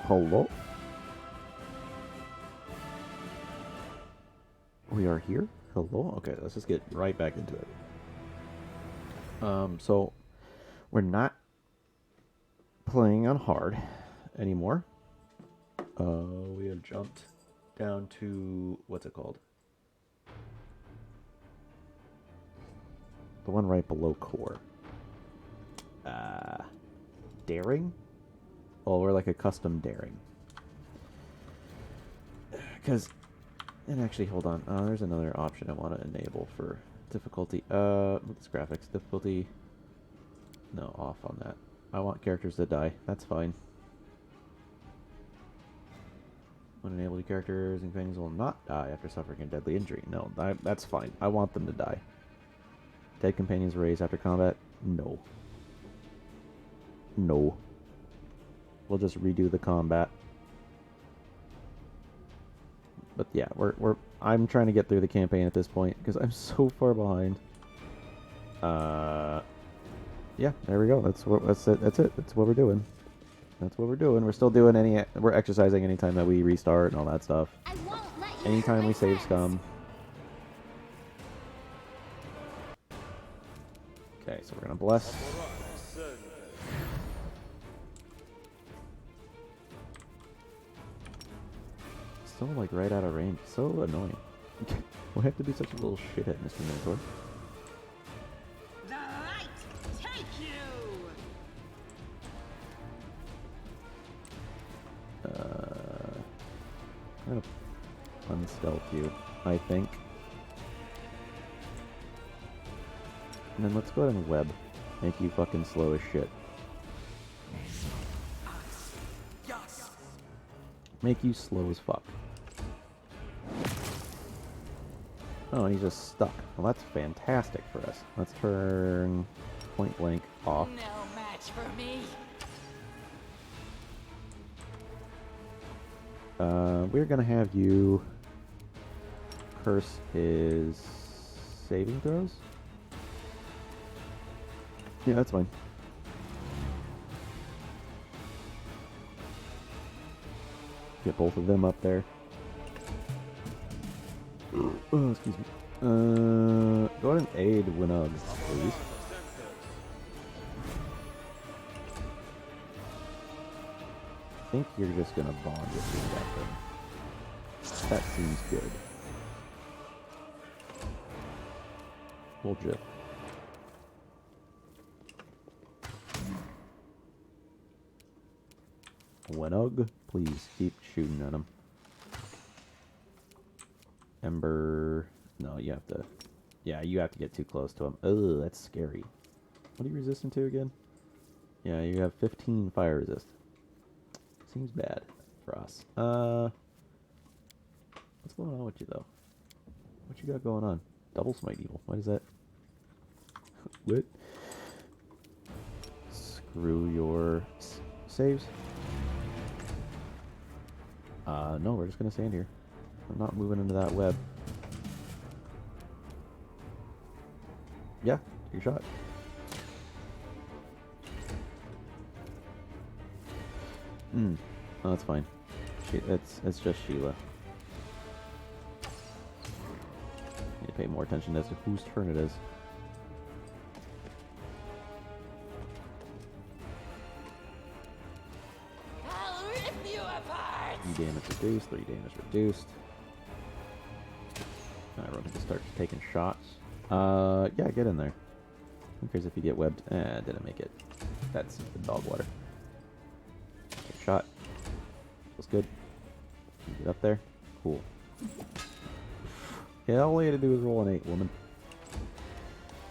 Hello? We are here? Hello? Okay, let's just get right back into it. So we're not playing on hard anymore. We have jumped down to, what's it called? The one right below core. Daring? Oh, we're like a custom daring. Because, and actually, hold on. There's another option I want to enable for difficulty. What's graphics? Difficulty. No, off on that. I want characters to die. That's fine. When enabled, characters and things will not die after suffering a deadly injury. No, that's fine. I want them to die. Dead companions raised after combat? No. No. We'll just redo the combat. But yeah, I'm trying to get through the campaign at this point because I'm so far behind. Yeah, there we go. That's it. That's it. That's what we're doing. That's what we're doing. We're still doing we're exercising anytime that we restart and all that stuff. Anytime we save scum. Okay, so we're gonna bless. Still like right out of range. So annoying. Why have to be such a little shithead, Mr. Mentor? The light take you. I'm gonna unstealth you, I think. And then let's go ahead and web. Make you fucking slow as shit. Make you slow as fuck. Oh, and he's just stuck. Well, that's fantastic for us. Let's turn point blank off. No match for me. We're gonna have you curse his saving throws. Yeah, that's fine. Get both of them up there. Oh, excuse me. Go ahead and aid Winug, please. I think you're just gonna bond with your weapon. That seems good. We'll just. Winug, please keep shooting at him. Ember. No, you have to. Yeah, you have to get too close to him. Ugh, that's scary. What are you resistant to again? Yeah, you have 15 fire resist. Seems bad for us. What's going on with you, though? What you got going on? Double smite evil. What is that? What? Screw your saves. No, we're just gonna stand here. I'm not moving into that web. Yeah, your shot. Oh, that's fine. It's just Sheila. Need to pay more attention as to whose turn it is. I'll rip you apart. 3 damage reduced, 3 damage reduced. Everyone can just start taking shots. Yeah, get in there. Who cares if you get webbed? Didn't make it. That's the dog water. Take a shot. Feels good. You get up there. Cool. Yeah, all you had to do was roll an 8, woman.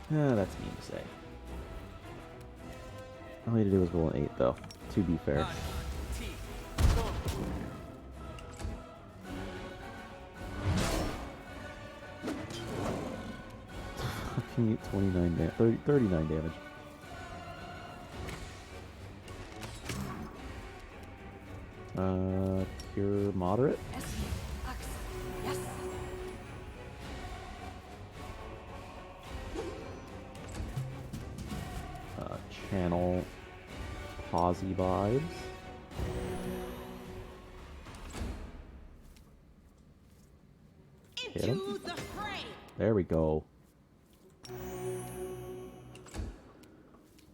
That's mean to say. All you had to do was roll an 8, though, to be fair. Fucking 29 damage. 39 damage. Cure moderate. Yes. Channel Posy vibes. Hit him. To the fray. There we go.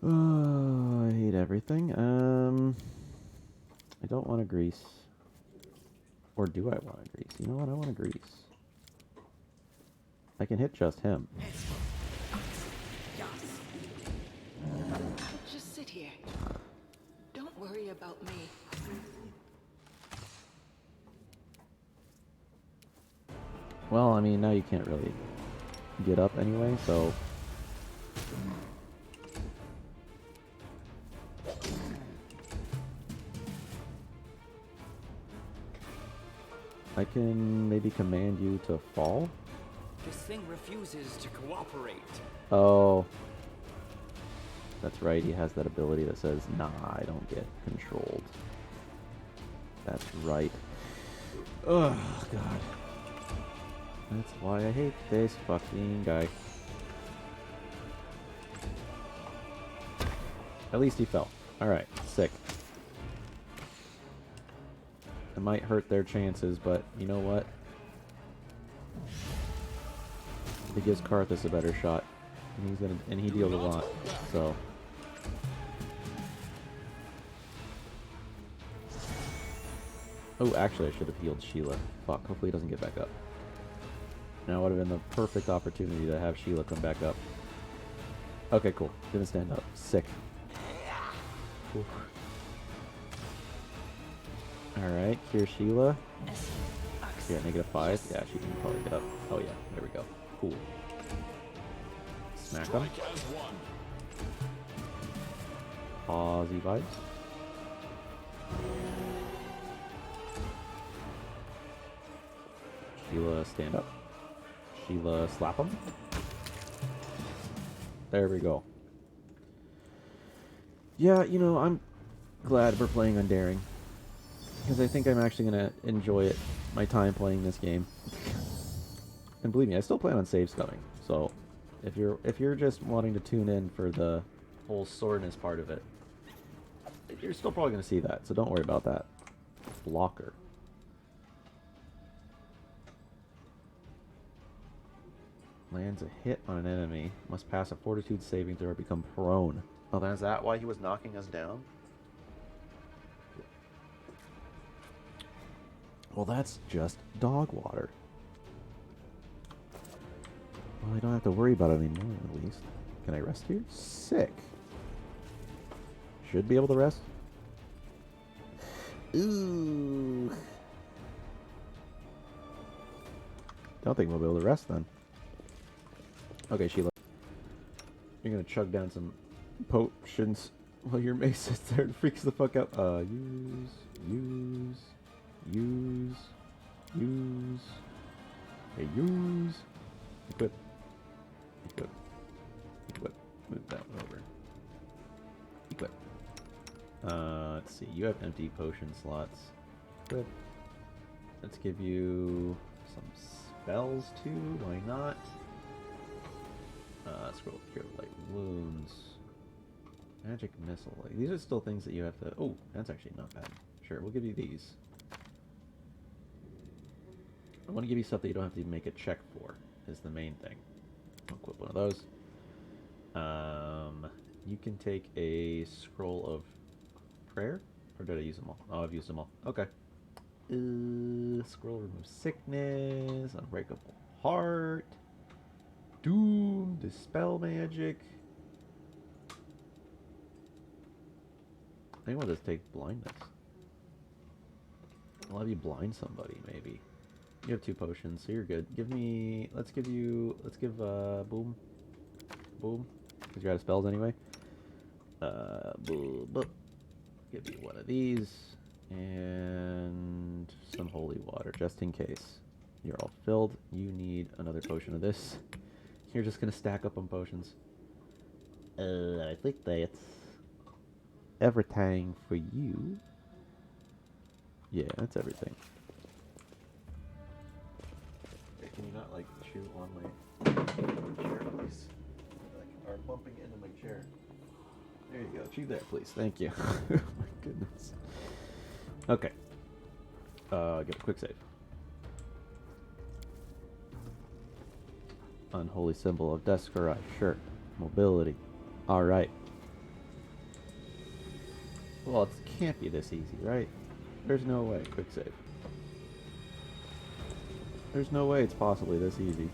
Oh, I hate everything. I don't want to grease. Or do I want to grease? You know what? I want to grease. I can hit just him. Just sit here. Don't worry about me. Well, I mean, now you can't really get up anyway, so... I can maybe command you to fall? This thing refuses to cooperate. Oh. That's right, he has that ability that says, nah, I don't get controlled. That's right. Oh, God. That's why I hate this fucking guy. At least he fell. Alright, sick. It might hurt their chances, but you know what? It gives Karthus a better shot. And he deals a lot, so... Oh, actually I should have healed Sheila. Fuck, hopefully he doesn't get back up. Now would have been the perfect opportunity to have Sheila come back up. Okay, cool. Didn't stand up. Sick. Cool. Alright, here's Sheila. Here, -5. Yeah, she can probably get up. Oh yeah, there we go. Cool. Smack him. Aussie vibes. Sheila, stand up. Sheila, slap him. There we go. Yeah, you know, I'm glad we're playing Undaring. Because I think I'm actually going to enjoy it, my time playing this game. And believe me, I still plan on save scumming. So, if you're just wanting to tune in for the whole soreness part of it, you're still probably going to see that. So don't worry about that. Blocker. Lands a hit on an enemy. Must pass a fortitude saving throw or become prone. Oh, is that why he was knocking us down? Well, that's just dog water. Well, I don't have to worry about it anymore, at least. Can I rest here? Sick. Should be able to rest. Ooh. Don't think we'll be able to rest then. Okay, Sheila. You're gonna chug down some potions while your mace sits there and freaks the fuck out. Use. Okay, use. Equip. Move that one over. Equip. Let's see. You have empty potion slots. Equip. Let's give you some spells too. Why not? Scroll Cure Light Wounds. Magic Missile. Like, these are still things that you have to... Oh, that's actually not bad. Sure, we'll give you these. I want to give you stuff that you don't have to make a check for, is the main thing. I'll equip one of those. You can take a Scroll of Prayer? Or did I use them all? Oh, I've used them all. Okay. Scroll Remove Sickness. Unbreakable Heart. Doom. Dispel Magic. I think we'll just take Blindness. I'll have you blind somebody, maybe. You have 2 potions, so you're good. Let's give Boom. Boom. Because you're out of spells anyway. Boom. Give you one of these. And some holy water, just in case. You're all filled. You need another potion of this. You're just going to stack up on potions. I think that's everything for you. Yeah, that's everything. Hey, can you not, like, chew on my chair, please? Are bumping into my chair. There you go. Chew there, please. Thank you. Oh my goodness. Okay. Get a quick save. Unholy symbol of Descarai. Sure. Mobility. Alright. Well, it can't be this easy, right? There's no way. Quick save. There's no way it's possibly this easy.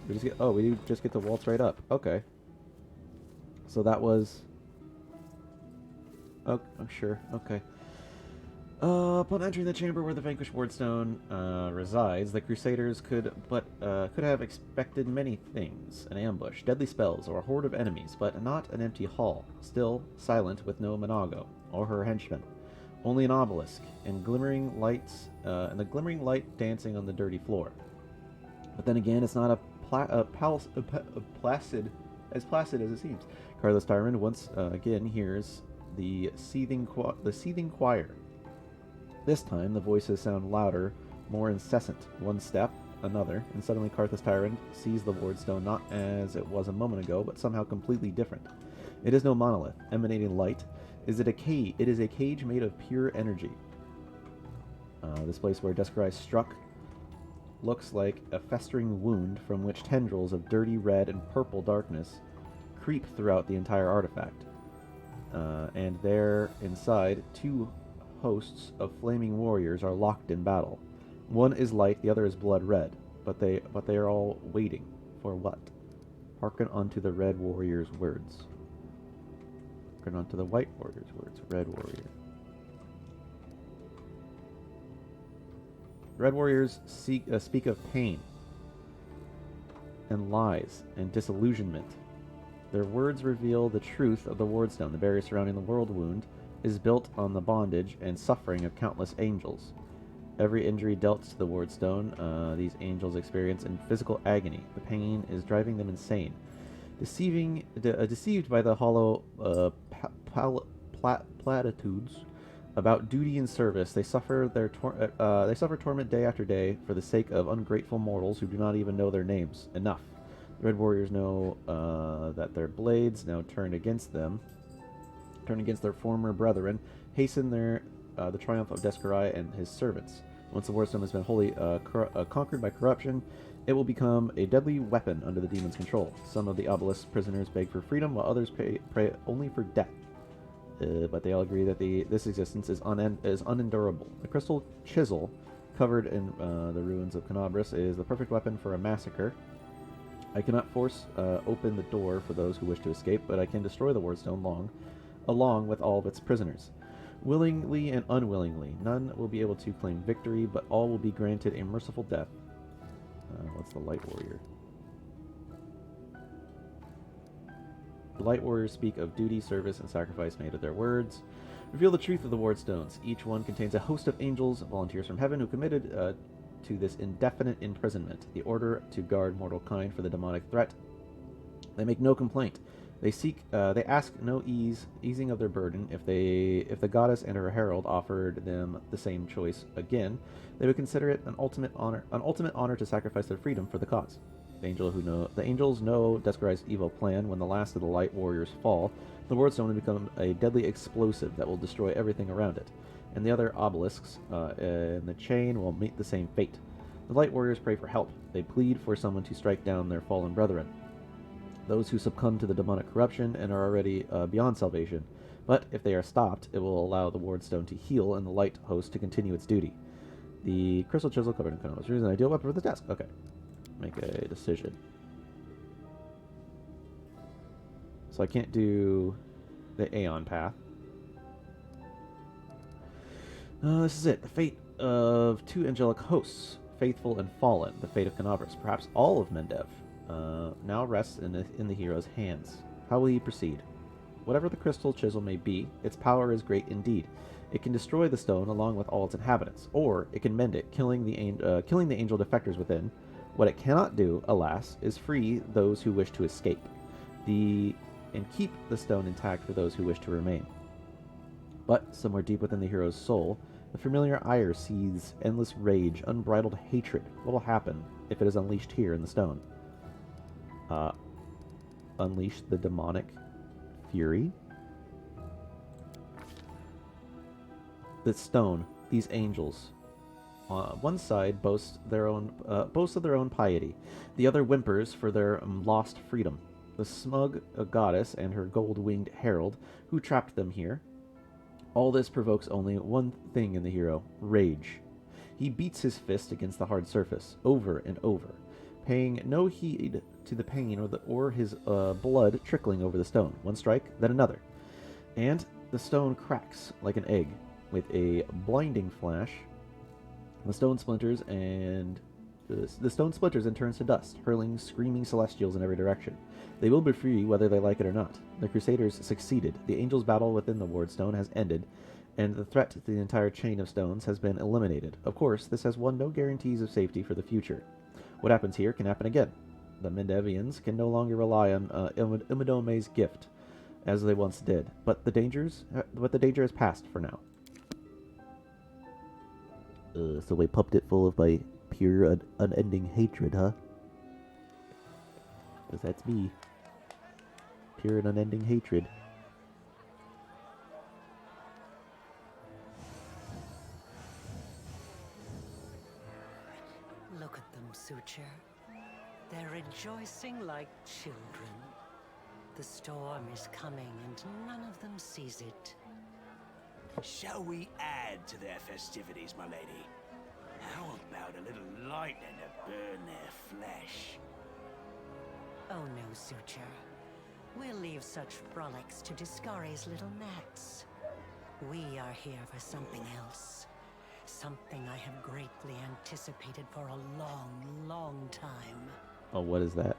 We just get... Oh, we just get to waltz right up. Okay. So that was... Oh, I'm sure. Okay. Upon entering the chamber where the vanquished wardstone resides, the Crusaders could have expected many things: an ambush, deadly spells, or a horde of enemies, but not an empty hall, still silent, with no Monago or her henchmen, only an obelisk and glimmering lights, and the glimmering light dancing on the dirty floor. But then again, it's not placid as it seems. Carlos Tyrant once again hears the seething choir. This time, the voices sound louder, more incessant. One step, another, and suddenly Carthus Tyrant sees the wardstone not as it was a moment ago, but somehow completely different. It is no monolith, emanating light. It is a cage made of pure energy. This place where Descarai struck looks like a festering wound from which tendrils of dirty red and purple darkness creep throughout the entire artifact. And there, inside, two hosts of flaming warriors are locked in battle. One is light, the other is blood red, but they are all waiting for what? Hearken unto the red warrior's words. Hearken unto the white warrior's words. Red warrior. Red warriors speak of pain and lies and disillusionment. Their words reveal the truth of the wardstone. The barrier surrounding the world wound is built on the bondage and suffering of countless angels. Every injury dealt to the wardstone, these angels experience in physical agony. The pain is driving them insane. Deceived by the hollow platitudes about duty and service, they suffer torment day after day for the sake of ungrateful mortals who do not even know their names. Enough. The Red Warriors know that their blades, now turned against them, turn against their former brethren, hasten the triumph of Descarai and his servants. Once the wardstone has been wholly conquered by corruption, it will become a deadly weapon under the demon's control. Some of the obelisk prisoners beg for freedom, while others pray only for death. But they all agree that this existence is unendurable. The crystal chisel, covered in the ruins of Canabras, is the perfect weapon for a massacre. I cannot force open the door for those who wish to escape, but I can destroy the wardstone along with all of its prisoners. Willingly and unwillingly, none will be able to claim victory, but all will be granted a merciful death. What's the Light Warrior? The Light Warriors speak of duty, service, and sacrifice made of their words. Reveal the truth of the wardstones. Each one contains a host of angels, volunteers from heaven, who committed to this indefinite imprisonment, the order to guard mortal kind for the demonic threat. They make no complaint. They ask no easing of their burden. If the goddess and her herald offered them the same choice again, they would consider it an ultimate honor to sacrifice their freedom for the cause. The angels know Descarai's evil plan. When the last of the Light Warriors fall, the wardstone will become a deadly explosive that will destroy everything around it, and the other obelisks in the chain will meet the same fate. The Light Warriors pray for help. They plead for someone to strike down their fallen brethren, those who succumb to the demonic corruption and are already beyond salvation. But if they are stopped, it will allow the wardstone to heal and the light host to continue its duty. The crystal chisel covered in Konoma's is an ideal weapon for the task. Okay. Make a decision. So I can't do the Aeon path. This is it. The fate of two angelic hosts, faithful and fallen. The fate of Canavras, perhaps all of Mendev, now rests in the hero's hands. How will he proceed? Whatever the crystal chisel may be, its power is great indeed. It can destroy the stone along with all its inhabitants, or it can mend it, killing the angel defectors within. What it cannot do, alas, is free those who wish to escape, and keep the stone intact for those who wish to remain. But somewhere deep within the hero's soul, the familiar ire seethes endless rage, unbridled hatred. What will happen if it is unleashed here in the stone? Unleash the demonic fury? This stone, these angels, One side boasts of their own piety, the other whimpers for their lost freedom. The smug goddess and her gold-winged herald, who trapped them here. All this provokes only one thing in the hero: rage. He beats his fist against the hard surface, over and over, paying no heed to the pain or his blood trickling over the stone. One strike, then another, and the stone cracks like an egg. With a blinding flash, the stone splinters and turns to dust, hurling screaming celestials in every direction. They will be free whether they like it or not. The Crusaders succeeded. The Angels' battle within the Wardstone has ended, and the threat to the entire chain of stones has been eliminated. Of course, this has won no guarantees of safety for the future. What happens here can happen again. The Mendevians can no longer rely on Umadome's gift, as they once did, but the danger has passed for now. So we pumped it full of my pure, unending hatred, huh? Because that's me. Pure and unending hatred. Look at them, Suture. They're rejoicing like children. The storm is coming and none of them sees it. Shall we add to their festivities, my lady? How about a little lightning to burn their flesh? Oh no, Suture. We'll leave such frolics to Discari's little gnats. We are here for something else. Something I have greatly anticipated for a long, long time. Oh, what is that?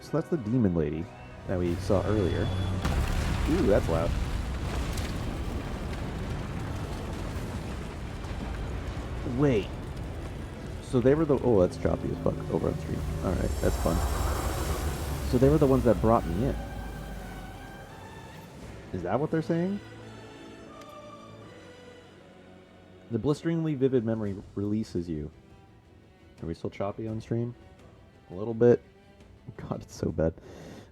So that's the demon lady that we saw earlier. Ooh, that's loud. Wait. So they were the... Oh, that's choppy as fuck over on stream. Alright, that's fun. So they were the ones that brought me in. Is that what they're saying? The blisteringly vivid memory releases you. Are we still choppy on stream? A little bit. God, it's so bad.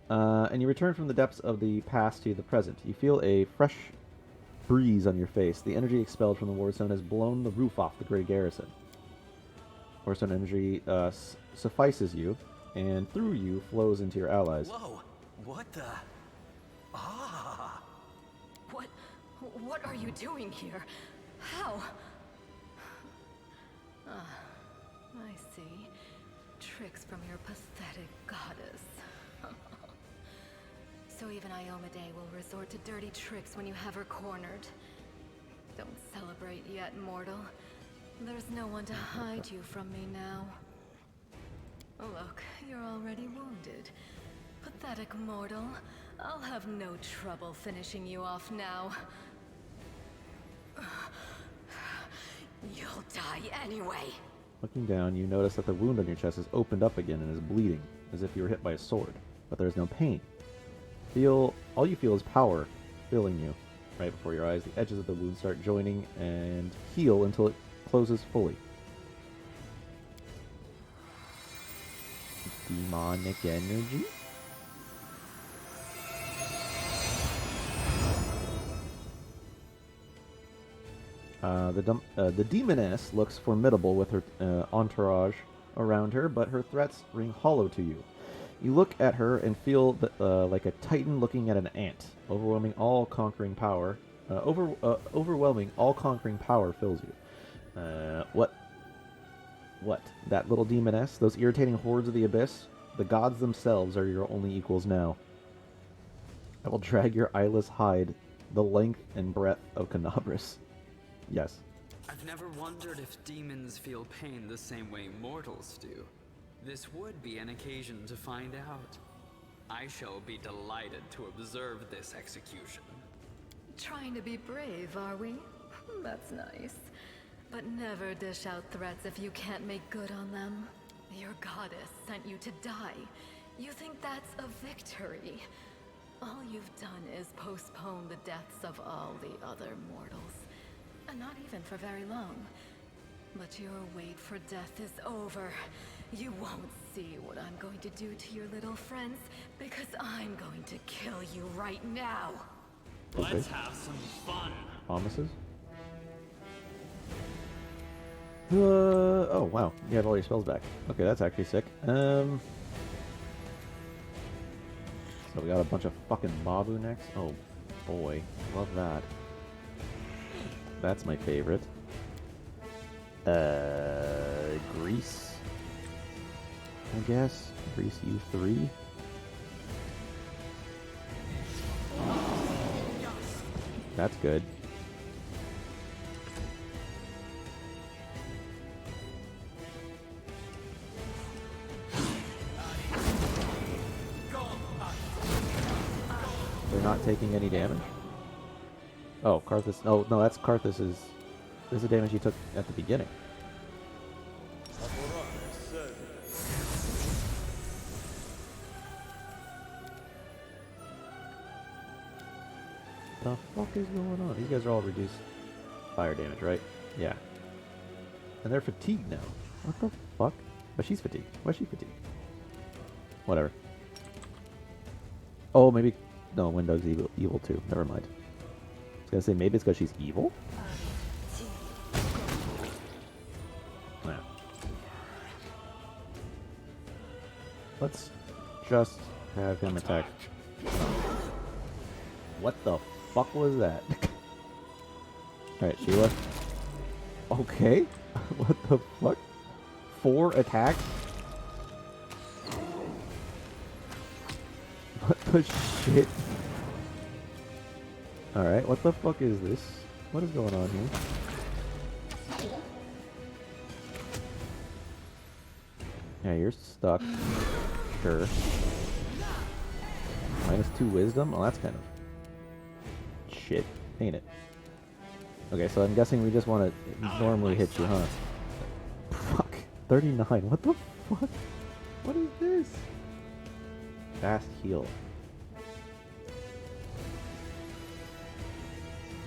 And you return from the depths of the past to the present. You feel a fresh breeze on your face. The energy expelled from the Wardstone has blown the roof off the Grey Garrison. Wardstone energy suffices you, and through you flows into your allies. Whoa! What the? Ah! What are you doing here? How? Ah, I see. Tricks from your pathetic goddess. So even Iomade will resort to dirty tricks when you have her cornered. Don't celebrate yet, mortal. There's no one to hide you from me now. Look, you're already wounded. Pathetic mortal. I'll have no trouble finishing you off now. You'll die anyway. Looking down, you notice that the wound on your chest is opened up again and is bleeding, as if you were hit by a sword. But there's no pain. All you feel is power filling you. Right before your eyes, the edges of the wound start joining and heal until it closes fully. Demonic energy? The demoness looks formidable with her entourage around her, but her threats ring hollow to you. You look at her and feel like a titan looking at an ant. Overwhelming all-conquering power fills you. What? That little demoness? Those irritating hordes of the abyss? The gods themselves are your only equals now. I will drag your eyeless hide the length and breadth of Canabris. Yes. I've never wondered if demons feel pain the same way mortals do. This would be an occasion to find out. I shall be delighted to observe this execution. Trying to be brave, are we? That's nice. But never dish out threats if you can't make good on them. Your goddess sent you to die. You think that's a victory? All you've done is postpone the deaths of all the other mortals. Not even for very long. But your wait for death is over. You won't see what I'm going to do to your little friends, because I'm going to kill you right now. Let's have some fun. Promises? Oh wow, you have all your spells back. Okay, that's actually sick. So we got a bunch of fucking Babu next. Oh boy, love that. That's my favorite. Grease. I guess. Grease U3. That's good. They're not taking any damage? Oh, Karthus. Oh, no, that's Karthus's. This is the damage he took at the beginning. The fuck is going on? These guys are all reduced fire damage, right? Yeah. And they're fatigued now. What the fuck? But she's fatigued. Why is she fatigued? Whatever. Oh, maybe... No, Windog's evil too. Never mind. I was gonna say, maybe it's because she's evil? Nah. Let's just have him attack. What the fuck was that? Alright, Sheila. Okay. What the fuck? 4 attacks? What the shit? Alright, what the fuck is this? What is going on here? Yeah, you're stuck. Sure. -2 wisdom? Oh, that's kind of... shit. Ain't it? Okay, so I'm guessing we just want to normally hit you, huh? Fuck. 39. What the fuck? What is this? Fast heal.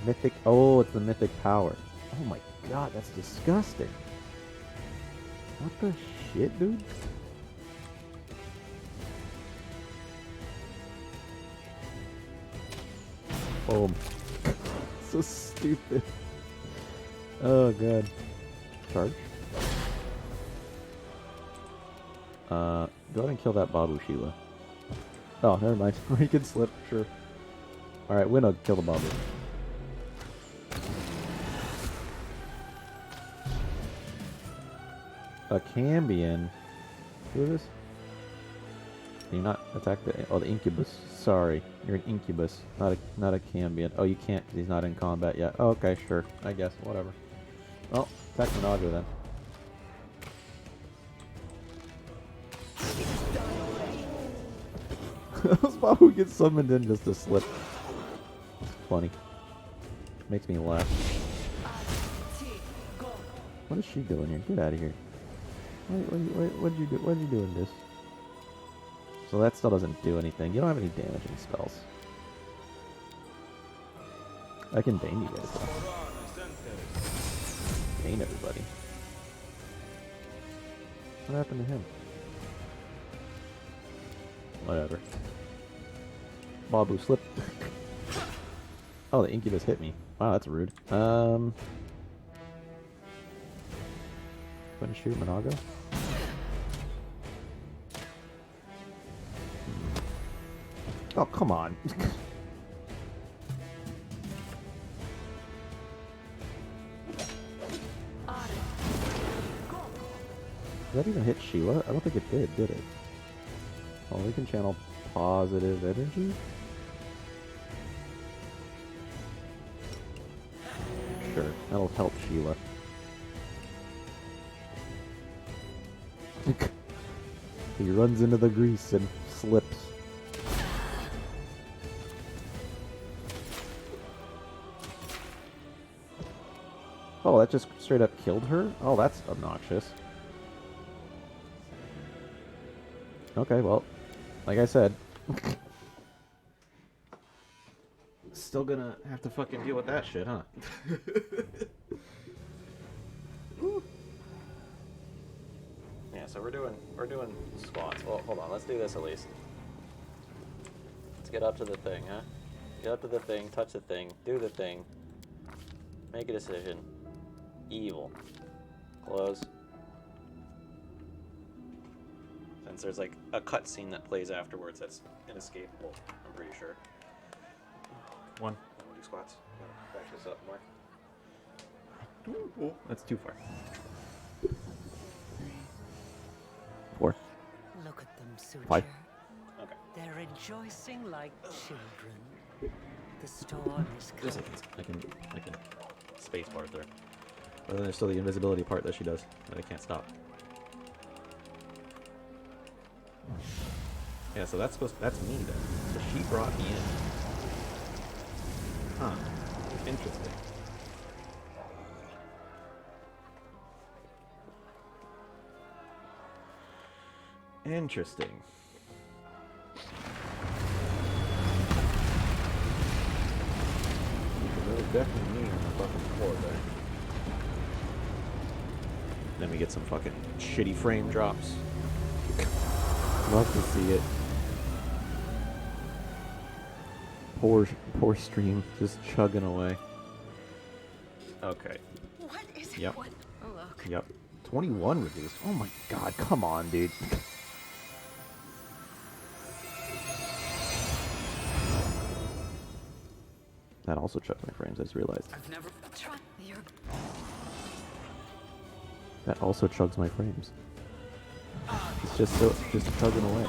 Mythic. Oh, it's the mythic power. Oh my god, that's disgusting. What the shit, dude? Boom. So stupid. Oh god. Charge. Go ahead and kill that Babu, Sheila. Oh, never mind. We can slip, sure. Alright, Winnow, kill the Babu. A Cambion. Who is this? Can you not attack the... Oh, the Incubus. Sorry. You're an Incubus, not a Cambion. Oh, you can't because he's not in combat yet. Oh, okay, sure. I guess. Whatever. Well, attack Monago then. Those Babu get summoned in just to slip. It's funny. Makes me laugh. What is she doing here? Get out of here. What did you do? What did you do in this? So that still doesn't do anything. You don't have any damaging spells. I can bane you guys though. Bane everybody. What happened to him? Whatever. Babu slip. Oh, the Incubus hit me. Wow, that's rude. Gonna shoot Monago? Oh, come on. Does that even hit Sheila? I don't think it did it? Oh, we can channel positive energy? Sure, that'll help Sheila. He runs into the grease and slips. Oh, that just straight up killed her? Oh, that's obnoxious. Okay, well, like I said, still gonna have to fucking deal with that shit, huh? so we're doing squats. Well, hold on. Let's do this at least. Let's get up to the thing, huh? Get up to the thing, touch the thing, do the thing. Make a decision. Evil. Close. Since there's like a cutscene that plays afterwards that's inescapable, I'm pretty sure. One. Then we'll do squats. Back this up more. That's too far. 4. Look at them, Suture. 5. Okay. They're rejoicing like children. The storm is Just coming. I can space bar through. But then there's still the invisibility part that she does that I can't stop. Yeah, so that's me then. So she brought me in. Huh. Interesting. Interesting. There was definitely me on the fucking floor there. Then we get some fucking shitty frame drops. Love to see it. Poor stream, just chugging away. Okay. What is it? Yep. What? Oh, look. Yep. 21 reduced. Oh my god, come on, dude. That also chugged my frames, I just realized. I've never. Try. You're. That also chugs my frames. It's just chugging away.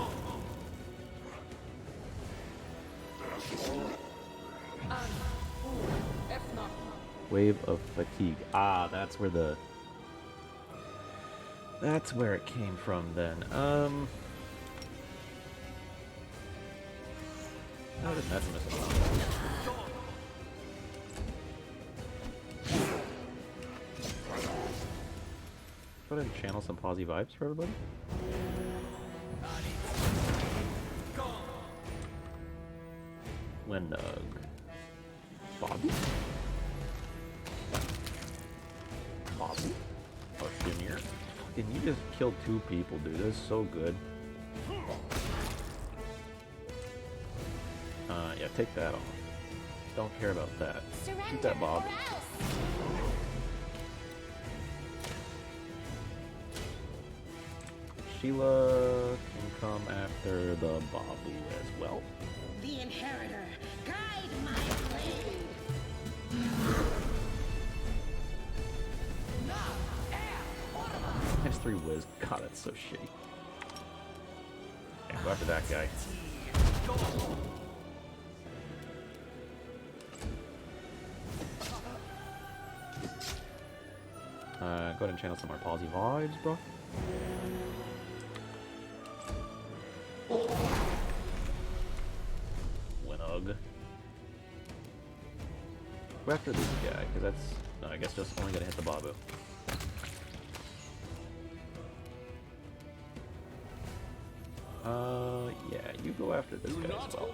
Wave of fatigue. Ah, that's where it came from then. That's missing. Go ahead and channel some posy vibes for everybody. Windug. Bobby? Bobby? Oh, Junior? Fucking, you just killed 2 people, dude. That's so good. Yeah, take that off. Don't care about that. Shoot that Bob. Sheila can come after the Babu as well. The Inheritor, guide my blade. Minus 3 whiz. God, that's so shitty. Yeah, go after that guy. Go ahead and channel some more palsy vibes, bro. Winug. Go after this guy, because that's... No, I guess just only gonna hit the Babu. Yeah, you go after this guy as well.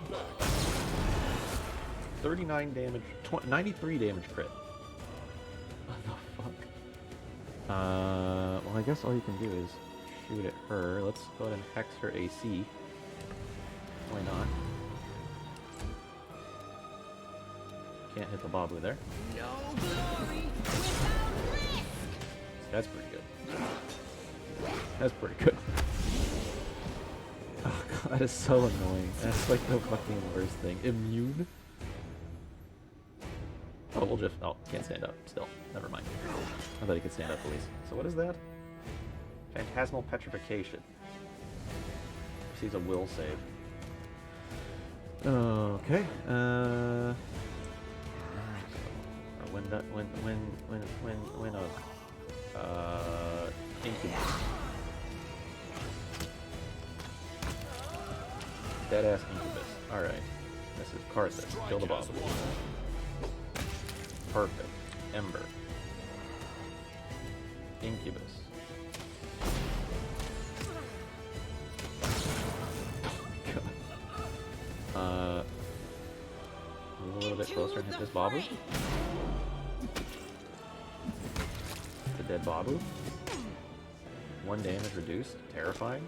39 damage, 93 damage crit. What the fuck? Well, I guess all you can do is shoot at her. Let's go ahead and hex her AC. Why not? Can't hit the Babu there. No glory without risk. That's pretty good. That's pretty good. Oh god, that is so annoying. That's like the fucking worst thing. Immune? Oh, we'll just... Oh, can't stand up still. Never mind. I thought he could stand up at least. So what is that? Phantasmal Petrification. Receives a will save. Okay. Or when Incubus. Deadass Incubus. Alright. This is Karthus. Kill the boss. Perfect. Ember. Incubus. Move a little bit closer and hit this Babu. The dead Babu. 1 damage reduced? Terrifying.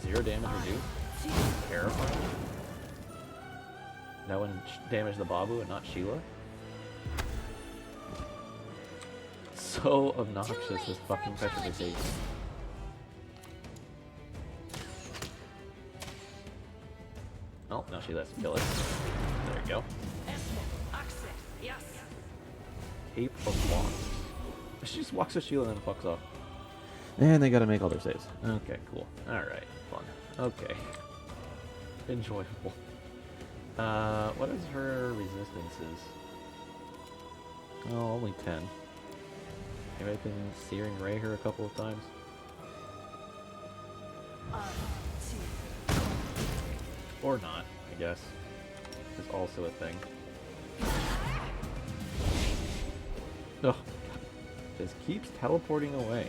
0 damage reduced? Terrifying. That one damaged the Babu and not Sheila? So obnoxious, this fucking petrification. Oh, now she lets him kill it. There you go. Ape of Walks. She just walks with Sheila and then fucks off. And they gotta make all their saves. Okay, cool. Alright, fun. Okay. Enjoyable. What is her resistances? Oh, only 10. Maybe I can Searing Ray her a couple of times. Or not, I guess. Is also a thing. Ugh. Just keeps teleporting away.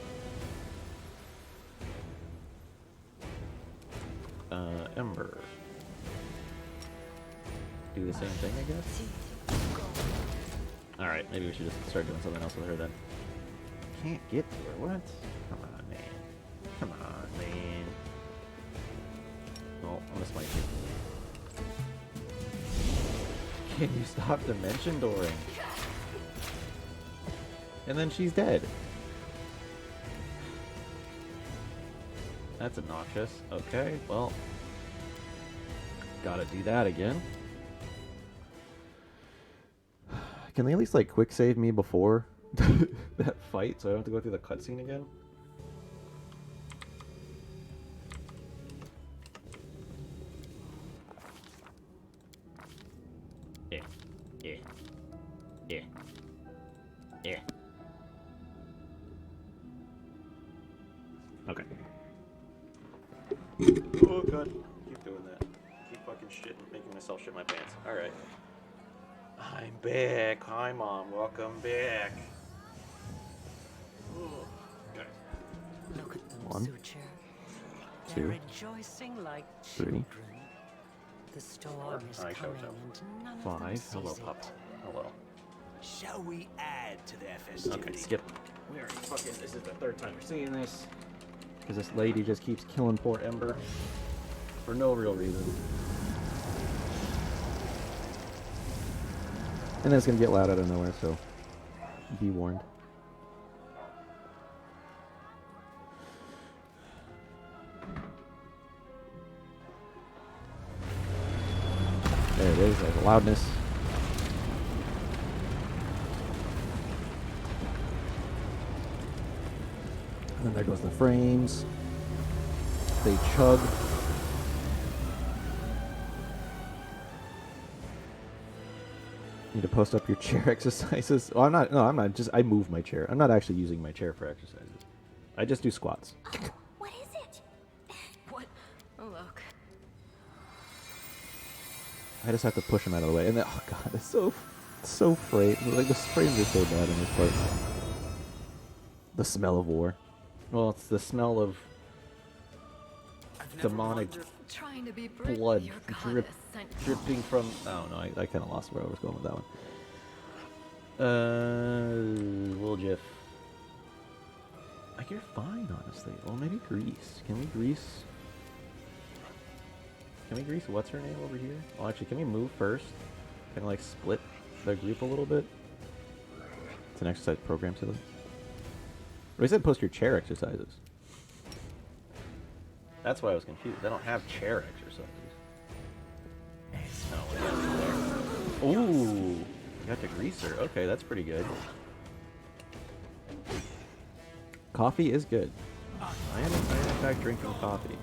Ember. Do the same thing, I guess? Alright, maybe we should just start doing something else with her then. Can't get to her, what? Come on, man. Come on, man. Oh, I'm gonna smite you. Can you stop dimension dooring? And then she's dead. That's obnoxious. Okay, well. Gotta do that again. Can they at least, like, quick save me before that fight so I don't have to go through the cutscene again? Yeah. Yeah. Yeah. Yeah. Okay. Oh god. Keep doing that. Keep fucking shitting, making myself shit my pants. Alright. I'm back. Hi, Mom. Welcome back. Okay. Look at them, 1, Suture. 2, They're rejoicing like 3. children. The storm is Hi, coming, Toto. and none of them 5. sees Hello, it. Papa. Hello. Shall we add to their festivity? Okay, skip. We already fucking. This is the 3rd time we're seeing this. Because this lady just keeps killing poor Ember. For no real reason. And then it's gonna get loud out of nowhere, so be warned. There it is, there's the loudness. And then there goes the frames. They chug. Need to post up your chair exercises. Oh, I'm not. No, I'm not. Just I move my chair. I'm not actually using my chair for exercises. I just do squats. What is it? What? Oh, look. I just have to push them out of the way. And then, oh god, it's so frayed. Like the frames are so bad in this part. The smell of war. Well, it's the smell of demonic Trying to be Brit, blood your goddess sent dripping from. Oh no, I kind of lost where I was going with that one. Little Jiff. Like, you're fine, honestly. Well, maybe Grease. Can we Grease? Can we Grease what's her name over here? Well, actually, can we move first? Kind of like split the group a little bit. It's an exercise program, silly. Or he said post your chair exercises. That's why I was confused. I don't have chair exercises. No, what do you got there? Ooh, you got the greaser. Okay, that's pretty good. Coffee is good. I am in fact drinking coffee.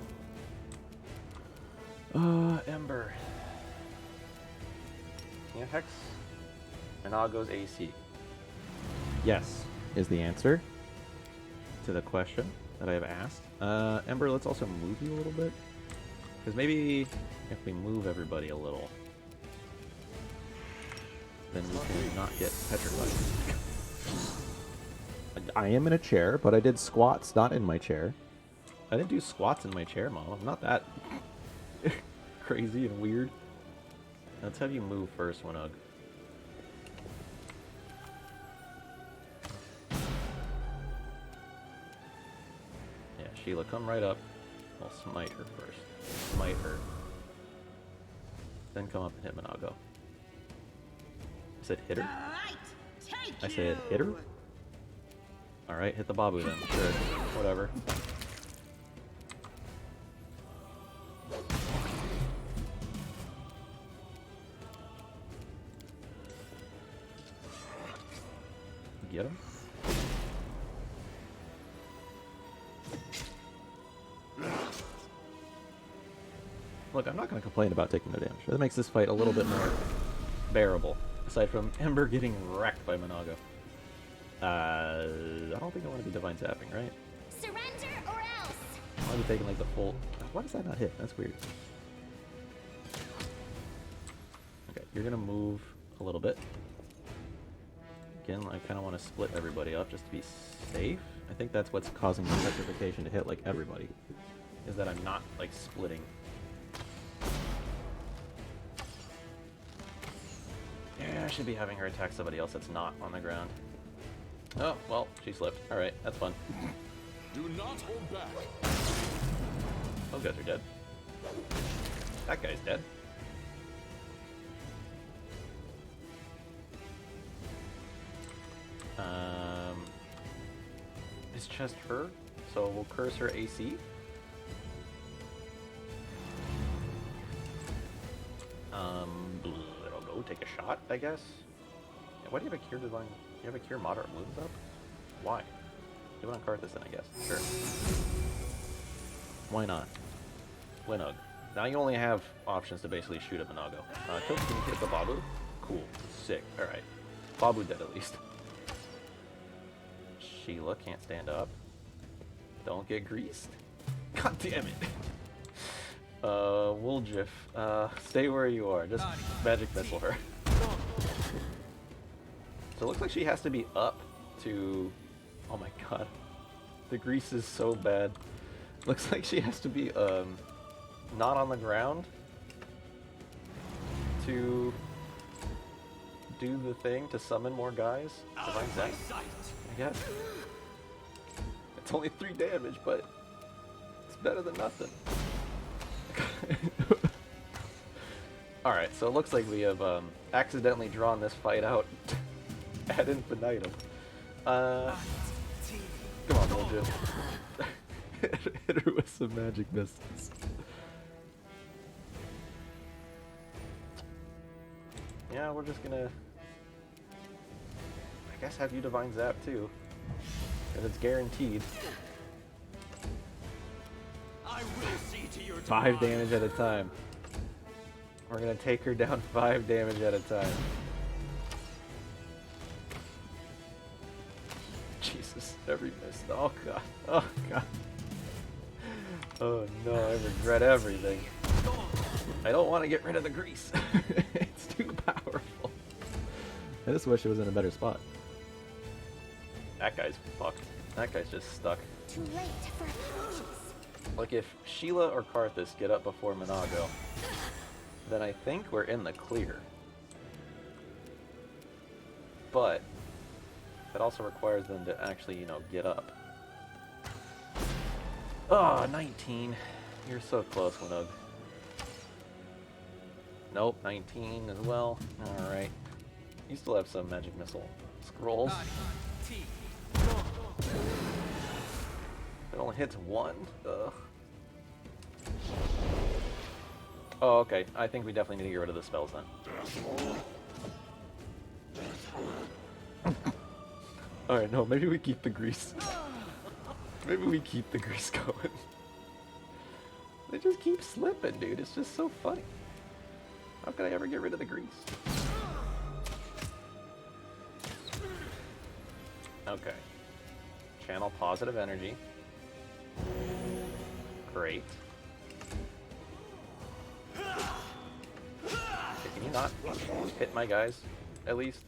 Ember. Can Hex? And now goes AC. Yes, is the answer to the question that I have asked. Ember, let's also move you a little bit. Because maybe if we move everybody a little, then we can not get petrified. I am in a chair, but I did squats not in my chair. I didn't do squats in my chair, Mom. I'm not that crazy and weird. Let's have you move first, Winug. Yeah, Sheila, come right up. I'll smite her first. Smite her. Then come up and hit Minago. I said hit her? I said hit her? Alright, hit the Babu then. Sure. Whatever. Get him? Look, I'm not going to complain about taking no damage. That makes this fight a little bit more bearable. Aside from Ember getting wrecked by Minago. I don't think I want to be Divine Zapping, right? Surrender or else. I want to be taking like the full... Why does that not hit? That's weird. Okay, you're going to move a little bit. Again, I kind of want to split everybody up just to be safe. I think that's what's causing the petrification to hit like everybody. Is that I'm not like splitting. Yeah, I should be having her attack somebody else that's not on the ground. Oh, well, she slipped. Alright, that's fun. Do not hold back. Those guys are dead. That guy's dead. It's just her, so we'll curse her AC. I don't know, take a shot, I guess. Yeah, why do you have a cure divine? You have a cure moderate wounds up? Why? Do it on Karthus then, I guess. Sure. Why not? Winug. Now you only have options to basically shoot at Minago. Can you hit the Babu? Cool. Sick. Alright. Babu dead at least. Sheila can't stand up. Don't get greased. God damn it. Wooljiff, stay where you are. Just magic missile her. So it looks like she has to be up to... Oh my god. The grease is so bad. Looks like she has to be, not on the ground to do the thing to summon more guys. Divine Zap, I guess. It's only 3 damage, but it's better than nothing. Alright, so it looks like we have accidentally drawn this fight out ad infinitum. Come on, Wooljiff. Hit her with some magic missiles. Yeah, we're just gonna... I guess have you Divine Zap too. Because it's guaranteed. I will see to your 5 damage at a time. We're gonna take her down 5 damage at a time. Jesus, every miss. Oh god. Oh god. Oh no, I regret everything. I don't want to get rid of the grease. It's too powerful. I just wish it was in a better spot. That guy's fucked. That guy's just stuck. Too late for apologies. Like if Sheila or Karthus get up before Minago, then I think we're in the clear. But that also requires them to actually, you know, get up. Oh, 19. You're so close, Winug. Nope, 19 as well. Alright. You still have some magic missile scrolls. It only hits 1? Ugh. Oh, okay. I think we definitely need to get rid of the spells then. Alright, no, maybe we keep the grease. Maybe we keep the grease going. They just keep slipping, dude. It's just so funny. How could I ever get rid of the grease? Okay. Channel positive energy. Great. Okay, can you not hit my guys, at least?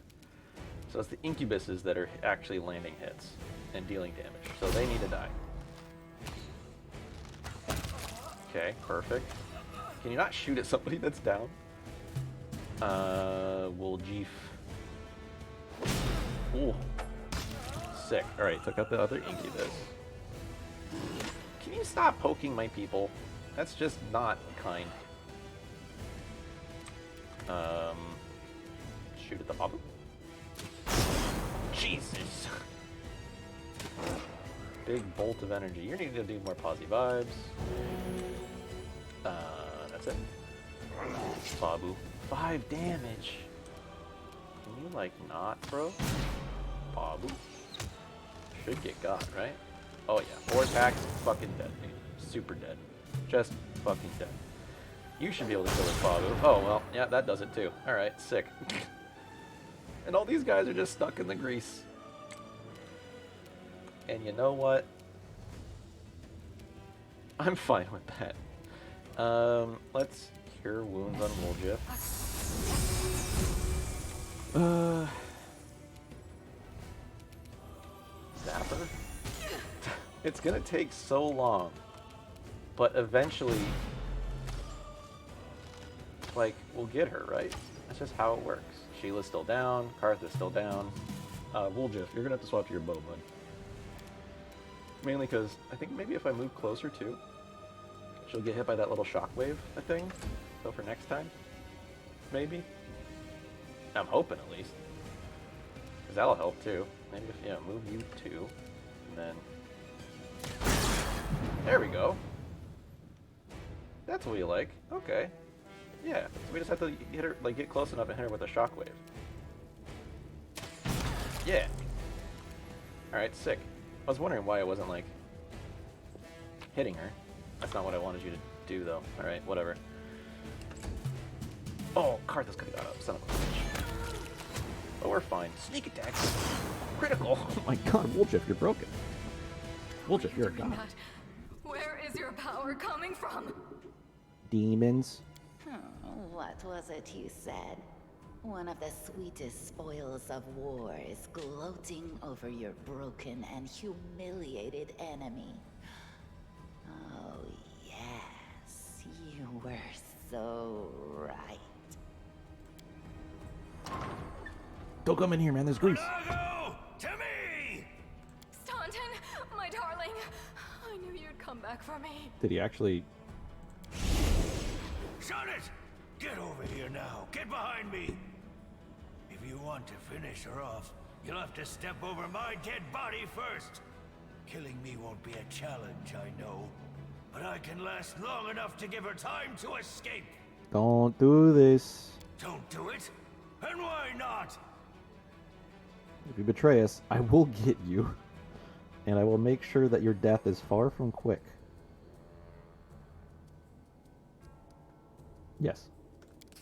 So it's the incubuses that are actually landing hits and dealing damage. So they need to die. Okay, perfect. Can you not shoot at somebody that's down? Wooljiff. Ooh. Sick. Alright, took out the other incubus. you stop poking my people? That's just not kind. Shoot at the Babu. Jesus. Big bolt of energy. You're needing to do more posy vibes. That's it. Babu. 5 damage. Can you, like, not, bro? Babu. Should get got, right? Oh, yeah. 4 attacks. Fucking dead, dude. Super dead. Just fucking dead. You should be able to kill this Babu. Oh, well. Yeah, that does it, too. Alright, sick. And all these guys are just stuck in the grease. And you know what? I'm fine with that. Let's cure wounds on Woljif. Zapper? It's gonna take so long. But eventually, like, we'll get her, right? That's just how it works. Sheila's still down, Kartha's still down. Woljif, you're gonna have to swap to your bow, bud. Mainly because I think maybe if I move closer too, she'll get hit by that little shockwave thing. So for next time, maybe. I'm hoping at least, because that'll help too. Maybe if move you 2, and then there we go. That's what you like. Okay. Yeah. So we just have to hit her, like, get close enough and hit her with a shockwave. Yeah. All right. Sick. I was wondering why I wasn't, like, hitting her. That's not what I wanted you to do, though. Alright, whatever. Oh, Karthus could have got up. Son of a bitch. But we're fine. Sneak attack. Critical. Oh my god, Woljif, you're broken. Woljif, you're a god. Where is your power coming from? Demons. What was it you said? One of the sweetest spoils of war is gloating over your broken and humiliated enemy. Oh, yes, you were so right. Don't come in here, man. There's grease. Nago! To me! Staunton, my darling, I knew you'd come back for me. Did he actually? Shut it! Get over here now. Get behind me. If you want to finish her off, you'll have to step over my dead body first. Killing me won't be a challenge, I know. But I can last long enough to give her time to escape. Don't do this. Don't do it? And why not? If you betray us, I will get you. And I will make sure that your death is far from quick. Yes.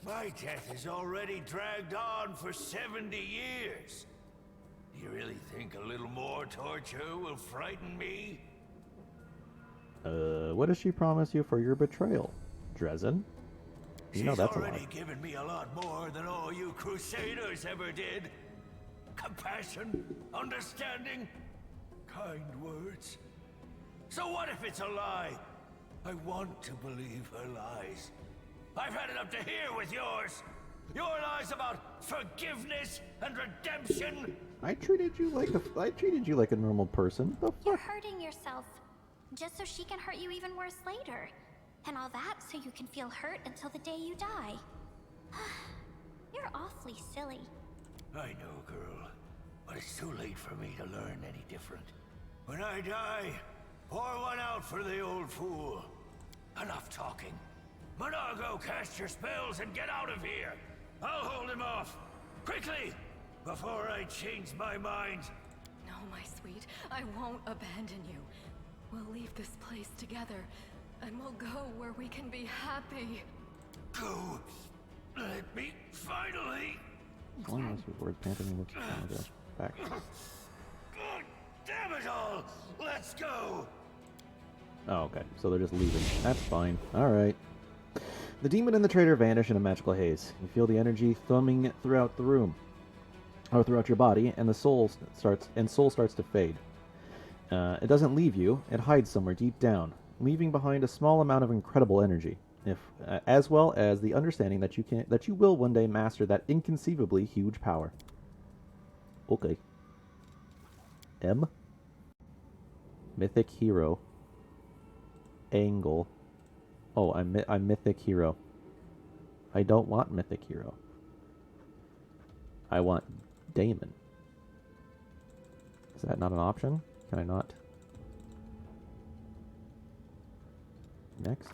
My death is already dragged on for 70 years. Do you really think a little more torture will frighten me? What does she promise you for your betrayal, Dresden? You know that's a lie. She's already given me a lot more than all you crusaders ever did. Compassion, understanding, kind words. So what if it's a lie? I want to believe her lies. I've had it up to here with yours. Your lies about forgiveness and redemption. I treated you like a normal person. The You're fuck? hurting yourself, just so she can hurt you even worse later. And all that so you can feel hurt until the day you die. You're awfully silly. I know, girl. But it's too late for me to learn any different. When I die, pour one out for the old fool. Enough talking. Monago, cast your spells and get out of here. I'll hold him off. Quickly! Before I change my mind. No, my sweet, I won't abandon you. We'll leave this place together, and we'll go where we can be happy. Go. Let me finally. Almost was panting and looking back. God damn it all! Let's go! Oh, okay. So they're just leaving. That's fine. Alright. The demon and the traitor vanish in a magical haze. You feel the energy thumbing throughout the room, or throughout your body, and the soul starts to fade. It doesn't leave you; it hides somewhere deep down, leaving behind a small amount of incredible energy, as well as the understanding that you will one day master that inconceivably huge power. Okay. M. Mythic hero. angle. Oh, I'm Mythic Hero. I don't want Mythic Hero. I want Damon. Is that not an option? Can I not? Next.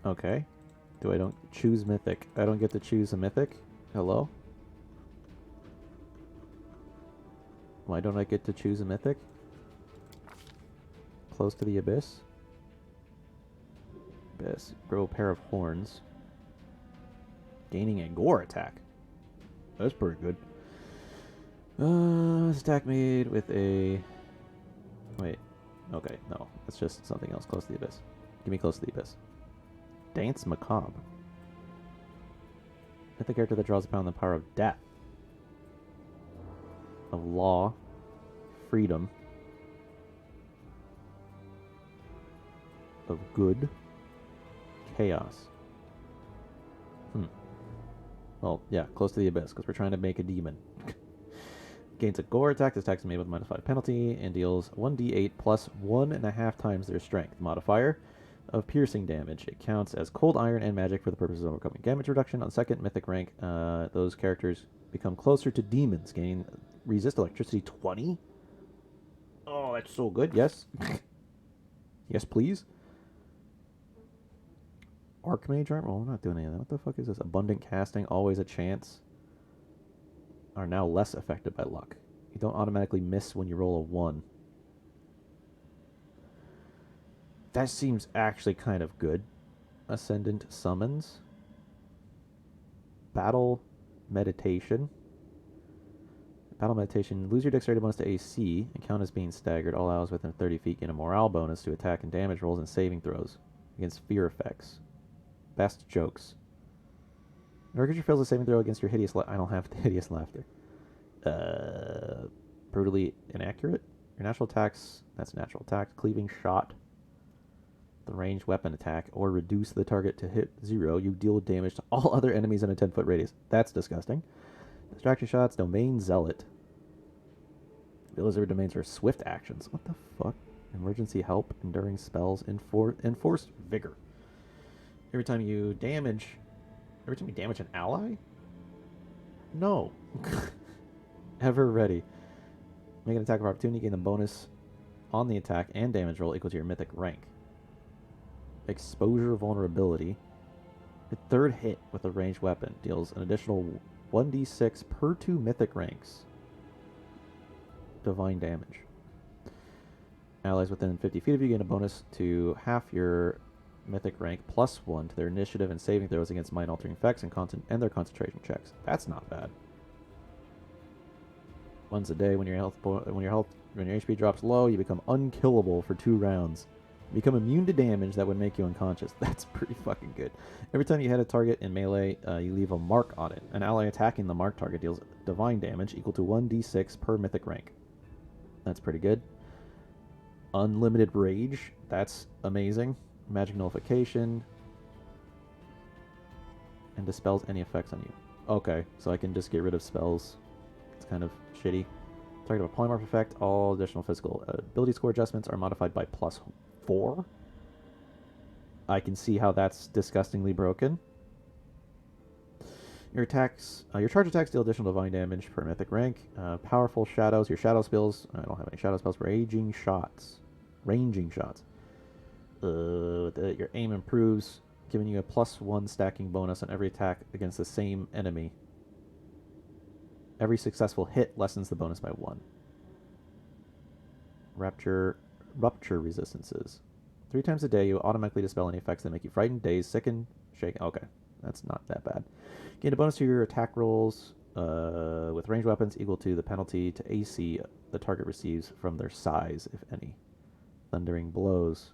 Okay. I don't choose Mythic? I don't get to choose a Mythic? Hello? Why don't I get to choose a Mythic? Close to the Abyss? Abyss. Grow a pair of horns. Gaining a gore attack. That's pretty good. Stack made with a... Wait. Okay, no. That's just something else. Close to the Abyss. Give me Close to the Abyss. Dance Macabre. Hit the character that draws upon the power of death. Of law. Freedom. Of good. Chaos. Well, yeah, Close to the Abyss, because we're trying to make a demon. Gains a gore attack. This attack is made with a -5 penalty and deals 1d8 plus 1.5 times their strength modifier of piercing damage. It counts as cold iron and magic for the purposes of overcoming damage reduction. On second mythic rank, those characters become closer to demons, gaining resist electricity 20. Oh, that's so good. Yes. Yes, please. Archmage armor? Well, we're not doing any of that. What the fuck is this? Abundant casting, always a chance. Are now less affected by luck. You don't automatically miss when you roll a 1. That seems actually kind of good. Ascendant summons. Battle meditation. Battle meditation. Lose your dexterity bonus to AC and count as being staggered. All allows within 30 feet gain a morale bonus to attack and damage rolls and saving throws against fear effects. Best jokes. Whenever a creature fails a saving throw against your hideous I don't have hideous laughter. Brutally inaccurate. Your natural attacks, that's natural attack. Cleaving shot. The ranged weapon attack, or reduce the target to hit 0. You deal damage to all other enemies in a 10-foot radius. That's disgusting. Distraction shots, domain zealot. Abilities of domains are swift actions. What the fuck? Emergency help, enduring spells, enforced vigor. Every time you damage an ally? No. Ever ready. Make an attack of opportunity, gain a bonus on the attack and damage roll equal to your mythic rank. Exposure vulnerability. Your third hit with a ranged weapon deals an additional 1d6 per 2 mythic ranks. Divine damage. Allies within 50 feet of you gain a bonus to half your mythic rank +1 to their initiative and saving throws against mind-altering effects and their concentration checks. That's not bad. Once a day, when your HP drops low, you become unkillable for 2 rounds. You become immune to damage that would make you unconscious. That's pretty fucking good. Every time you hit a target in melee, you leave a mark on it. An ally attacking the marked target deals divine damage equal to 1d6 per mythic rank. That's pretty good. Unlimited rage. That's amazing. Magic nullification. And dispels any effects on you. Okay, so I can just get rid of spells. It's kind of shitty. Target of a polymorph effect. All additional physical ability score adjustments are modified by +4. I can see how that's disgustingly broken. Your charge attacks deal additional divine damage per mythic rank. Powerful shadows. Your shadow spells. I don't have any shadow spells. Ranging shots. Your aim improves, giving you a +1 stacking bonus on every attack against the same enemy. Every successful hit lessens the bonus by 1. Rupture resistances. 3 times a day, you automatically dispel any effects that make you frightened, dazed, sickened, shaken. Okay, that's not that bad. Gain a bonus to your attack rolls with ranged weapons equal to the penalty to AC the target receives from their size, if any. Thundering blows.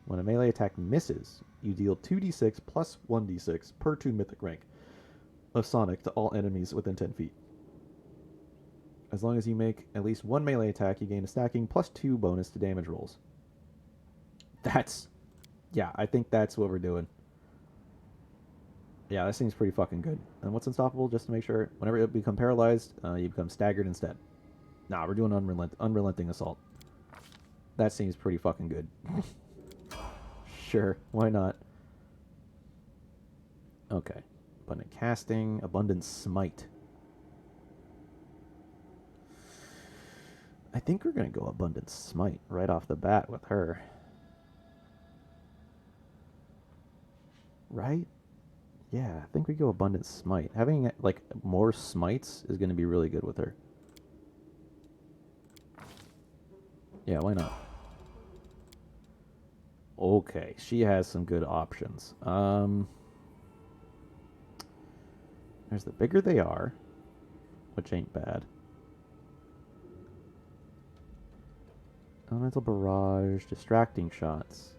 When a melee attack misses, you deal 2d6 plus 1d6 per 2 mythic rank of Sonic to all enemies within 10 feet. As long as you make at least 1 melee attack, you gain a stacking +2 bonus to damage rolls. Yeah, I think that's what we're doing. Yeah, that seems pretty fucking good. And what's unstoppable? Just to make sure, whenever you become paralyzed, you become staggered instead. Nah, we're doing unrelenting assault. That seems pretty fucking good. Sure, why not? Okay. Abundant casting, abundant smite. I think we're gonna go abundant smite right off the bat with her. Right? Yeah, I think we go abundant smite. Having like more smites is gonna be really good with her. Yeah, why not? Okay, she has some good options. There's the bigger they are, which ain't bad. Elemental barrage, distracting shots.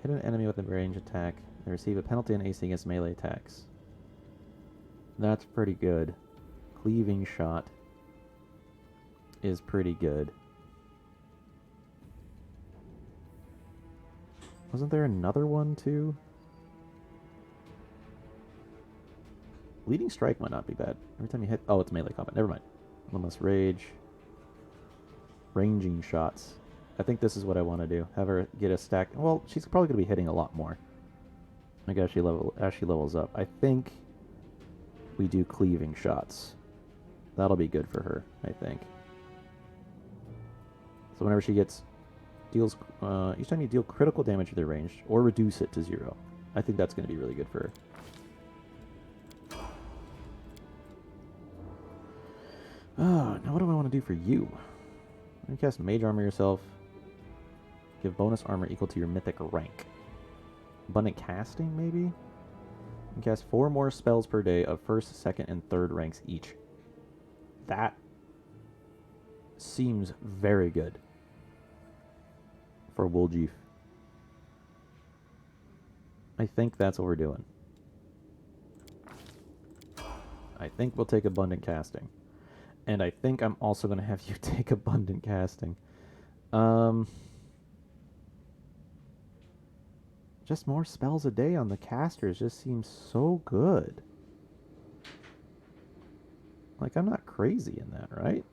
Hit an enemy with a range attack. They receive a penalty on AC against melee attacks. That's pretty good. Cleaving shot is pretty good. Wasn't there another one too? Leading strike might not be bad. Every time you hit... Oh, it's melee combat. Never mind. Limitless rage. Ranging shots. I think this is what I want to do. Have her get a stack... Well, she's probably going to be hitting a lot more. I guess as she levels up. I think we do cleaving shots. That'll be good for her, I think. So whenever she gets... deals each time you deal critical damage with your range, or reduce it to 0. I think that's going to be really good for her. Now what do I want to do for you? You cast Mage Armor yourself. Give bonus armor equal to your mythic rank. Abundant Casting, maybe? You can cast 4 more spells per day of 1st, 2nd, and 3rd ranks each. That seems very good for Wooljeef. I think that's what we're doing. I think we'll take Abundant Casting. And I think I'm also going to have you take Abundant Casting. Just more spells a day on the casters just seems so good. Like, I'm not crazy in that, right?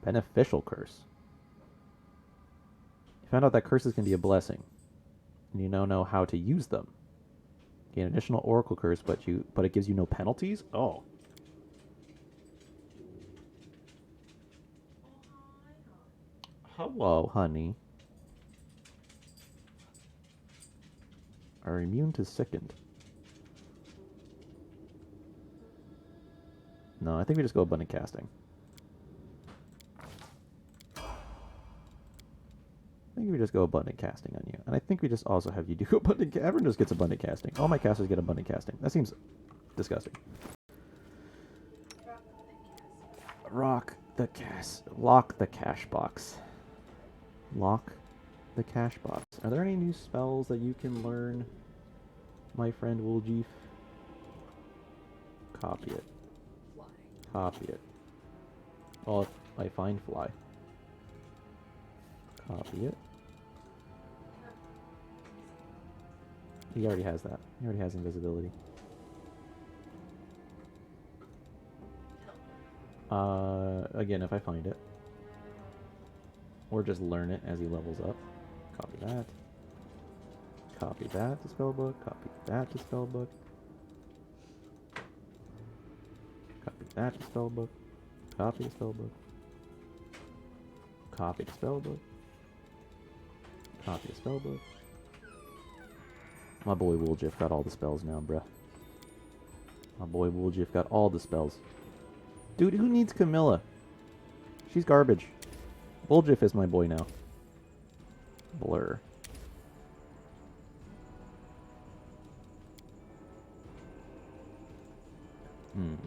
Beneficial Curse. You found out that curses can be a blessing. And you now know how to use them. Gain additional Oracle Curse, but it gives you no penalties? Oh. Hello, honey. Are immune to sickened. No, I think we just go Abundant Casting. I think we just go Abundant Casting on you. And I think we just also have you do Abundant... Everyone just gets Abundant Casting. All my casters get Abundant Casting. That seems disgusting. Lock the cash box. Lock the cash box. Are there any new spells that you can learn, my friend Wooljeef? Copy it. Copy it. Oh, if I find fly. Copy it. He already has that. He already has invisibility. Again, if I find it. Or just learn it as he levels up. Copy that. Copy that to spellbook. Copy that to spellbook. Copy that to spellbook. Copy to spellbook. Copy to spellbook. Copy to spellbook. My boy Wooljeef got all the spells now, bruh. My boy Wooljeef got all the spells. Dude, who needs Camilla? She's garbage. Wooljeef is my boy now. Blur.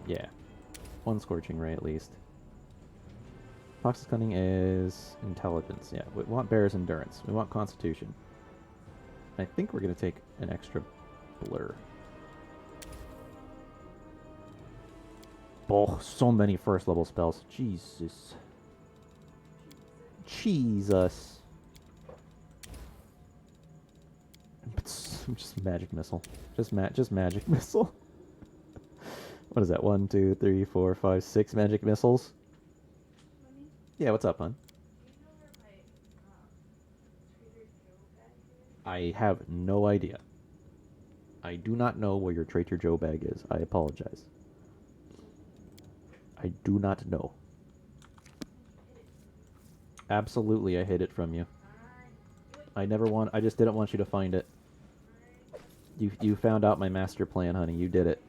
Yeah. 1 Scorching Ray at least. Fox's Cunning is Intelligence. Yeah, we want Bear's Endurance. We want Constitution. I think we're going to take an extra Blur. Oh, so many first level spells. Jesus. Jesus. Just magic missile. Just magic missile. What is that? 1, 2, 3, 4, 5, 6 magic missiles? Yeah, what's up, hon? I have no idea. I do not know where your Trader Joe bag is. I apologize. I do not know. Absolutely, I hid it from you. I just didn't want you to find it. You found out my master plan, honey. You did it.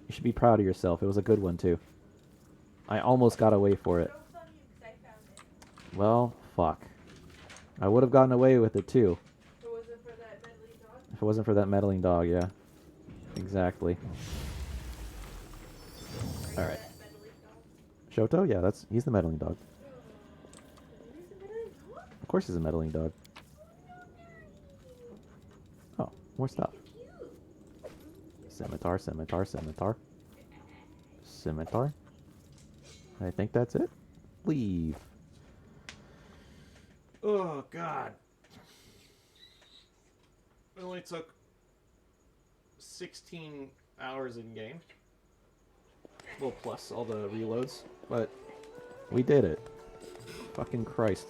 You should be proud of yourself. It was a good one, too. I almost got away for it. Well, fuck. I would have gotten away with it, too. If it wasn't for that meddling dog, yeah. Exactly. Alright. Shoto? Yeah, he's the meddling dog. Of course he's a meddling dog. Oh, more stuff. Scimitar, scimitar, scimitar. Scimitar. I think that's it. Leave. Oh, God. It only took 16 hours in game. Well, plus all the reloads. But we did it. Fucking Christ.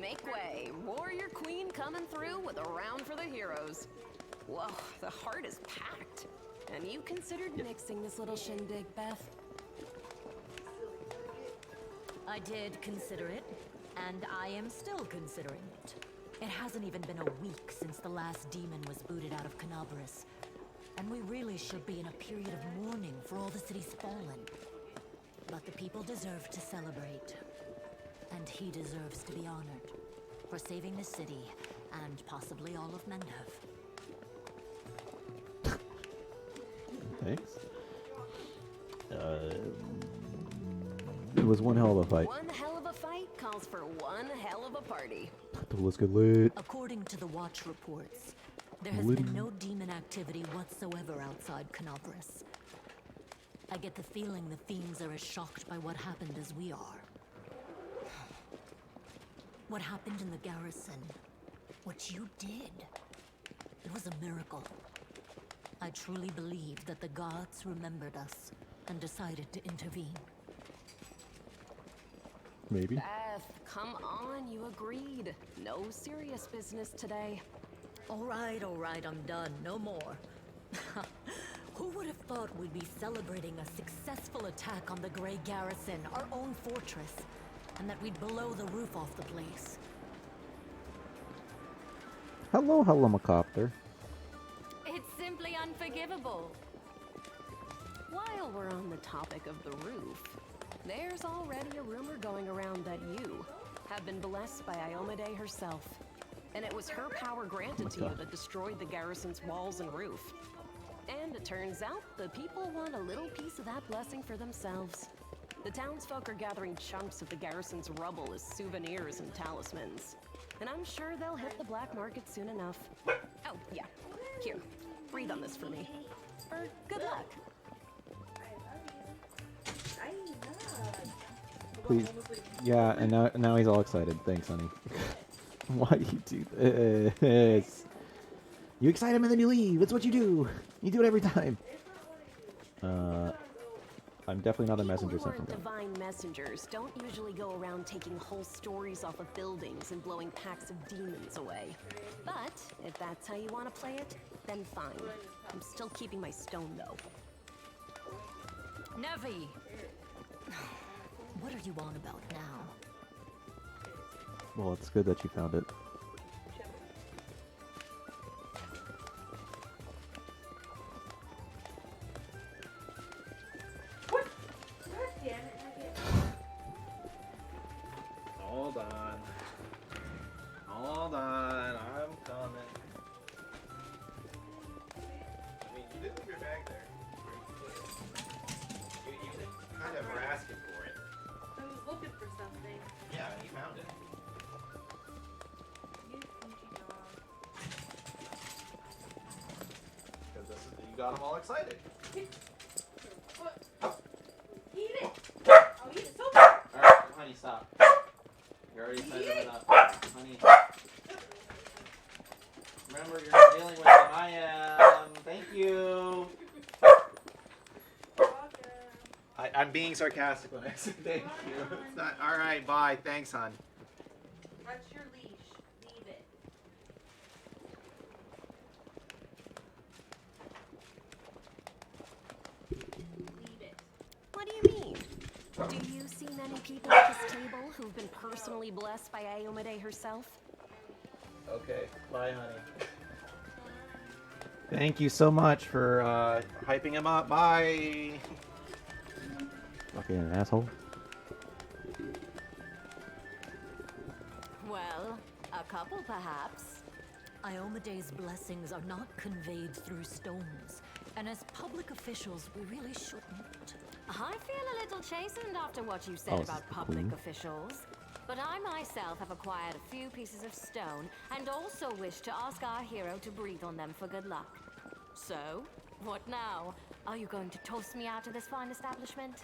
Make way. Warrior Queen coming through with a round for the heroes. Whoa, the heart is packed. And you considered mixing this little shindig, Beth? I did consider it, and I am still considering it. It hasn't even been a week since the last demon was booted out of Canabras, and we really should be in a period of mourning for all the city's fallen. But the people deserve to celebrate, and he deserves to be honored for saving the city and possibly all of Mendhov. Thanks. It was one hell of a fight. One hell of a fight calls for one hell of a party. Let's get lit. According to the Watch reports, there has been no demon activity whatsoever outside Canabras. I get the feeling the fiends are as shocked by what happened as we are. What happened in the garrison, what you did, it was a miracle. I truly believe that the gods remembered us and decided to intervene. Maybe. Beth, come on, you agreed. No serious business today. All right, I'm done. No more. Who would have thought we'd be celebrating a successful attack on the Grey Garrison, our own fortress, and that we'd blow the roof off the place? Hello, helicopter. It's simply unforgivable. While we're on the topic of the roof, there's already a rumor going around that you have been blessed by Iomade herself. And it was her power granted to you that destroyed the garrison's walls and roof. And it turns out the people want a little piece of that blessing for themselves. The townsfolk are gathering chunks of the garrison's rubble as souvenirs and talismans. And I'm sure they'll hit the black market soon enough. Oh, yeah. Here, breathe on this for me. For good luck. Please. Yeah, and now he's all excited. Thanks, honey. Why do you do this? You excite him and then you leave. It's what you do. You do it every time. I'm definitely not a messenger sent from God. Divine messengers don't usually go around taking whole stories off of buildings and blowing packs of demons away. But if that's how you want to play it, then fine. I'm still keeping my stone, though. Nevi! What are you on about now? Well, it's good that you found it. Hold on. Hold on. I'm coming. I mean, you did leave your bag there. You kind of were asking for it. I was looking for something. Yeah, he found it. Because you got him all excited. What? Eat it! I'll eat it so much! Alright, honey, stop. You're already excited enough. Honey. Remember, you're not dealing with them. I am. Thank you. I'm being sarcastic when I say thank you. It's not. All right, bye. Thanks, hon. Touch your leash. Leave it. Leave it. What do you mean? Do you see many people at this table who've been personally blessed by Ayomide herself? Okay. Bye, honey. Thank you so much for hyping him up. Bye. Fucking asshole. Well, a couple perhaps. Iomede's blessings are not conveyed through stones, and as public officials, we really shouldn't. I feel a little chastened after what you said Oh, this is about the public queen. officials. But I myself have acquired a few pieces of stone and also wish to ask our hero to breathe on them for good luck. So, what now? Are you going to toss me out of this fine establishment?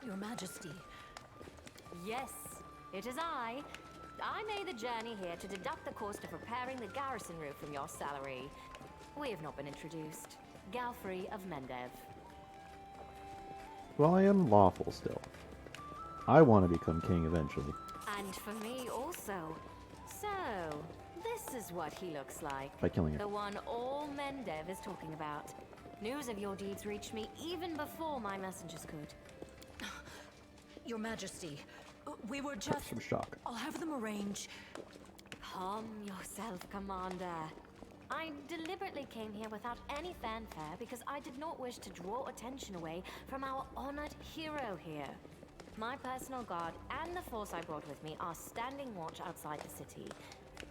Your Majesty. Yes, it is I. I made the journey here to deduct the cost of repairing the garrison roof from your salary. We have not been introduced. Galfrey of Mendev. Well, I am lawful still. I want to become king eventually. And for me also. So, this is what he looks like. By killing her. The one all Mendev is talking about. News of your deeds reached me even before my messengers could. Your Majesty, we were just... Some shock. I'll have them arrange. Calm yourself, Commander. I deliberately came here without any fanfare because I did not wish to draw attention away from our honored hero here. My personal guard and the force I brought with me are standing watch outside the city.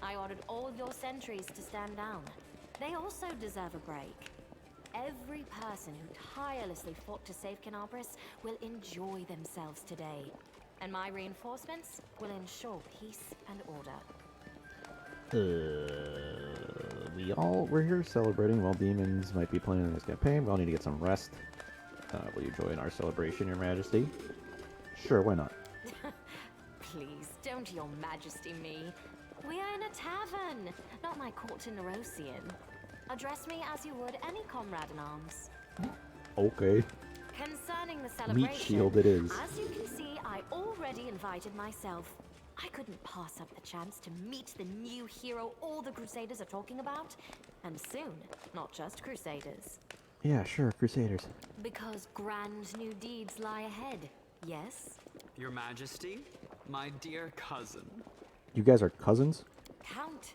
I ordered all your sentries to stand down. They also deserve a break. Every person who tirelessly fought to save Canabris will enjoy themselves today. And my reinforcements will ensure peace and order. We're here celebrating while demons might be playing in this campaign. We all need to get some rest. Will you join our celebration, Your Majesty? Sure, why not? Please, don't Your Majesty me. We are in a tavern, not my court in Nerosian. Address me as you would any comrade in arms. Okay. Concerning the celebration, Meat shield it is. as you can see, I already invited myself. I couldn't pass up the chance to meet the new hero all the Crusaders are talking about. And soon, not just Crusaders. Yeah, sure, Crusaders. Because grand new deeds lie ahead, yes? Your Majesty, my dear cousin. You guys are cousins? Count,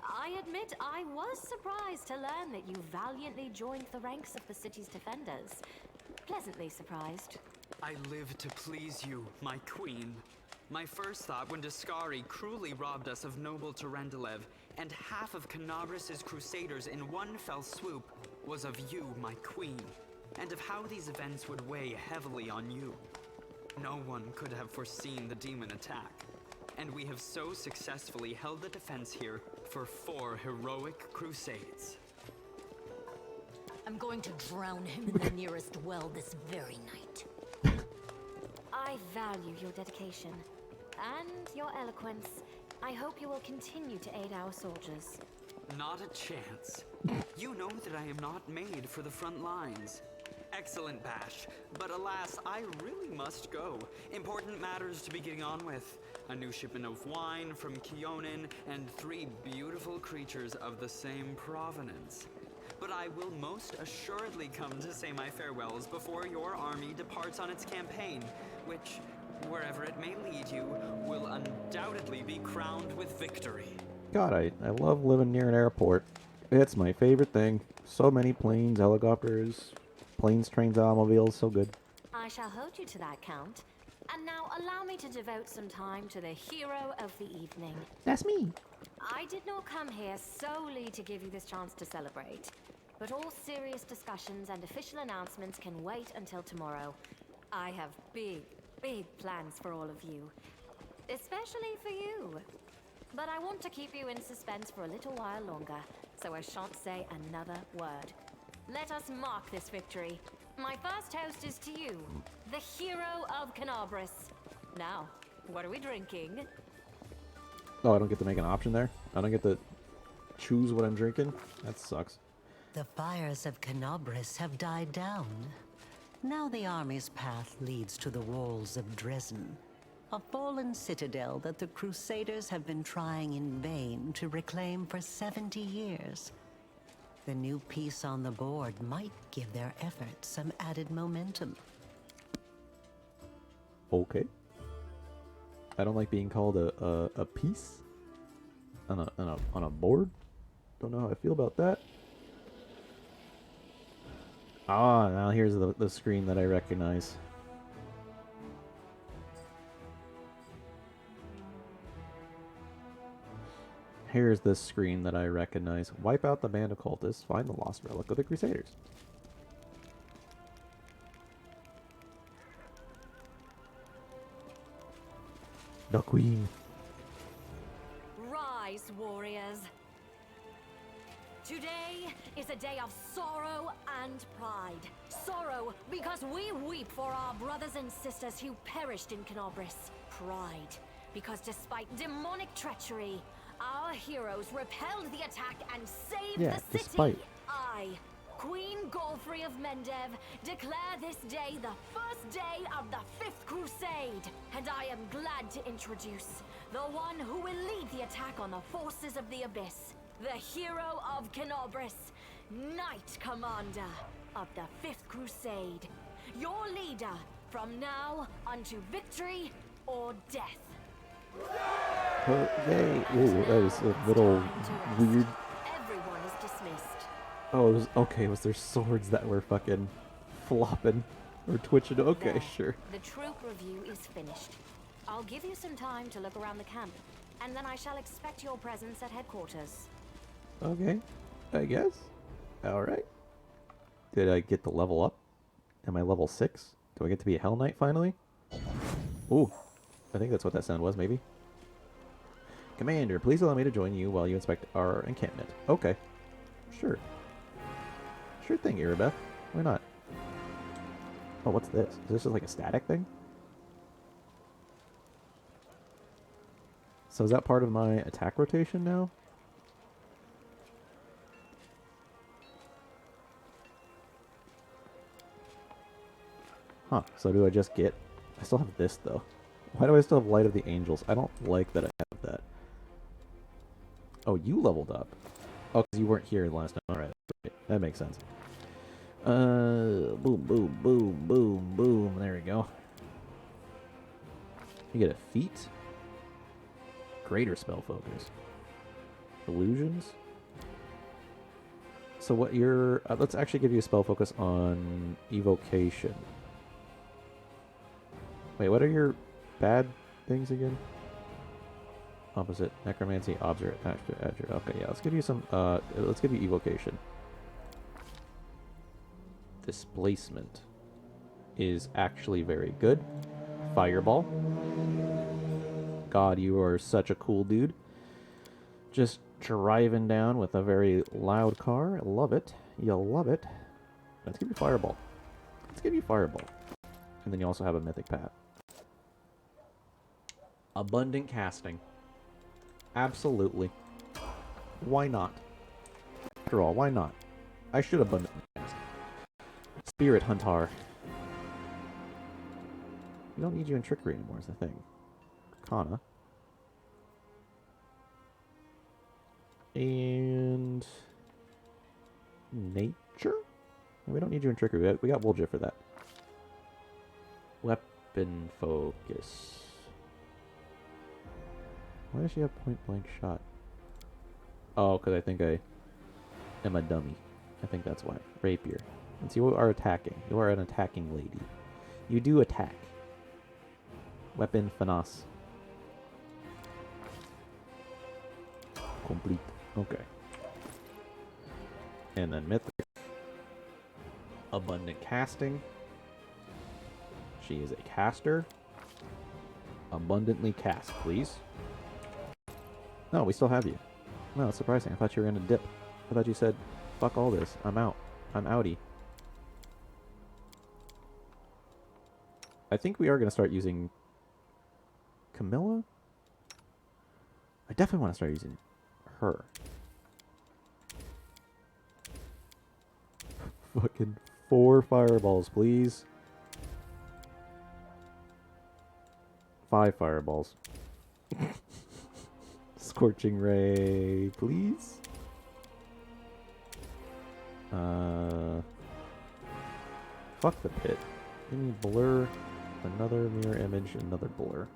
I admit I was surprised to learn that you valiantly joined the ranks of the city's defenders. Pleasantly surprised. I live to please you, my queen. My first thought when Discari cruelly robbed us of noble Terendelev and half of Canabris' crusaders in one fell swoop was of you, my queen, and of how these events would weigh heavily on you. No one could have foreseen the demon attack, and we have so successfully held the defense here for 4 heroic crusades. I'm going to drown him in the nearest well this very night. I value your dedication and your eloquence. I hope you will continue to aid our soldiers. Not a chance. You know that I am not made for the front lines. Excellent bash, but alas, I really must go. Important matters to be getting on with. A new shipment of wine from Kionin, and 3 beautiful creatures of the same provenance. But I will most assuredly come to say my farewells before your army departs on its campaign, which, wherever it may lead you, will undoubtedly be crowned with victory. God, I love living near an airport. It's my favorite thing. So many planes, helicopters, planes, trains, automobiles, so good. I shall hold you to that, Count. And now allow me to devote some time to the hero of the evening. That's me. I did not come here solely to give you this chance to celebrate, but all serious discussions and official announcements can wait until tomorrow. I have big plans for all of you, especially for you. But I want to keep you in suspense for a little while longer, so I shan't say another word. Let us mark this victory. My first toast is to you, the hero of Canabris. Now, what are we drinking? Oh, I don't get to make an option there? I don't get to... choose what I'm drinking? That sucks. The fires of Canobris have died down. Now the army's path leads to the walls of Dresden, a fallen citadel that the Crusaders have been trying in vain to reclaim for 70 years. The new piece on the board might give their efforts some added momentum. Okay. I don't like being called a piece on a board. Don't know how I feel about that. Ah, now here's the screen that I recognize. Here's the screen that I recognize. Wipe out the band of cultists. Find the lost relic of the Crusaders. The Queen. Rise, warriors. Today is a day of sorrow and pride. Sorrow because we weep for our brothers and sisters who perished in Canobris. Pride because despite demonic treachery, our heroes repelled the attack and saved the city. Despite. I, Queen Golfrey of Mendev, declare this day the first day of the Fifth Crusade. And I am glad to introduce the one who will lead the attack on the forces of the Abyss. The hero of Canobris, Knight Commander of the Fifth Crusade. Your leader from now unto victory or death. Okay. Ooh, that was a little weird. Everyone is dismissed. Oh, it was okay. Was there swords that were fucking flopping or twitching? Okay, There. sure. The troop review is finished. I'll give you some time to look around the camp, and then I shall expect your presence at headquarters. Okay, I guess. All right. Did I get the level up? Am I level 6? Do I get to be a Hell Knight finally? Ooh, I think that's what that sound was, maybe. Commander, please allow me to join you while you inspect our encampment. Okay, sure. Sure thing, Irabeth. Why not? Oh, what's this? Is this just like a static thing? So is that part of my attack rotation now? Huh, so do I just get... I still have this, though. Why do I still have Light of the Angels? I don't like that I have that. Oh, you leveled up. Oh, because you weren't here last time. Alright, that makes sense. Boom, boom, boom, boom, boom. There we go. You get a feat. Greater spell focus. Illusions. So what your... let's actually give you a spell focus on evocation. Wait, what are your bad things again? Opposite. Necromancy, Observe, Azure. Okay, yeah, let's give you some, let's give you evocation. Displacement is actually very good. Fireball. God, you are such a cool dude. Just driving down with a very loud car. I love it. You love it. Let's give you Fireball. Let's give you Fireball. And then you also have a Mythic Path. Abundant casting. Absolutely. Why not? After all, why not? I should abundantly cast. Spirit Hunter. We don't need you in trickery anymore is the thing. Kana. And... Nature? We don't need you in trickery. We got Woolja for that. Weapon focus. Why does she have point blank shot? Oh, because I think I am a dummy. I think that's why. Rapier. Let's see, you are attacking. You are an attacking lady. You do attack. Weapon finesse. Complete. Okay. And then Mythic. Abundant casting. She is a caster. Abundantly cast, please. No, we still have you. No, that's surprising. I thought you were going to dip. I thought you said, fuck all this. I'm out. I'm outie. I think we are going to start using Camilla. I definitely want to start using her. Fucking 4 fireballs, please. 5 fireballs. Scorching ray, please. Fuck the pit. Give me blur, another mirror image, another blur.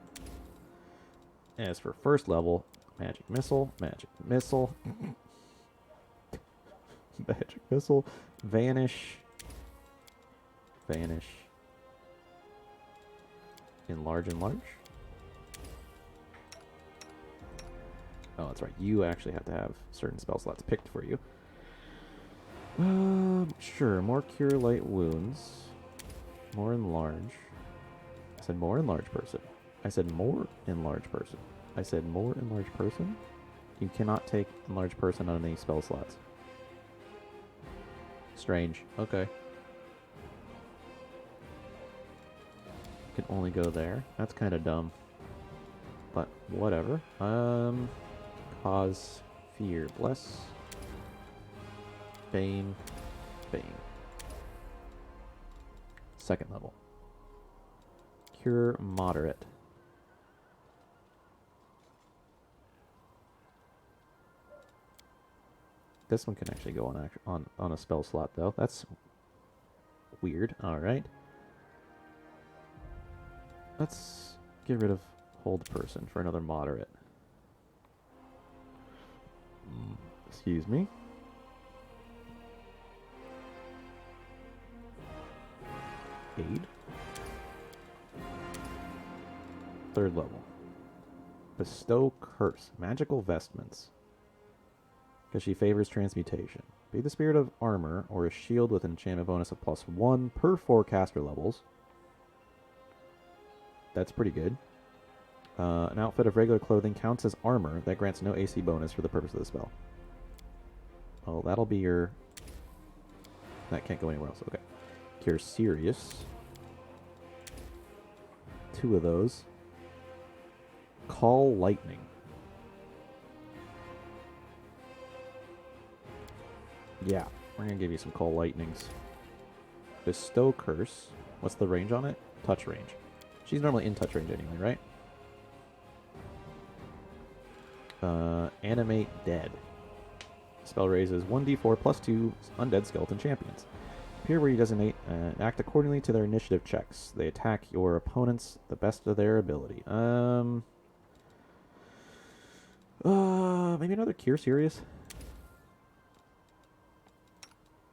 As for first level, magic missile, magic missile, magic missile, vanish, vanish, enlarge, enlarge. Oh, that's right. You actually have to have certain spell slots picked for you. Sure. More cure light wounds. More enlarge. I said more enlarge person. I said more enlarge person. I said more enlarge person. You cannot take enlarge person on any spell slots. Strange. Okay. Can only go there. That's kind of dumb. But whatever. Cause fear. Bless. Bane. Bane. Second level. Cure moderate. This one can actually go on a spell slot though. That's weird. All right. Let's get rid of hold person for another moderate. Excuse me. Aid. Third level. Bestow curse. Magical vestments. Because she favors transmutation. Be the spirit of armor or a shield with an enchantment bonus of +1 per 4 caster levels. That's pretty good. An outfit of regular clothing counts as armor that grants no AC bonus for the purpose of the spell. Oh, that'll be your... That can't go anywhere else. Okay. Cure Serious. 2 of those. Call Lightning. Yeah, we're going to give you some Call Lightnings. Bestow Curse. What's the range on it? Touch range. She's normally in touch range anyway, right? Animate Dead. Spell raises 1d4 +2 undead skeleton champions. Appear where you designate and act accordingly to their initiative checks. They attack your opponents the best of their ability. Maybe another Cure Serious?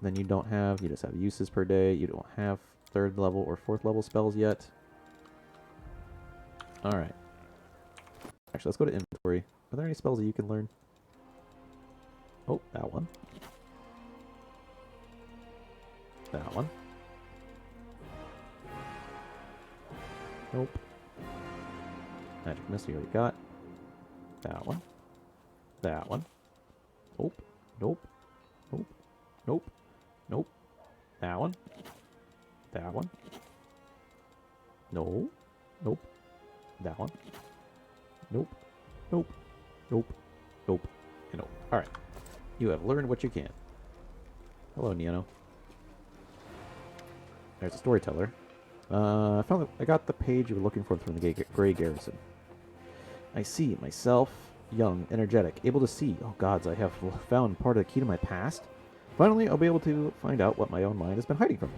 Then you just have uses per day. You don't have 3rd level or 4th level spells yet. Alright. Actually, let's go to inventory. Are there any spells that you can learn? Oh, that one. That one. Nope. Magic Mist you already got. That one. That one. Nope. Nope. Nope. Nope. Nope. That one. That one. No. Nope. That one. Nope. Nope. Nope. Nope. And nope. Alright. You have learned what you can. Hello, Niano. There's a storyteller. I got the page you were looking for from the Grey Garrison. I see myself, young, energetic, able to see. Oh gods, I have found part of the key to my past. Finally, I'll be able to find out what my own mind has been hiding from me.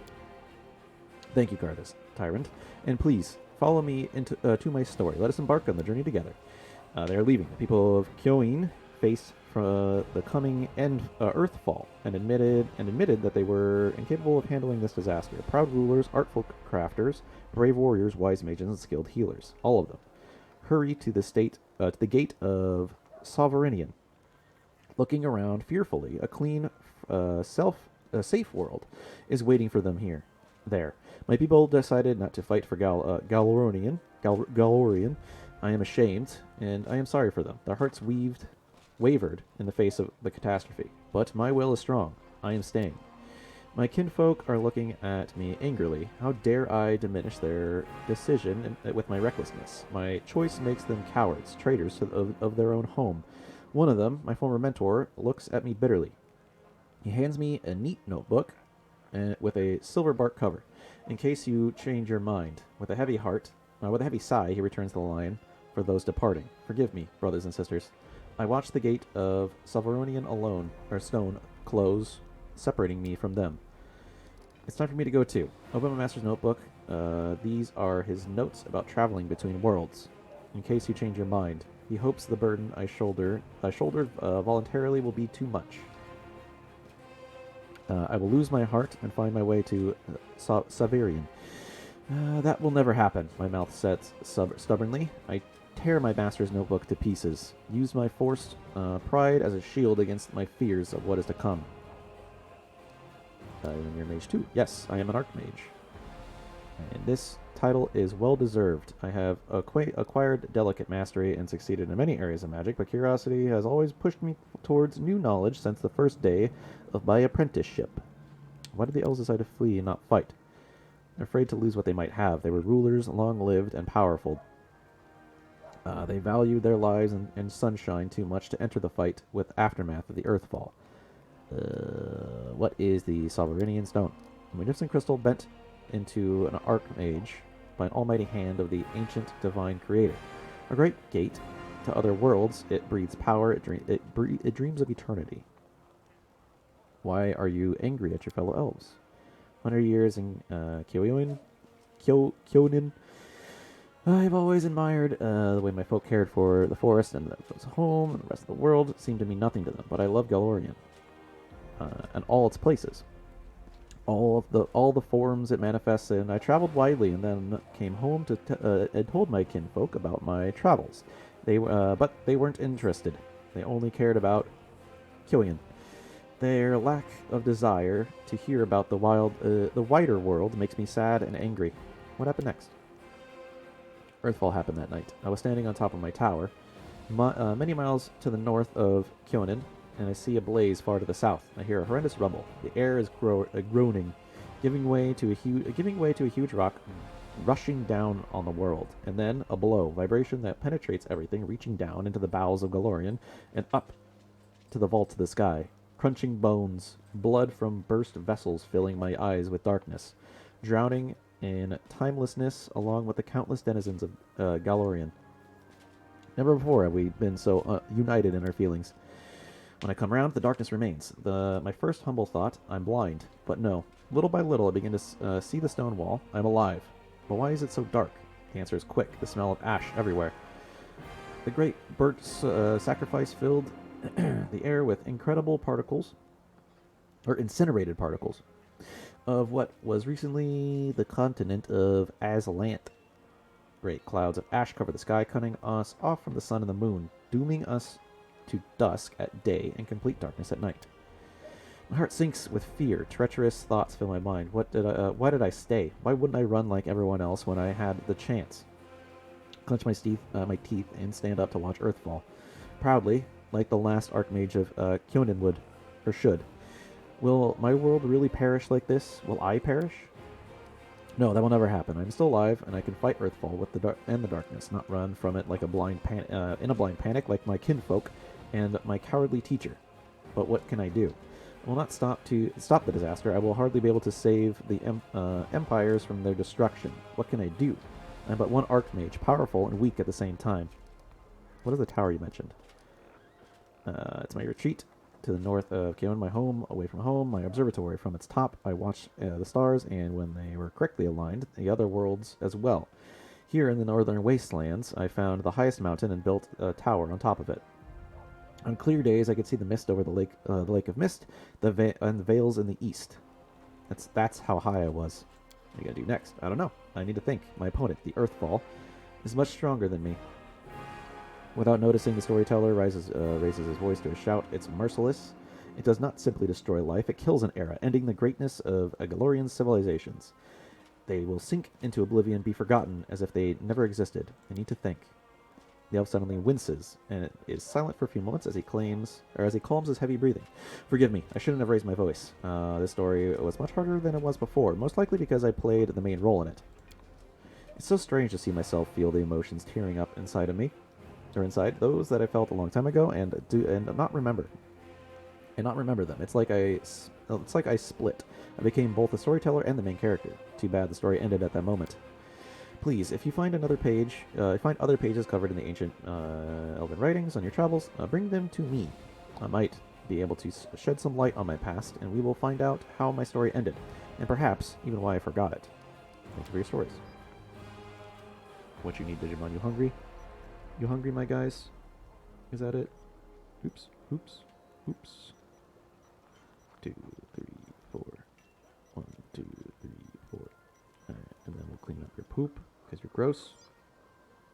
Thank you, Garthus, Tyrant. And please, follow me into to my story. Let us embark on the journey together. They are leaving. The people of Kyoin face the coming Earthfall and admitted that they were incapable of handling this disaster. Proud rulers, artful crafters, brave warriors, wise mages, and skilled healers. All of them. Hurry to the gate of Sovereignian. Looking around fearfully, a clean, safe world is waiting for them there. My people decided not to fight for Galorian. I am ashamed, and I am sorry for them. Their hearts wavered in the face of the catastrophe. But my will is strong. I am staying. My kinfolk are looking at me angrily. How dare I diminish their decision with my recklessness? My choice makes them cowards, traitors of their own home. One of them, my former mentor, looks at me bitterly. He hands me a neat notebook. with a silver bark cover. In case you change your mind. With a heavy sigh, he returns the line for those departing. Forgive me, brothers and sisters. I watched the gate of Sovereignian stone close, separating me from them. It's time for me to go too. Open my master's notebook. These are his notes about traveling between worlds. In case you change your mind, he hopes the burden I shoulder voluntarily will be too much. I will lose my heart and find my way to Saverian. That will never happen, my mouth says stubbornly. I tear my master's notebook to pieces. Use my forced pride as a shield against my fears of what is to come. You're mage too. Yes, I am an archmage. And this title is well deserved. I have acquired delicate mastery and succeeded in many areas of magic, but curiosity has always pushed me towards new knowledge since the first day of my apprenticeship. Why did the elves decide to flee and not fight? They're afraid to lose what they might have. They were rulers, long-lived, and powerful. They valued their lives and sunshine too much to enter the fight with aftermath of the Earthfall. What is the Sovereignian Stone? A magnificent crystal bent into an archmage by an almighty hand of the ancient divine creator. A great gate to other worlds, it breathes power, it dreams of eternity. Why are you angry at your fellow elves? 100 years in Kyonin. I've always admired the way my folk cared for the forest and the home and the rest of the world. It seemed to mean nothing to them, but I love Galorian and all its places. All the forms it manifests in. I traveled widely and then came home and told my kinfolk about my travels. But they weren't interested. They only cared about Kyoin. Their lack of desire to hear about the wider world makes me sad and angry. What happened next? Earthfall happened that night. I was standing on top of my tower, many miles to the north of Kyonin, and I see a blaze far to the south. I hear a horrendous rumble. The air is groaning, giving way to a huge rock rushing down on the world. And then a blow, vibration that penetrates everything, reaching down into the bowels of Galorian and up to the vault of the sky. Crunching bones, blood from burst vessels filling my eyes with darkness, drowning in timelessness along with the countless denizens of Galorian. Never before have we been so united in our feelings. When I come round, the darkness remains. My first humble thought, I'm blind. But no. Little by little, I begin to see the stone wall. I'm alive. But why is it so dark? The answer is quick. The smell of ash everywhere. The great burnt sacrifice filled the air with incredible particles, or incinerated particles, of what was recently the continent of Azalant. Great clouds of ash cover the sky, cutting us off from the sun and the moon, dooming us to dusk at day and complete darkness at night. My heart sinks with fear. Treacherous thoughts fill my mind. Why did I stay? Why wouldn't I run like everyone else when I had the chance? Clench my teeth and stand up to watch Earthfall. Proudly, like the last Archmage of Kyonin would, or should. Will my world really perish like this? Will I perish? No, that will never happen. I'm still alive, and I can fight Earthfall with the darkness, not run from it like in a blind panic like my kinfolk and my cowardly teacher. But what can I do? I will not stop the disaster. I will hardly be able to save the empires from their destruction. What can I do? I'm but one Archmage, powerful and weak at the same time. What is the tower you mentioned? It's my retreat to the north of Kyonin, my home, away from home, my observatory. From its top, I watch the stars, and when they were correctly aligned, the other worlds as well. Here in the northern wastelands, I found the highest mountain and built a tower on top of it. On clear days, I could see the mist over the lake of mist, and the veils in the east. That's how high I was. What are you gonna do next? I don't know. I need to think. My opponent, the Earthfall, is much stronger than me. Without noticing, the storyteller raises his voice to a shout. It's merciless. It does not simply destroy life, it kills an era, ending the greatness of Galorian civilizations. They will sink into oblivion, be forgotten, as if they never existed. I need to think. The elf suddenly winces, and is silent for a few moments as he calms his heavy breathing. Forgive me, I shouldn't have raised my voice. This story was much harder than it was before, most likely because I played the main role in it. It's so strange to see myself feel the emotions tearing up inside of me. Or inside those that I felt a long time ago and not remember. and not remember them. It's like I split. I became both the storyteller and the main character. Too bad the story ended at that moment. Please, if you find another page, find other pages covered in the ancient elven writings on your travels, bring them to me. I might be able to shed some light on my past, and we will find out how my story ended, and perhaps even why I forgot it. Thank you for your stories. What you need, Digimon? You hungry? You hungry, my guys? Is that it? Oops, oops, oops. 2, 3, 4. 1, 2, 3, 4. Alright, and then we'll clean up your poop, because you're gross.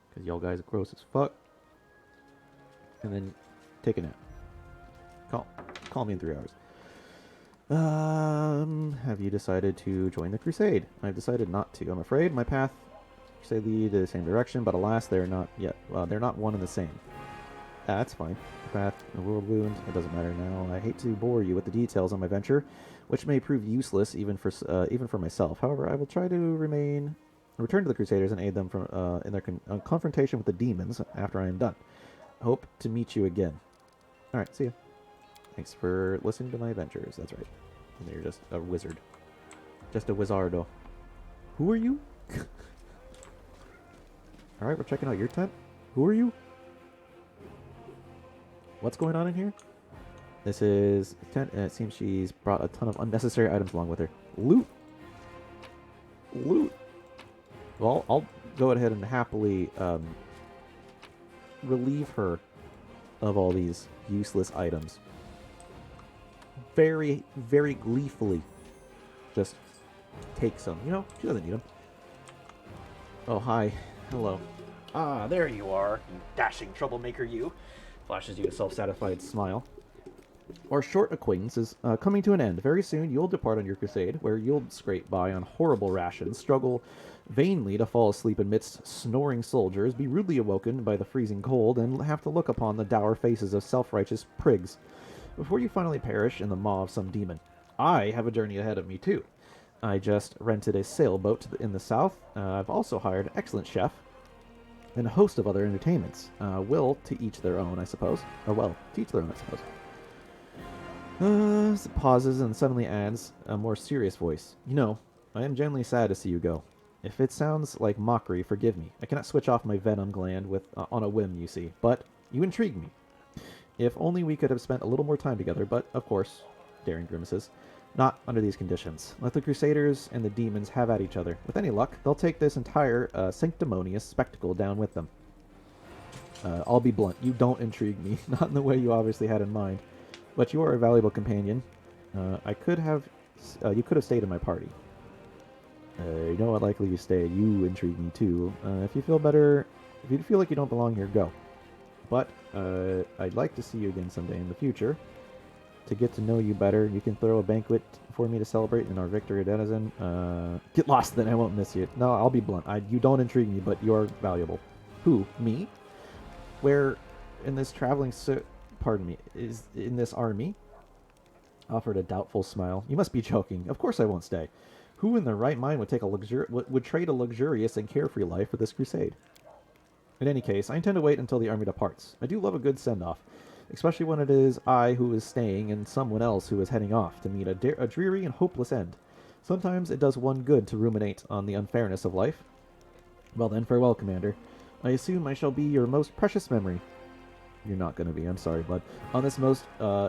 Because y'all guys are gross as fuck. And then take a nap. Call me in 3 hours. Have you decided to join the crusade? I've decided not to. I'm afraid my path crusade lead in the same direction, but alas, they're not yet. They're not one and the same. That's fine. The path, the world wound, it doesn't matter now. I hate to bore you with the details on my venture, which may prove useless even for myself. However, I will try to return to the Crusaders and aid them in their confrontation with the demons after I am done. Hope to meet you again. All right, see ya. Thanks for listening to my adventures. That's right. And you're just a wizard. Just a wizardo. Who are you? Alright, we're checking out your tent. Who are you? What's going on in here? This is a tent, and it seems she's brought a ton of unnecessary items along with her. Loot! Loot! Well, I'll go ahead and happily relieve her of all these useless items. Very, very gleefully just take some. You know, she doesn't need them. Oh, hi. Hello. Ah, there you are, you dashing troublemaker, you. Flashes you a self-satisfied smile. Our short acquaintance is coming to an end. Very soon you'll depart on your crusade, where you'll scrape by on horrible rations, struggle vainly to fall asleep amidst snoring soldiers, be rudely awoken by the freezing cold, and have to look upon the dour faces of self-righteous prigs, before you finally perish in the maw of some demon. I have a journey ahead of me, too. I just rented a sailboat in the south. I've also hired an excellent chef and a host of other entertainments. Will to each their own, I suppose. Or, well, to each their own, I suppose. Pauses and suddenly adds a more serious voice. You know, I am genuinely sad to see you go. If it sounds like mockery, forgive me. I cannot switch off my venom gland on a whim, you see. But you intrigue me. If only we could have spent a little more time together, but, of course, daring grimaces, not under these conditions. Let the Crusaders and the demons have at each other. With any luck, they'll take this entire sanctimonious spectacle down with them. I'll be blunt. You don't intrigue me, not in the way you obviously had in mind. But you are a valuable companion. You could have stayed in my party. You know what? Likely you stay. You intrigue me too. If you feel like you don't belong here, go. But I'd like to see you again someday in the future. To get to know you better, you can throw a banquet for me to celebrate in our victory denizen. Get lost then, I won't miss you. No, I'll be blunt. You don't intrigue me, but you're valuable. Who? Me? Where in this pardon me, is in this army? Offered a doubtful smile. You must be joking. Of course I won't stay. Who in their right mind would trade a luxurious and carefree life for this crusade? In any case, I intend to wait until the army departs. I do love a good send-off, especially when it is I who is staying and someone else who is heading off to meet a dreary and hopeless end. Sometimes it does one good to ruminate on the unfairness of life. Well then, farewell, Commander. I assume I shall be your most precious memory. You're not going to be, I'm sorry, bud. On this most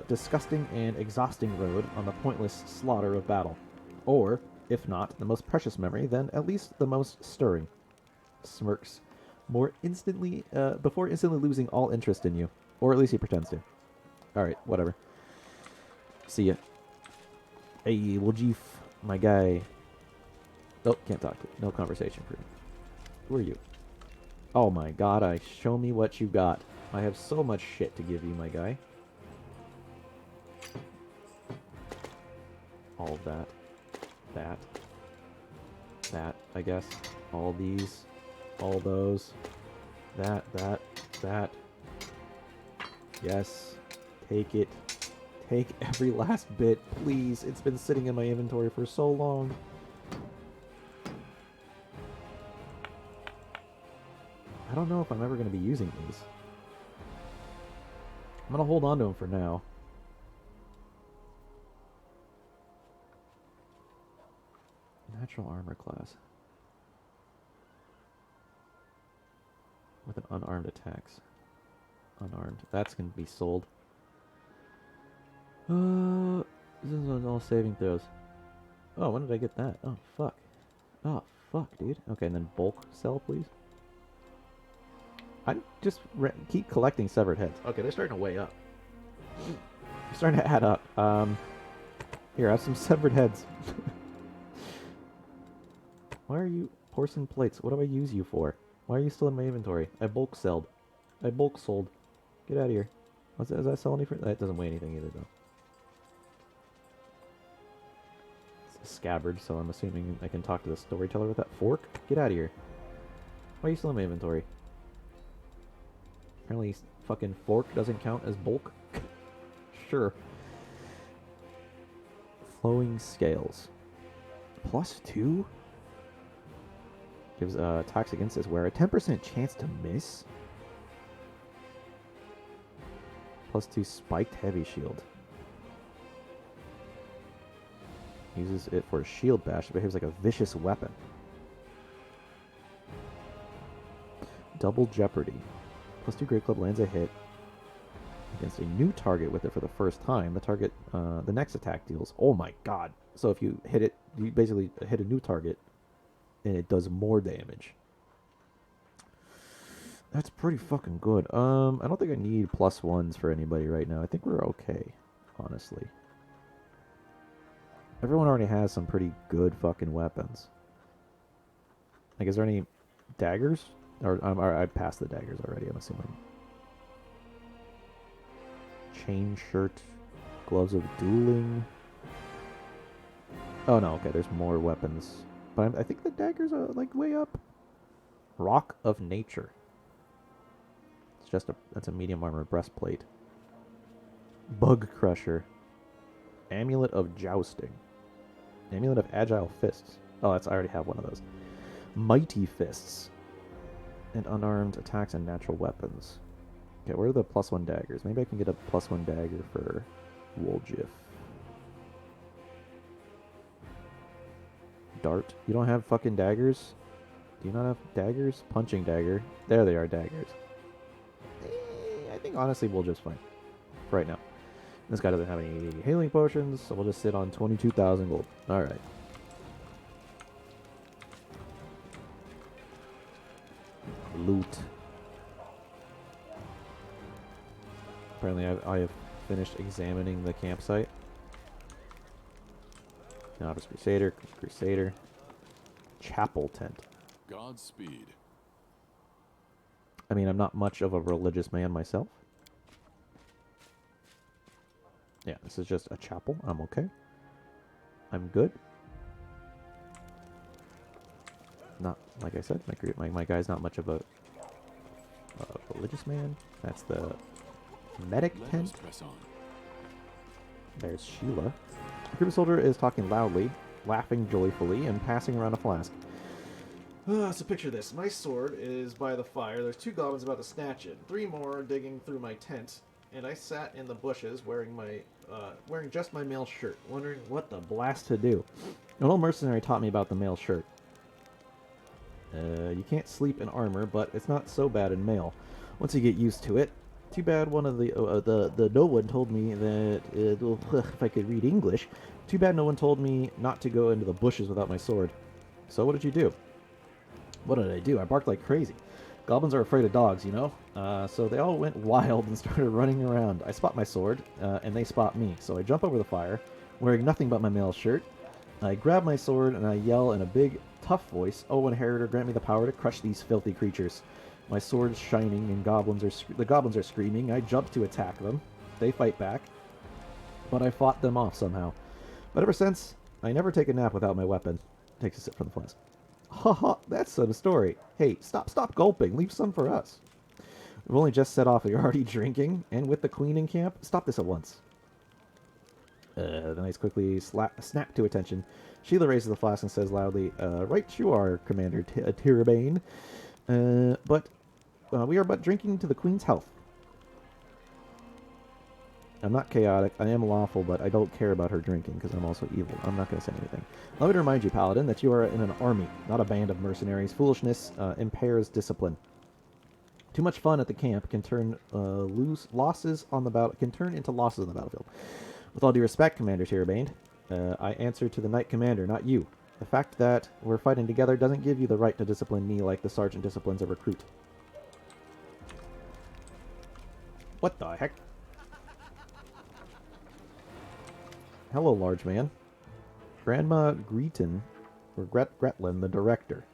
disgusting and exhausting road on the pointless slaughter of battle. Or, if not the most precious memory, then at least the most stirring. Smirks. Before instantly losing all interest in you. Or at least he pretends to. Alright, whatever. See ya. Hey, Wojif, my guy. Oh, can't talk to you. No conversation for you. Who are you? Oh my god, show me what you got. I have so much shit to give you, my guy. All of that. That, I guess. All these. All those. That. Yes. Take it. Take every last bit, please. It's been sitting in my inventory for so long. I don't know if I'm ever going to be using these. I'm going to hold on to them for now. Natural armor class. With an unarmed attacks. Unarmed. That's going to be sold. This is on all saving throws. Oh, when did I get that? Oh, fuck. Oh, fuck, dude. Okay, and then bulk sell, please. I just keep collecting severed heads. Okay, they're starting to weigh up. They're starting to add up. Here, I have some severed heads. Why are you... Porcelain plates. What do I use you for? Why are you still in my inventory? I bulk sold. I bulk sold. Get out of here. Does that sell anything? That doesn't weigh anything either, though. It's a scabbard, so I'm assuming I can talk to the storyteller with that fork. Get out of here. Why are you still in my inventory? Apparently, fucking fork doesn't count as bulk. Sure. Flowing scales. +2? Gives attacks against this wearer a 10% chance to miss. +2 spiked heavy shield. Uses it for a shield bash. It behaves like a vicious weapon. Double jeopardy. +2 Great Club lands a hit against a new target with it for the first time. The target, the next attack deals. Oh my god. So if you hit it, you basically hit a new target and it does more damage. That's pretty fucking good. I don't think I need +1s for anybody right now. I think we're okay, honestly. Everyone already has some pretty good fucking weapons. Like, is there any daggers? Or I passed the daggers already, I'm assuming. Chain shirt. Gloves of dueling. Oh no, okay, there's more weapons. But I think the daggers are, like, way up. Rock of Nature. It's just that's a medium armor breastplate. Bug Crusher. Amulet of Jousting. Amulet of Agile Fists. Oh, I already have one of those. Mighty Fists. And unarmed attacks and natural weapons. Okay, where are the +1 daggers? Maybe I can get a +1 dagger for Woljif. Dart. You don't have fucking daggers? Do you not have daggers? Punching dagger. There they are, daggers. I think honestly we'll just fine. For right now. This guy doesn't have any healing potions, so we'll just sit on 22,000 gold. Alright. Loot. Apparently I have finished examining the campsite. Novice Crusader, Crusader. Chapel tent. Godspeed. I mean, I'm not much of a religious man myself. Yeah, this is just a chapel. I'm okay. I'm good. Not, like I said, my guy's not much of a religious man. That's the medic tent. There's Sheila. The group soldier is talking loudly, laughing joyfully, and passing around a flask. So picture this. My sword is by the fire. There's 2 goblins about to snatch it. 3 more are digging through my tent. And I sat in the bushes wearing just my mail shirt, wondering what the blast to do. An old mercenary taught me about the mail shirt. You can't sleep in armor, but it's not so bad in mail once you get used to it. Too bad one of the no one told me that if I could read English. Too bad no one told me not to go into the bushes without my sword. So what did you do? What did I do? I barked like crazy. Goblins are afraid of dogs, you know? So they all went wild and started running around. I spot my sword, and they spot me. So I jump over the fire, wearing nothing but my mail shirt. I grab my sword, and I yell in a big, tough voice, "Oh, Inheritor, grant me the power to crush these filthy creatures." My sword's shining, and the goblins are screaming. I jump to attack them. They fight back. But I fought them off somehow. But ever since, I never take a nap without my weapon. Takes a sip from the flask. Haha, that's some story. Hey, stop gulping. Leave some for us. We've only just set off. You're already drinking, and with the queen in camp? Stop this at once. The knights quickly snap to attention. Sheila raises the flask and says loudly, "Right you are, Commander Tirabane. But we are but drinking to the queen's health." I'm not chaotic. I am lawful, but I don't care about her drinking because I'm also evil. I'm not going to say anything. Allow me to remind you, Paladin, that you are in an army, not a band of mercenaries. Foolishness impairs discipline. Too much fun at the camp can turn losses on the into losses on the battlefield. With all due respect, Commander Tyrabane, I answer to the Knight Commander, not you. The fact that we're fighting together doesn't give you the right to discipline me like the sergeant disciplines a recruit. What the heck? Hello, large man. Grandma Greeton, or Gretlin, the director.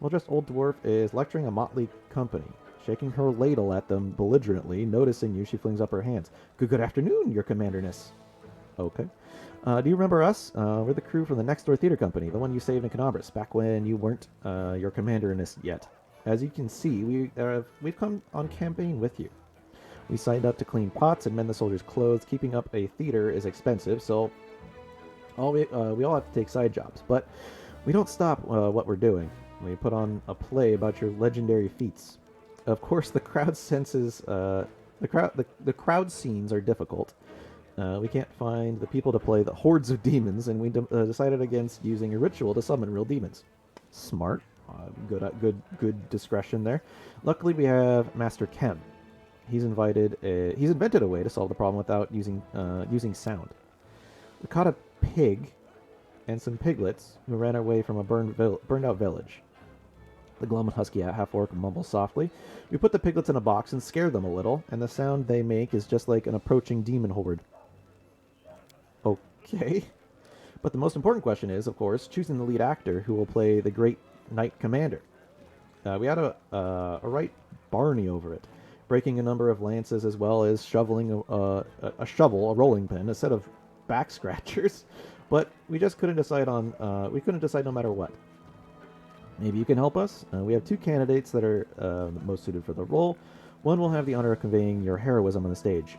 Well, just old dwarf is lecturing a motley company, shaking her ladle at them belligerently. Noticing you, she flings up her hands. Good afternoon, your commanderness. Okay. Do you remember us? We're the crew from the next door theater company, the one you saved in Canabras, back when you weren't your commanderness yet. As you can see, we've come on campaign with you. We signed up to clean pots and mend the soldiers' clothes. Keeping up a theater is expensive, so we all have to take side jobs. But we don't stop what we're doing. We put on a play about your legendary feats. Of course, the crowd senses the crowd scenes are difficult. We can't find the people to play the hordes of demons, and we decided against using a ritual to summon real demons. Smart, good discretion there. Luckily, we have Master Kem. He's invented a way to solve the problem without using sound. We caught a pig and some piglets who ran away from a burned out village. The glum and husky half-orc mumbles softly. We put the piglets in a box and scare them a little, and the sound they make is just like an approaching demon horde. Okay. But the most important question is, of course, choosing the lead actor who will play the great Knight Commander. We had a right Barney over it, breaking a number of lances as well as shoveling a shovel, a rolling pin, a set of back scratchers. But we just couldn't decide no matter what. Maybe you can help us? We have two candidates that are most suited for the role. One will have the honor of conveying your heroism on the stage.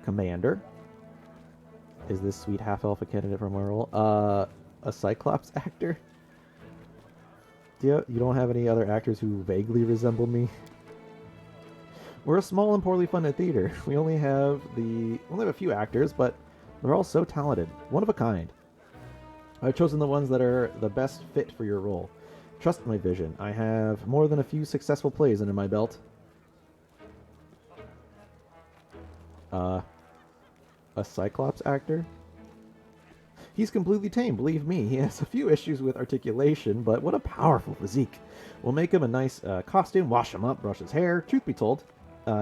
Commander. Is this sweet half-elf a candidate for my role? A Cyclops actor? You don't have any other actors who vaguely resemble me? We're a small and poorly funded theater. We only have a few actors, but they're all so talented. One of a kind. I've chosen the ones that are the best fit for your role. Trust my vision. I have more than a few successful plays under my belt. A Cyclops actor? He's completely tame, believe me. He has a few issues with articulation, but what a powerful physique. We'll make him a nice costume, wash him up, brush his hair. Truth be told,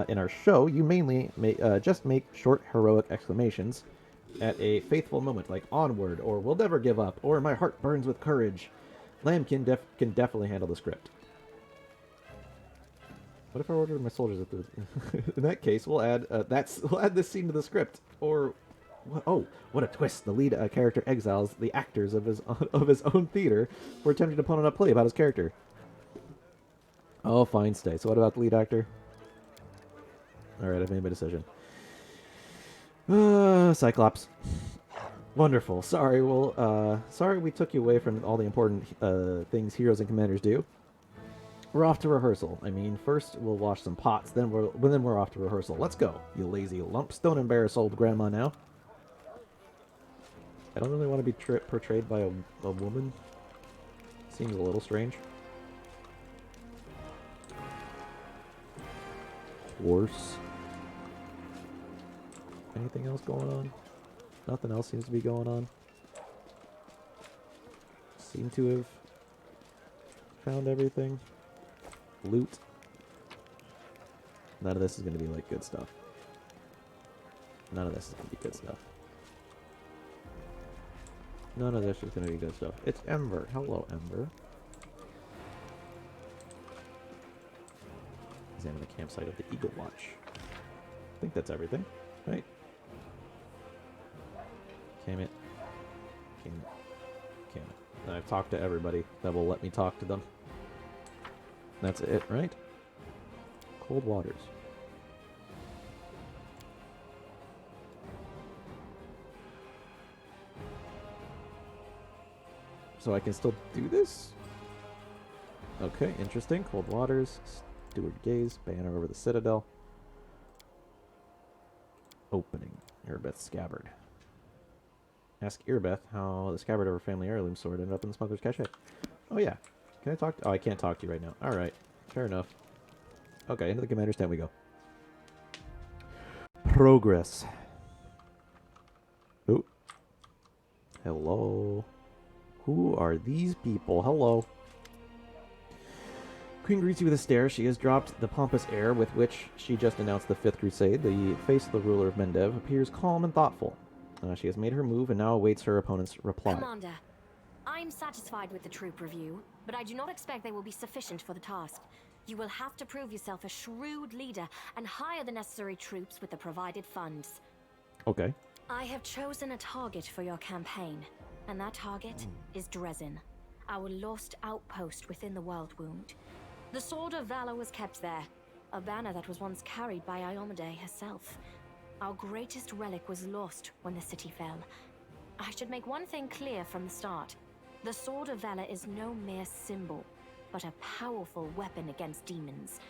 in our show, you mainly just make short, heroic exclamations at a faithful moment, like onward, or we'll never give up, or my heart burns with courage. Lamb can definitely handle the script. What if I ordered my soldiers at the... In that case, we'll add this scene to the script. Or, oh, what a twist! The lead character exiles the actors of his own theater for attempting to put on a play about his character. Oh, fine, stay. So what about the lead actor? All right, I've made my decision. Cyclops. Wonderful. Sorry, sorry we took you away from all the important things heroes and commanders do. We're off to rehearsal. I mean, first we'll wash some pots, then we're off to rehearsal. Let's go, you lazy lumps. Don't embarrass old grandma now. I don't really want to be portrayed by a woman. Seems a little strange. Horse. Anything else going on? Nothing else seems to be going on. Seem to have found everything. Loot. None of this is going to be like good stuff. None of this is going to be good stuff. None of this is going to be good stuff. It's Ember. Hello, Ember. Examine the campsite of the Eagle Watch. I think that's everything, right? Cam it. I've talked to everybody that will let me talk to them. That's it, right? Cold waters. So I can still do this? Okay, interesting. Cold waters. Steward gaze. Banner over the citadel. Opening. Irbeth's scabbard. Ask Irbeth how the scabbard of her family heirloom sword ended up in the smuggler's cache. Oh yeah. Can I talk to... Oh, I can't talk to you right now. Alright. Fair enough. Okay, into the commander's tent we go. Progress. Oh. Hello. Who are these people? Hello. Queen greets you with a stare. She has dropped the pompous air with which she just announced the Fifth Crusade. The face of the ruler of Mendev appears calm and thoughtful. She has made her move and now awaits her opponent's reply. Commander, I'm satisfied with the troop review, but I do not expect they will be sufficient for the task. You will have to prove yourself a shrewd leader and hire the necessary troops with the provided funds. Okay. I have chosen a target for your campaign, and that target is Dresden, our lost outpost within the World Wound. The Sword of Valor was kept there, a banner that was once carried by Iomade herself. Our greatest relic was lost when the city fell. I should make one thing clear from the start. The Sword of Valor is no mere symbol, but a powerful weapon against demons.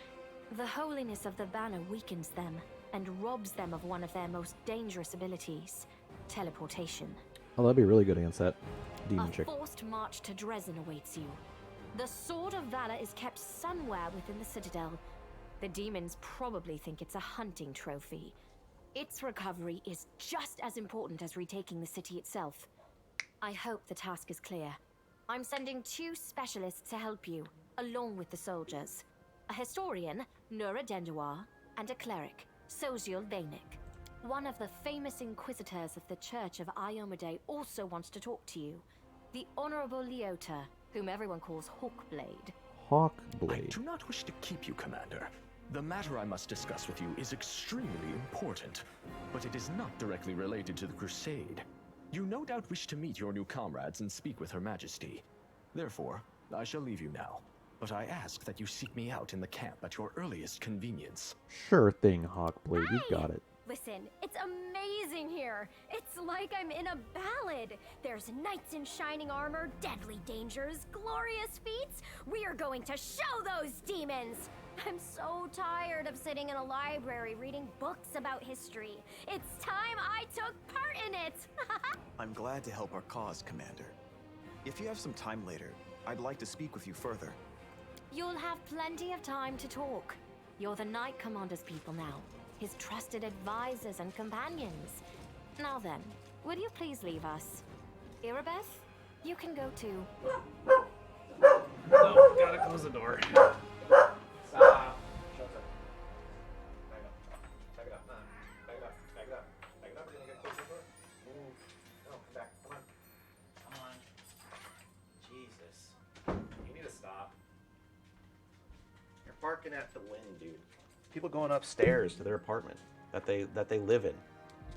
The holiness of the banner weakens them and robs them of one of their most dangerous abilities, teleportation. Oh, that'd be really good against that demon chick. A forced march to Dresden awaits you. The Sword of Valor is kept somewhere within the Citadel. The demons probably think it's a hunting trophy. Its recovery is just as important as retaking the city itself. I hope the task is clear. I'm sending 2 specialists to help you, along with the soldiers. A historian, Nura Denduar, and a cleric, Soziel Bainik. One of the famous inquisitors of the Church of Iomade also wants to talk to you. The Honorable Leota, whom everyone calls Hawkblade. Hawkblade. I do not wish to keep you, Commander. The matter I must discuss with you is extremely important, but it is not directly related to the Crusade. You no doubt wish to meet your new comrades and speak with Her Majesty. Therefore, I shall leave you now, but I ask that you seek me out in the camp at your earliest convenience. Sure thing, Hawkblade. You got it. Listen, it's amazing here. It's like I'm in a ballad. There's knights in shining armor, deadly dangers, glorious feats. We are going to show those demons. I'm so tired of sitting in a library reading books about history. It's time I took part in it. I'm glad to help our cause, Commander. If you have some time later, I'd like to speak with you further. You'll have plenty of time to talk. You're the Knight Commander's people now, his trusted advisors and companions. Now then, will you please leave us? Irabeth, you can go too. No, gotta close the door. Stop. Shut up. Back up. Back it up. Back it up. Back it up. Back it up. You're gonna close the door. Move. No, come back. Come on. Come on. Jesus. You need to stop. You're barking at the wind, dude. People going upstairs to their apartment that they live in.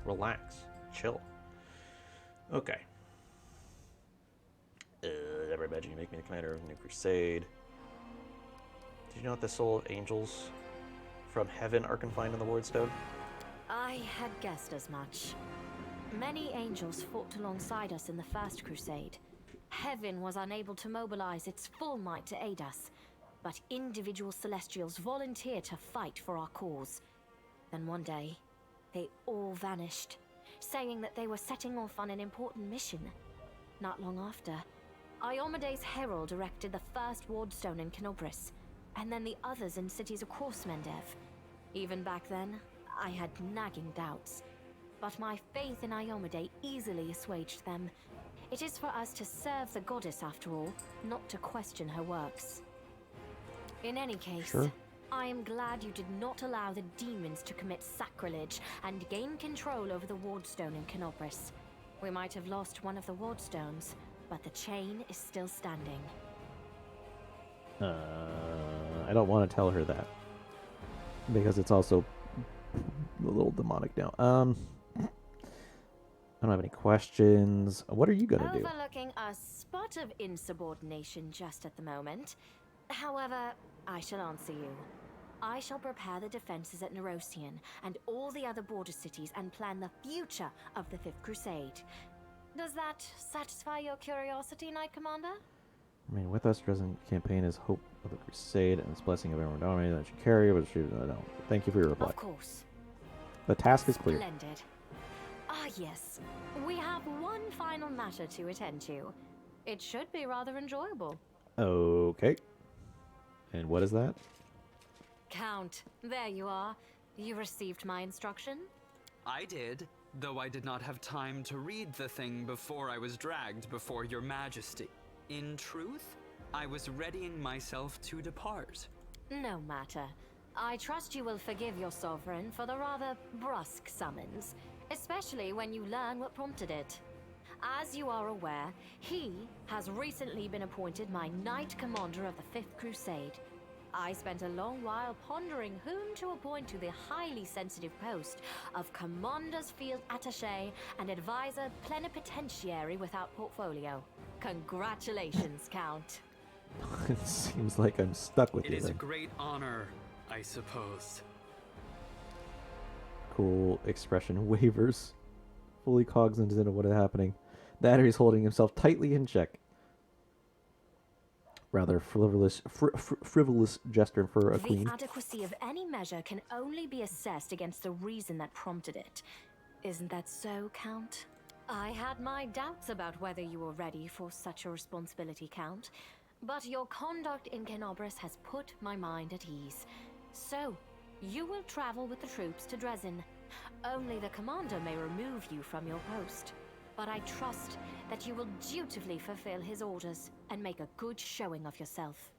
Relax. Chill. Okay. Everybody, you make me the commander of the New Crusade. Did you know that the soul of angels from heaven are confined in the Wardstone? I had guessed as much. Many angels fought alongside us in the First Crusade. Heaven was unable to mobilize its full might to aid us, but individual celestials volunteered to fight for our cause. Then one day, they all vanished, saying that they were setting off on an important mission. Not long after, Iomade's herald erected the first wardstone in Canobris, and then the others in cities across Mendev. Even back then, I had nagging doubts. But my faith in Iomade easily assuaged them. It is for us to serve the goddess after all, not to question her works. In any case, sure. I am glad you did not allow the demons to commit sacrilege and gain control over the wardstone in Canobris. We might have lost one of the wardstones, but the chain is still standing. I don't want to tell her that. Because it's also a little demonic now. I don't have any questions. What are you gonna do? Overlooking a spot of insubordination just at the moment. However, I shall answer you. I shall prepare the defenses at Nerosian and all the other border cities and plan the future of the Fifth Crusade. Does that satisfy your curiosity, Knight Commander? I mean, with us, Dresden campaign is hope of the Crusade and its blessing of everyone dominating that should carry, but she, no. Thank you for your reply. Of course. The task is clear. Splendid. Ah, yes. We have one final matter to attend to. It should be rather enjoyable. Okay. And what is that? Count, there you are. You received my instruction? I did, though I did not have time to read the thing before I was dragged before your majesty. In truth, I was readying myself to depart. No matter. I trust you will forgive your sovereign for the rather brusque summons, especially when you learn what prompted it. As you are aware, he has recently been appointed my Knight Commander of the Fifth Crusade. I spent a long while pondering whom to appoint to the highly sensitive post of Commander's Field Attaché and Advisor Plenipotentiary without portfolio. Congratulations, Count. It seems like I'm stuck with It you is a then. great honor, I suppose. Cool expression wavers. Fully cognizant of what is happening. That or he's holding himself tightly in check. Rather frivolous gesture for a queen. The adequacy of any measure can only be assessed against the reason that prompted it. Isn't that so, Count? I had my doubts about whether you were ready for such a responsibility, Count. But your conduct in Kenobris has put my mind at ease. So, you will travel with the troops to Dresden. Only the commander may remove you from your post. But I trust that you will dutifully fulfill his orders and make a good showing of yourself.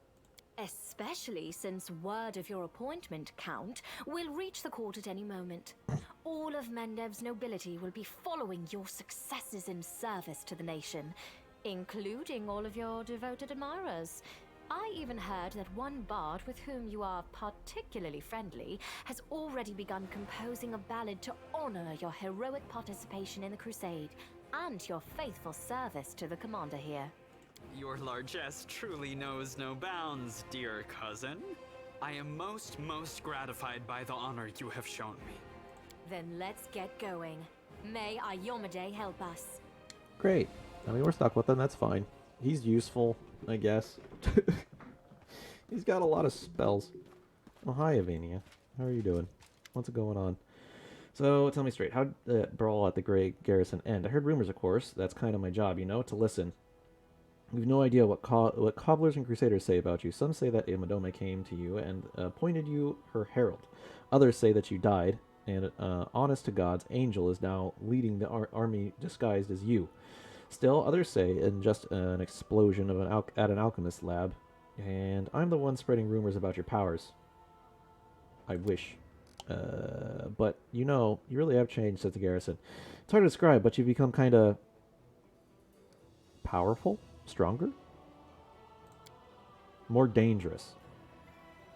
Especially since word of your appointment, Count, will reach the court at any moment. All of Mendev's nobility will be following your successes in service to the nation, including all of your devoted admirers. I even heard that one bard with whom you are particularly friendly has already begun composing a ballad to honor your heroic participation in the crusade and your faithful service to the commander here. Your largesse truly knows no bounds, dear cousin. I am most gratified by the honor you have shown me. Then let's get going. May Ayomade help us. Great. I mean, we're stuck with him. That's fine. He's useful, I guess. He's got a lot of spells. Oh, hi, Avania. How are you doing? What's going on? So, tell me straight. How'd the brawl at the Grey Garrison end? I heard rumors, of course. That's kind of my job, you know, to listen. We've no idea what cobblers and crusaders say about you. Some say that Imadome came to you and appointed you her herald. Others say that you died, and honest to God's Angel is now leading the army disguised as you. Still, others say in just an explosion of at an alchemist lab, and I'm the one spreading rumors about your powers. I wish. But, you know, you really have changed since the garrison. It's hard to describe, but you've become kind of powerful, stronger, more dangerous.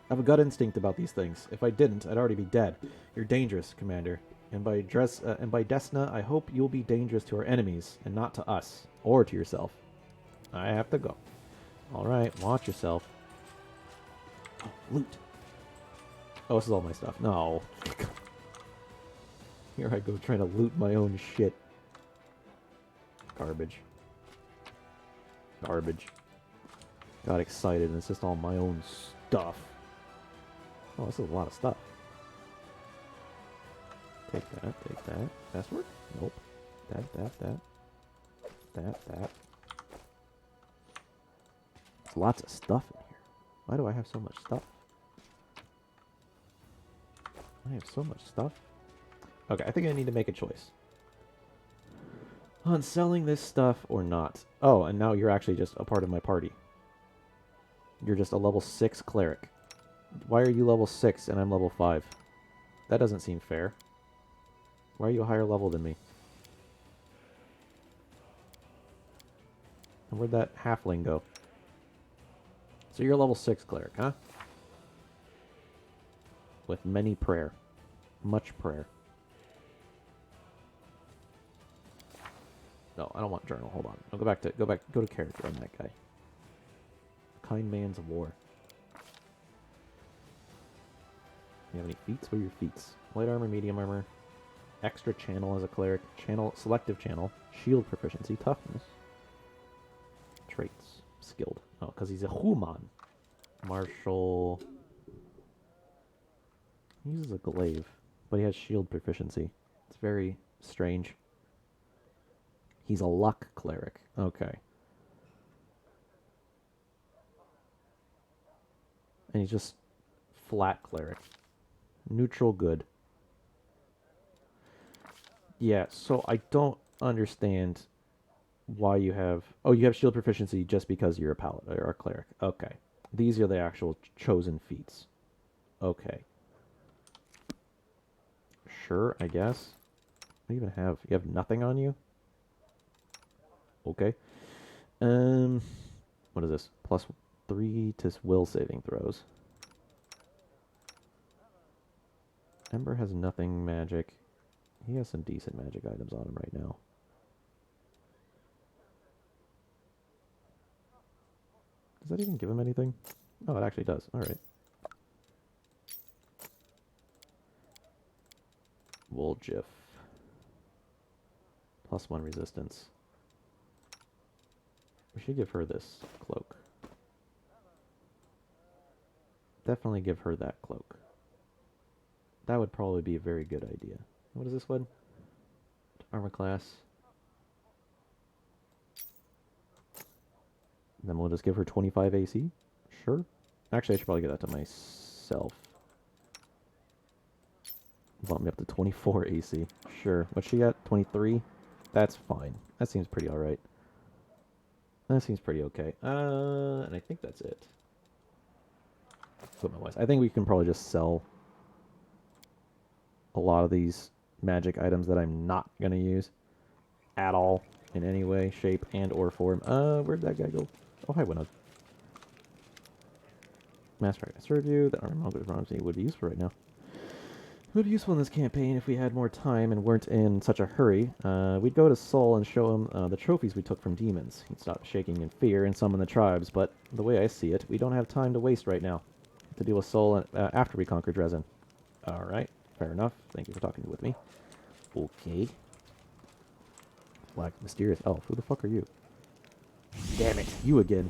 I have a gut instinct about these things. If I didn't, I'd already be dead. You're dangerous, Commander. And by Desna, I hope you'll be dangerous to our enemies, and not to us, or to yourself. I have to go. Alright, watch yourself. Oh, loot. Oh, this is all my stuff. No. Here I go trying to loot my own shit. Garbage. Garbage. Got excited and it's just all my own stuff. Oh, this is a lot of stuff. Take that, take that. Password? Nope. That. There's lots of stuff in here. Why do I have so much stuff? I have so much stuff. Okay, I think I need to make a choice. On selling this stuff or not. Oh, and now you're actually just a part of my party. You're just a level 6 cleric. Why are you level 6 and I'm level 5? That doesn't seem fair. Why are you a higher level than me? And where'd that halfling go? So you're a level 6 cleric, huh? With many prayer. Much prayer. No, I don't want journal. Hold on. I'll go to character on that guy. Kind man's war. You have any feats? What are your feats? Light armor, medium armor, extra channel as a cleric, selective channel, shield proficiency, toughness, traits, skilled. Oh, because he's a human. Martial. He uses a glaive, but he has shield proficiency. It's very strange. He's a luck cleric. Okay. And he's just flat cleric. Neutral good. Yeah, so I don't understand why you have... Oh, you have shield proficiency just because you're a paladin or a cleric. Okay. These are the actual chosen feats. Okay. Sure, I guess. What do you even have? You have nothing on you? Okay. What is this? +3 to will saving throws. Ember has nothing magic. He has some decent magic items on him right now. Does that even give him anything? Oh, it actually does. Alright. Wooljiff. +1 resistance. We should give her this cloak. Definitely give her that cloak. That would probably be a very good idea. What is this one? Armor class. Then we'll just give her 25 AC. Sure. Actually, I should probably give that to myself. Bump me up to 24 AC. Sure. What's she got? 23? That's fine. That seems pretty alright. That seems pretty okay. And I think that's it. Equipment-wise. I think we can probably just sell a lot of these magic items that I'm not going to use at all in any way, shape, and or form. Where'd that guy go? Oh, hi, Winnow. Master, I serve you. The armor would be useful right now. It would be useful in this campaign if we had more time and weren't in such a hurry. We'd go to Sol and show him the trophies we took from demons. He'd stop shaking in fear and summon the tribes, but the way I see it, we don't have time to waste right now to deal with Sol after we conquer Dresden. Alright, fair enough. Thank you for talking with me. Okay. Black mysterious elf. Who the fuck are you? Damn it, you again.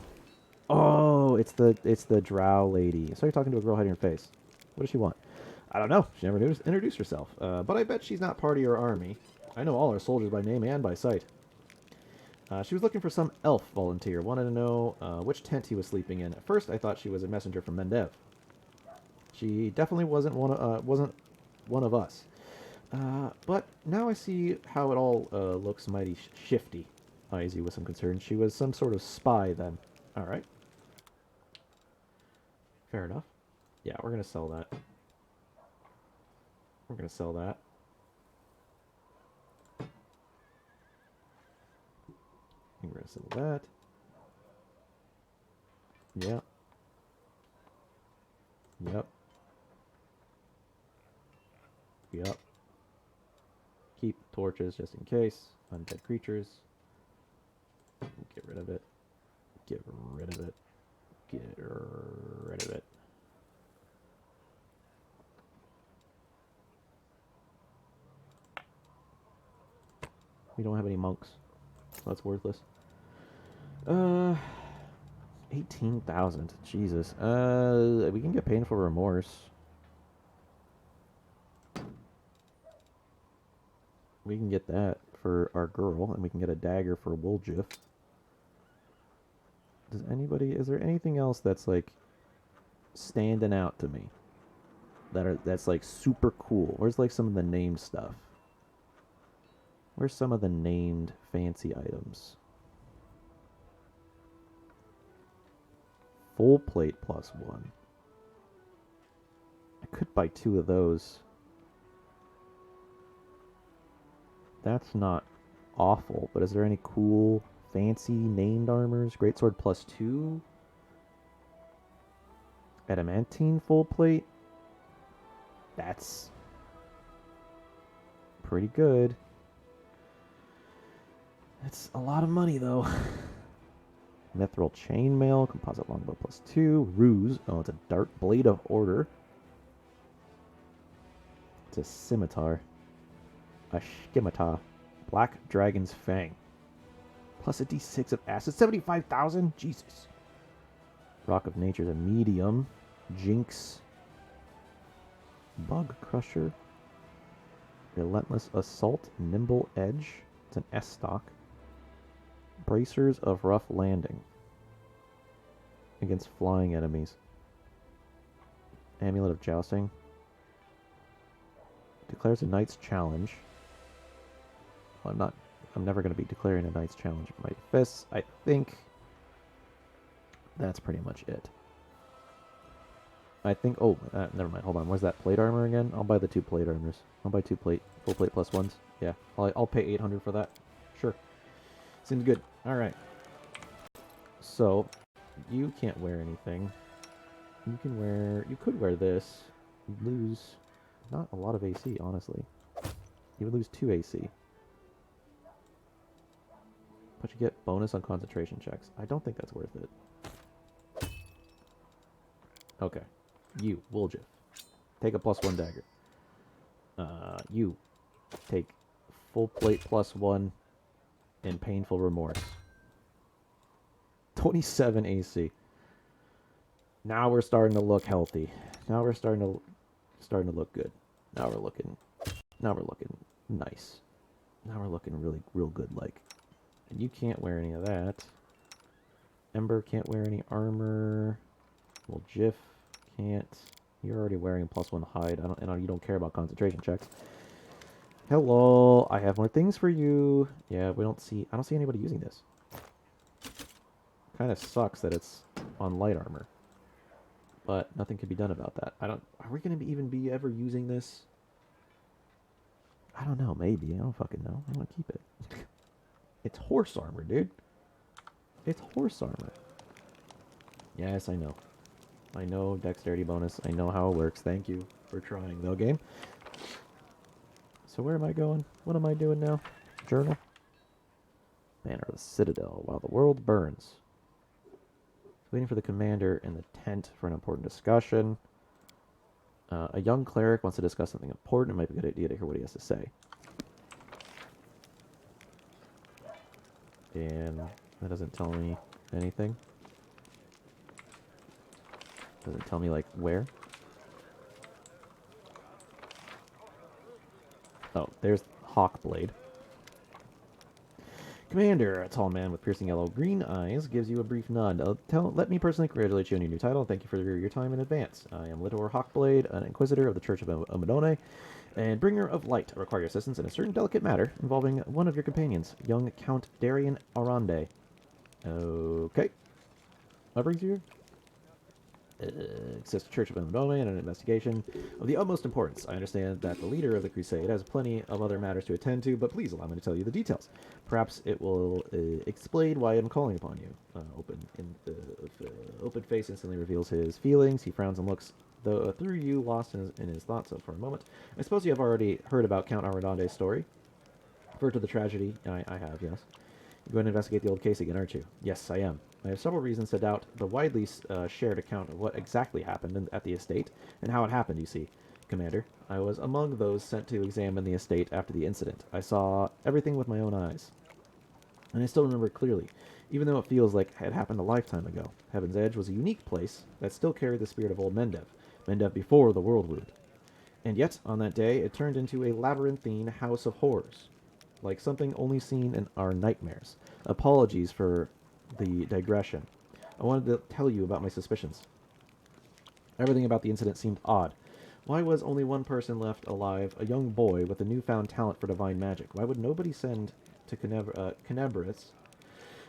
Oh, it's the drow lady. So you're talking to a girl hiding her face. What does she want? I don't know. She never introduced herself. But I bet she's not part of your army. I know all our soldiers by name and by sight. She was looking for some elf volunteer. Wanted to know which tent he was sleeping in. At first, I thought she was a messenger from Mendev. She definitely wasn't one of us. But now I see how it all looks mighty shifty. Eyes you with some concern. She was some sort of spy then. Alright. Fair enough. Yeah, we're going to sell that. We're going to sell that. We're going to sell that. Yep. Yep. Yep. Keep torches just in case. Undead creatures. Get rid of it. Get rid of it. Get rid of it. We don't have any monks, so that's worthless. 18,000. Jesus. We can get painful remorse. We can get that for our girl, and we can get a dagger for Wooljiff. Is there anything else that's like standing out to me? That's like super cool. Where's like some of the named stuff? Where's some of the named fancy items? Full plate +1. I could buy 2 of those. That's not awful, but is there any cool, fancy named armors? Greatsword +2. Adamantine full plate. That's pretty good. It's a lot of money, though. Mithril chainmail, composite longbow +2. Ruse. Oh, it's a dark blade of order. It's a scimitar. A scimitar. Black dragon's fang. Plus a d6 of acid. 75,000? Jesus. Rock of Nature's a medium. Jinx. Bug Crusher. Relentless Assault. Nimble Edge. It's an S stock. Bracers of Rough Landing. Against flying enemies. Amulet of Jousting. Declares a Knight's Challenge. Well, I'm never going to be declaring a Knight's Challenge with my fists. I think that's pretty much it. I think... Oh, never mind. Hold on. Where's that plate armor again? I'll buy the 2 plate armors. I'll buy 2 full plate plus ones. Yeah, I'll pay 800 for that. Sure. Seems good. Alright. So, you can't wear anything. You could wear this. You'd lose not a lot of AC, honestly. You would lose 2 AC. But you get bonus on concentration checks. I don't think that's worth it. Okay. You, Woljif. Take a +1 dagger. You take full plate +1 and painful remorse. 27 AC. Now we're starting to look healthy. Now we're starting to look good. Now we're looking nice. Now we're looking really real good like. And you can't wear any of that. Ember can't wear any armor. Well, Jif can't. You're already wearing +1 hide. You don't care about concentration checks. Hello, I have more things for you. Yeah, I don't see anybody using this. Kind of sucks that it's on light armor. But nothing can be done about that. Are we going to even be ever using this? I don't know, maybe. I don't fucking know. I want to keep it. It's horse armor, dude. It's horse armor. Yes, I know. I know dexterity bonus. I know how it works. Thank you for trying, though, game. So where am I going? What am I doing now? Journal? Banner of the Citadel while the world burns. Waiting for the commander in the tent for an important discussion. A young cleric wants to discuss something important. It might be a good idea to hear what he has to say. And that doesn't tell me anything. Doesn't tell me, like, where. Oh, there's Hawkblade. Commander, a tall man with piercing yellow-green eyes, gives you a brief nod. Let me personally congratulate you on your new title, and thank you for your time in advance. I am Litor Hawkblade, an Inquisitor of the Church of Amadone, and bringer of light. I require your assistance in a certain delicate matter involving one of your companions, young Count Darian Arande. Okay. What brings you here? Says the Church of Animate and an investigation of the utmost importance. I understand that the leader of the crusade has plenty of other matters to attend to, but please allow me to tell you the details. Perhaps it will explain why I'm calling upon you. Open face instantly reveals his feelings. He frowns and looks through you, lost in his thoughts for a moment. I suppose you have already heard about Count Aradande's story. Referred to the tragedy. I have, yes. You're going to investigate the old case again, aren't you? Yes, I am. I have several reasons to doubt the widely shared account of what exactly happened at the estate, and how it happened, you see. Commander, I was among those sent to examine the estate after the incident. I saw everything with my own eyes. And I still remember it clearly, even though it feels like it happened a lifetime ago. Heaven's Edge was a unique place that still carried the spirit of old Mendev. Mendev before the world wound. And yet, on that day, it turned into a labyrinthine house of horrors. Like something only seen in our nightmares. Apologies for the digression. I wanted to tell you about my suspicions. Everything about the incident seemed odd. Why was only one person left alive, a young boy with a newfound talent for divine magic? Why would nobody send to Canabris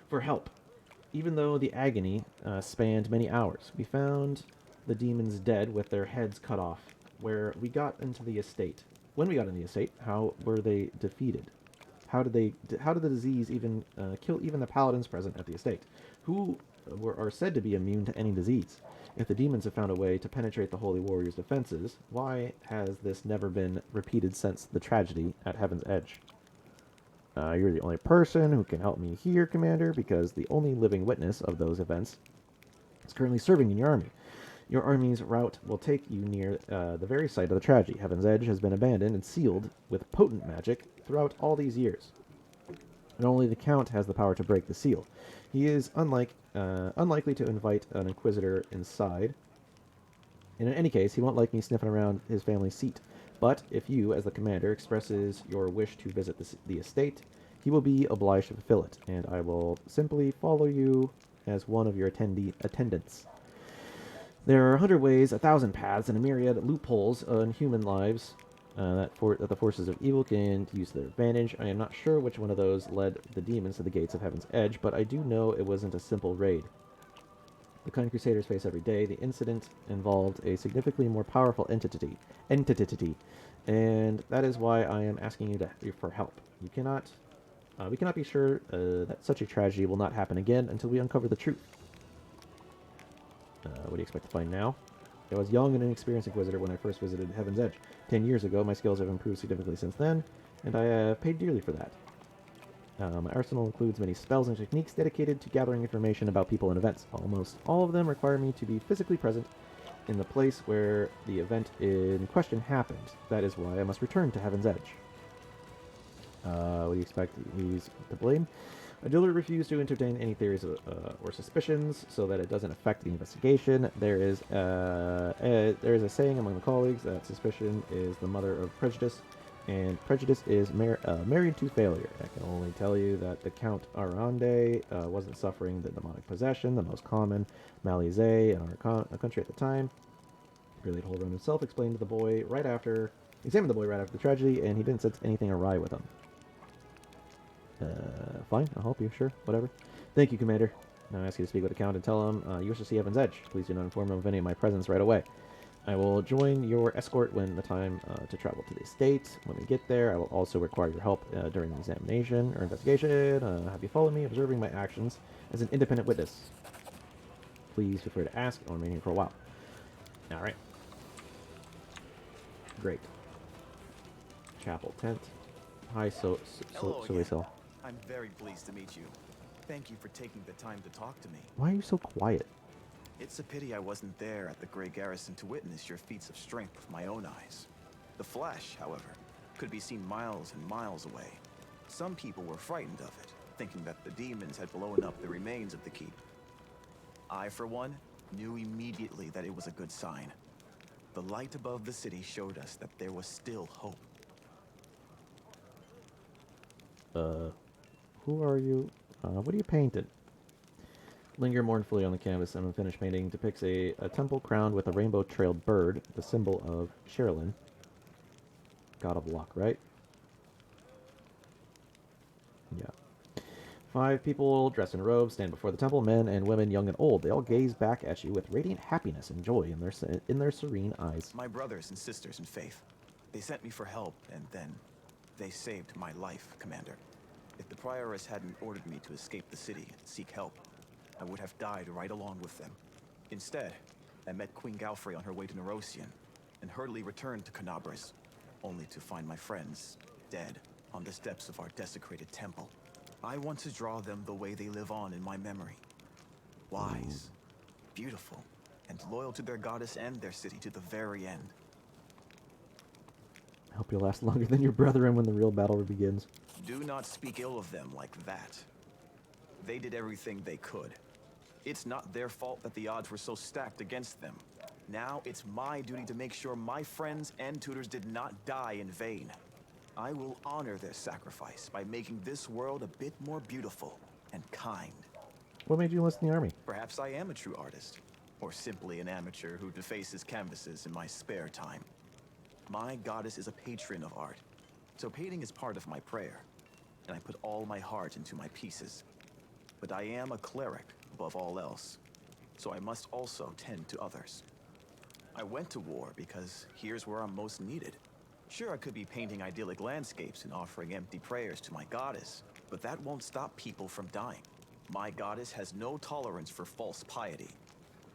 for help? Even though the agony spanned many hours. We found the demons dead with their heads cut off. When we got into the estate, how were they defeated? How did the disease even kill even the paladins present at the estate, who are said to be immune to any disease? If the demons have found a way to penetrate the Holy Warrior's defenses, why has this never been repeated since the tragedy at Heaven's Edge? You're the only person who can help me here, Commander, because the only living witness of those events is currently serving in your army. Your army's route will take you near the very site of the tragedy. Heaven's Edge has been abandoned and sealed with potent magic throughout all these years. And only the Count has the power to break the seal. He is unlikely to invite an Inquisitor inside. And in any case, he won't like me sniffing around his family's seat. But if you, as the commander, expresses your wish to visit the estate, he will be obliged to fulfill it, and I will simply follow you as one of your attendants. There are 100 ways, 1,000 paths, and a myriad loopholes in human lives that the forces of evil can use to their advantage. I am not sure which one of those led the demons to the gates of Heaven's Edge, but I do know it wasn't a simple raid. The kind Crusaders face every day. The incident involved a significantly more powerful entity, and that is why I am asking you for help. We cannot be sure that such a tragedy will not happen again until we uncover the truth. What do you expect to find now? I was young and inexperienced Inquisitor when I first visited Heaven's Edge. 10 years ago, my skills have improved significantly since then, and I have paid dearly for that. My arsenal includes many spells and techniques dedicated to gathering information about people and events. Almost all of them require me to be physically present in the place where the event in question happened. That is why I must return to Heaven's Edge. What do you expect he's to blame? I deliberately refuse to entertain any theories or suspicions so that it doesn't affect the investigation. There is a saying among the colleagues that suspicion is the mother of prejudice, and prejudice is married to failure. I can only tell you that the Count Arande wasn't suffering the demonic possession, the most common malaise in our country at the time. Relayed Holrun himself examined the boy right after the tragedy, and he didn't sense anything awry with him. Fine, I'll help you, sure, whatever. Thank you, Commander. Now I ask you to speak with the Count and tell him you wish to see Heaven's Edge. Please do not inform him of any of my presence right away. I will join your escort when the time to travel to the estate. When we get there, I will also require your help during the examination or investigation. Have you follow me, observing my actions as an independent witness. Please feel free to ask. I'll remain here for a while. Alright. Great. Chapel tent. Hi, Hello Soy. I'm very pleased to meet you. Thank you for taking the time to talk to me. Why are you so quiet? It's a pity I wasn't there at the Grey Garrison to witness your feats of strength with my own eyes. The flash, however, could be seen miles and miles away. Some people were frightened of it, thinking that the demons had blown up the remains of the keep. I, for one, knew immediately that it was a good sign. The light above the city showed us that there was still hope. Who are you? What are you painting? Linger mournfully on the canvas. An unfinished painting depicts a temple crowned with a rainbow-trailed bird, the symbol of Sherilyn, god of luck, right? Yeah. 5 people dressed in robes stand before the temple, men and women, young and old. They all gaze back at you with radiant happiness and joy in their serene eyes. My brothers and sisters in faith. They sent me for help, and then they saved my life, Commander. If the Prioress hadn't ordered me to escape the city and seek help, I would have died right along with them. Instead, I met Queen Galfrey on her way to Nerosian, and hurriedly returned to Canabris, only to find my friends dead on the steps of our desecrated temple. I want to draw them the way they live on in my memory. Wise, beautiful, and loyal to their goddess and their city to the very end. I hope you'll last longer than your brethren when the real battle begins. Do not speak ill of them like that. They did everything they could. It's not their fault that the odds were so stacked against them. Now it's my duty to make sure my friends and tutors did not die in vain. I will honor their sacrifice by making this world a bit more beautiful and kind. What made you enlist in the army? Perhaps I am a true artist, or simply an amateur who defaces canvases in my spare time. My goddess is a patron of art, so painting is part of my prayer, and I put all my heart into my pieces. But I am a cleric above all else, so I must also tend to others. I went to war because here's where I'm most needed. Sure, I could be painting idyllic landscapes and offering empty prayers to my goddess, but that won't stop people from dying. My goddess has no tolerance for false piety.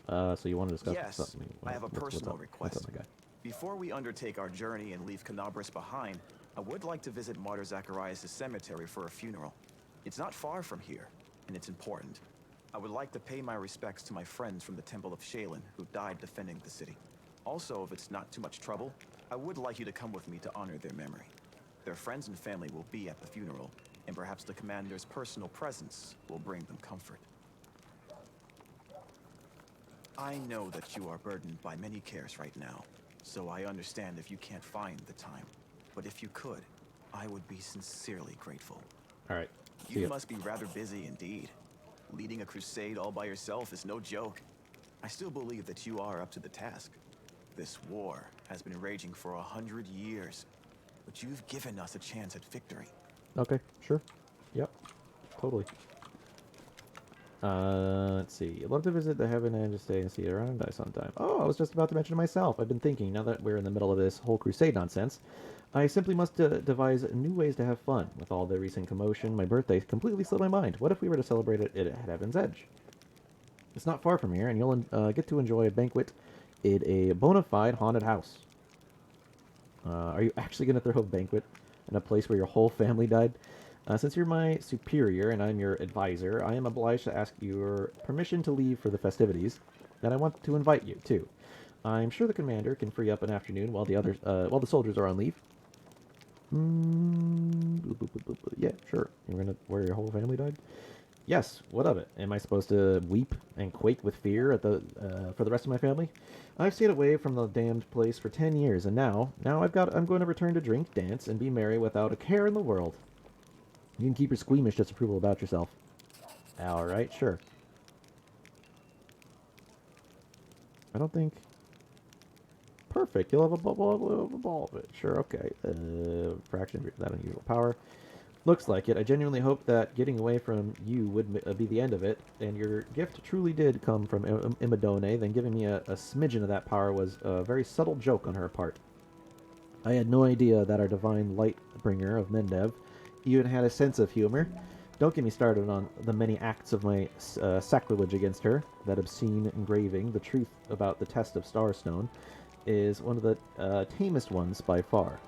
So you want to discuss Yes, something? I have a personal request. What's up, my guy? Before we undertake our journey and leave Canabris behind, I would like to visit Martyr Zacharias' cemetery for a funeral. It's not far from here, and it's important. I would like to pay my respects to my friends from the Temple of Sheilin who died defending the city. Also, if it's not too much trouble, I would like you to come with me to honor their memory. Their friends and family will be at the funeral, and perhaps the commander's personal presence will bring them comfort. I know that you are burdened by many cares right now, so I understand if you can't find the time. But if you could, I would be sincerely grateful. Alright. See You ya. must be rather busy indeed. Leading a crusade all by yourself is no joke. I still believe that you are up to the task. This war has been raging for 100 years, but you've given us a chance at victory. Okay, sure. Yep. Totally. Let's see. I'd love to visit the Heaven and just stay and see it around and die sometime. Oh, I was just about to mention it myself. I've been thinking, now that we're in the middle of this whole crusade nonsense, I simply must devise new ways to have fun. With all the recent commotion, my birthday completely slipped my mind. What if we were to celebrate it at Heaven's Edge? It's not far from here, and you'll get to enjoy a banquet in a bona fide haunted house. Are you actually going to throw a banquet in a place where your whole family died? Since you're my superior and I'm your advisor, I am obliged to ask your permission to leave for the festivities, and I want to invite you, too. I'm sure the commander can free up an afternoon while the soldiers are on leave. Yeah, sure. You're gonna where your whole family died? Yes. What of it? Am I supposed to weep and quake with fear at for the rest of my family? I've stayed away from the damned place for 10 years, and now I'm going to return to drink, dance, and be merry without a care in the world. You can keep your squeamish disapproval about yourself. All right, sure. I don't think. Perfect. You'll have a ball of it. Sure. Okay. Fraction of that unusual power. Looks like it. I genuinely hope that getting away from you would be the end of it, and your gift truly did come from Imadone. Then giving me a smidgen of that power was a very subtle joke on her part. I had no idea that our divine light bringer of Mendev even had a sense of humor. Don't get me started on the many acts of my sacrilege against her. That obscene engraving, the truth about the test of Starstone, is one of the tamest ones by far.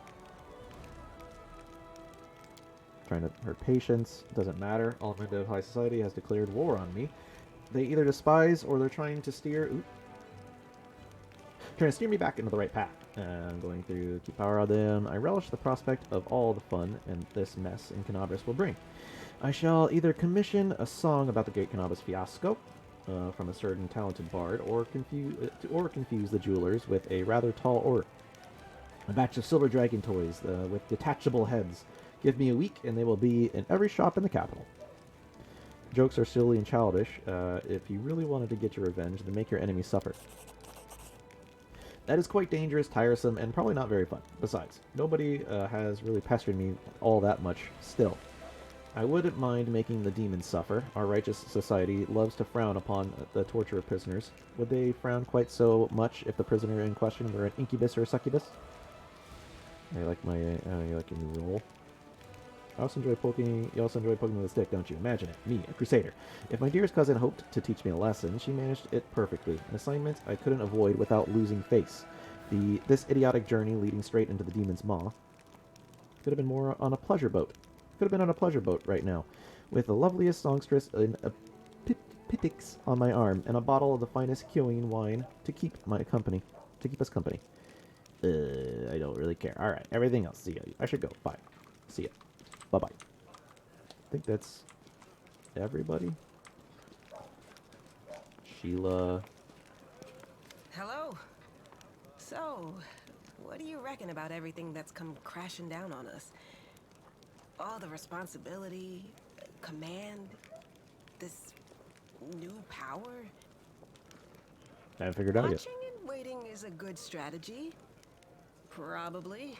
Trying to her patience, doesn't matter. All Mendev High Society has declared war on me. They either despise or they're trying to steer me back into the right path. I'm going through keep power on them. I relish the prospect of all the fun and this mess in Canabras will bring. I shall either commission a song about the Great Canabras fiasco from a certain talented bard, or confuse the jewelers with a rather tall orc. A batch of silver dragon toys with detachable heads. Give me a week, and they will be in every shop in the capital. Jokes are silly and childish. If you really wanted to get your revenge, then make your enemies suffer. That is quite dangerous, tiresome, and probably not very fun. Besides, nobody has really pestered me all that much still. I wouldn't mind making the demons suffer. Our righteous society loves to frown upon the torture of prisoners. Would they frown quite so much if the prisoner in question were an incubus or a succubus? I like my, you like your new role. You also enjoy poking with a stick, don't you? Imagine it. Me, a crusader. If my dearest cousin hoped to teach me a lesson, she managed it perfectly. An assignment I couldn't avoid without losing face. This idiotic journey leading straight into the demon's maw. Could have been more on a pleasure boat. Could have been on a pleasure boat right now. With the loveliest songstress in a pitix on my arm, and a bottle of the finest Kyoin wine to keep us company. I don't really care. Alright, everything else. See ya. I should go. Bye. See ya. Bye-bye. I think that's everybody. Sheila. Hello. So, what do you reckon about everything that's come crashing down on us? All the responsibility, command, this new power? I haven't figured out yet. Watching and waiting is a good strategy. Probably.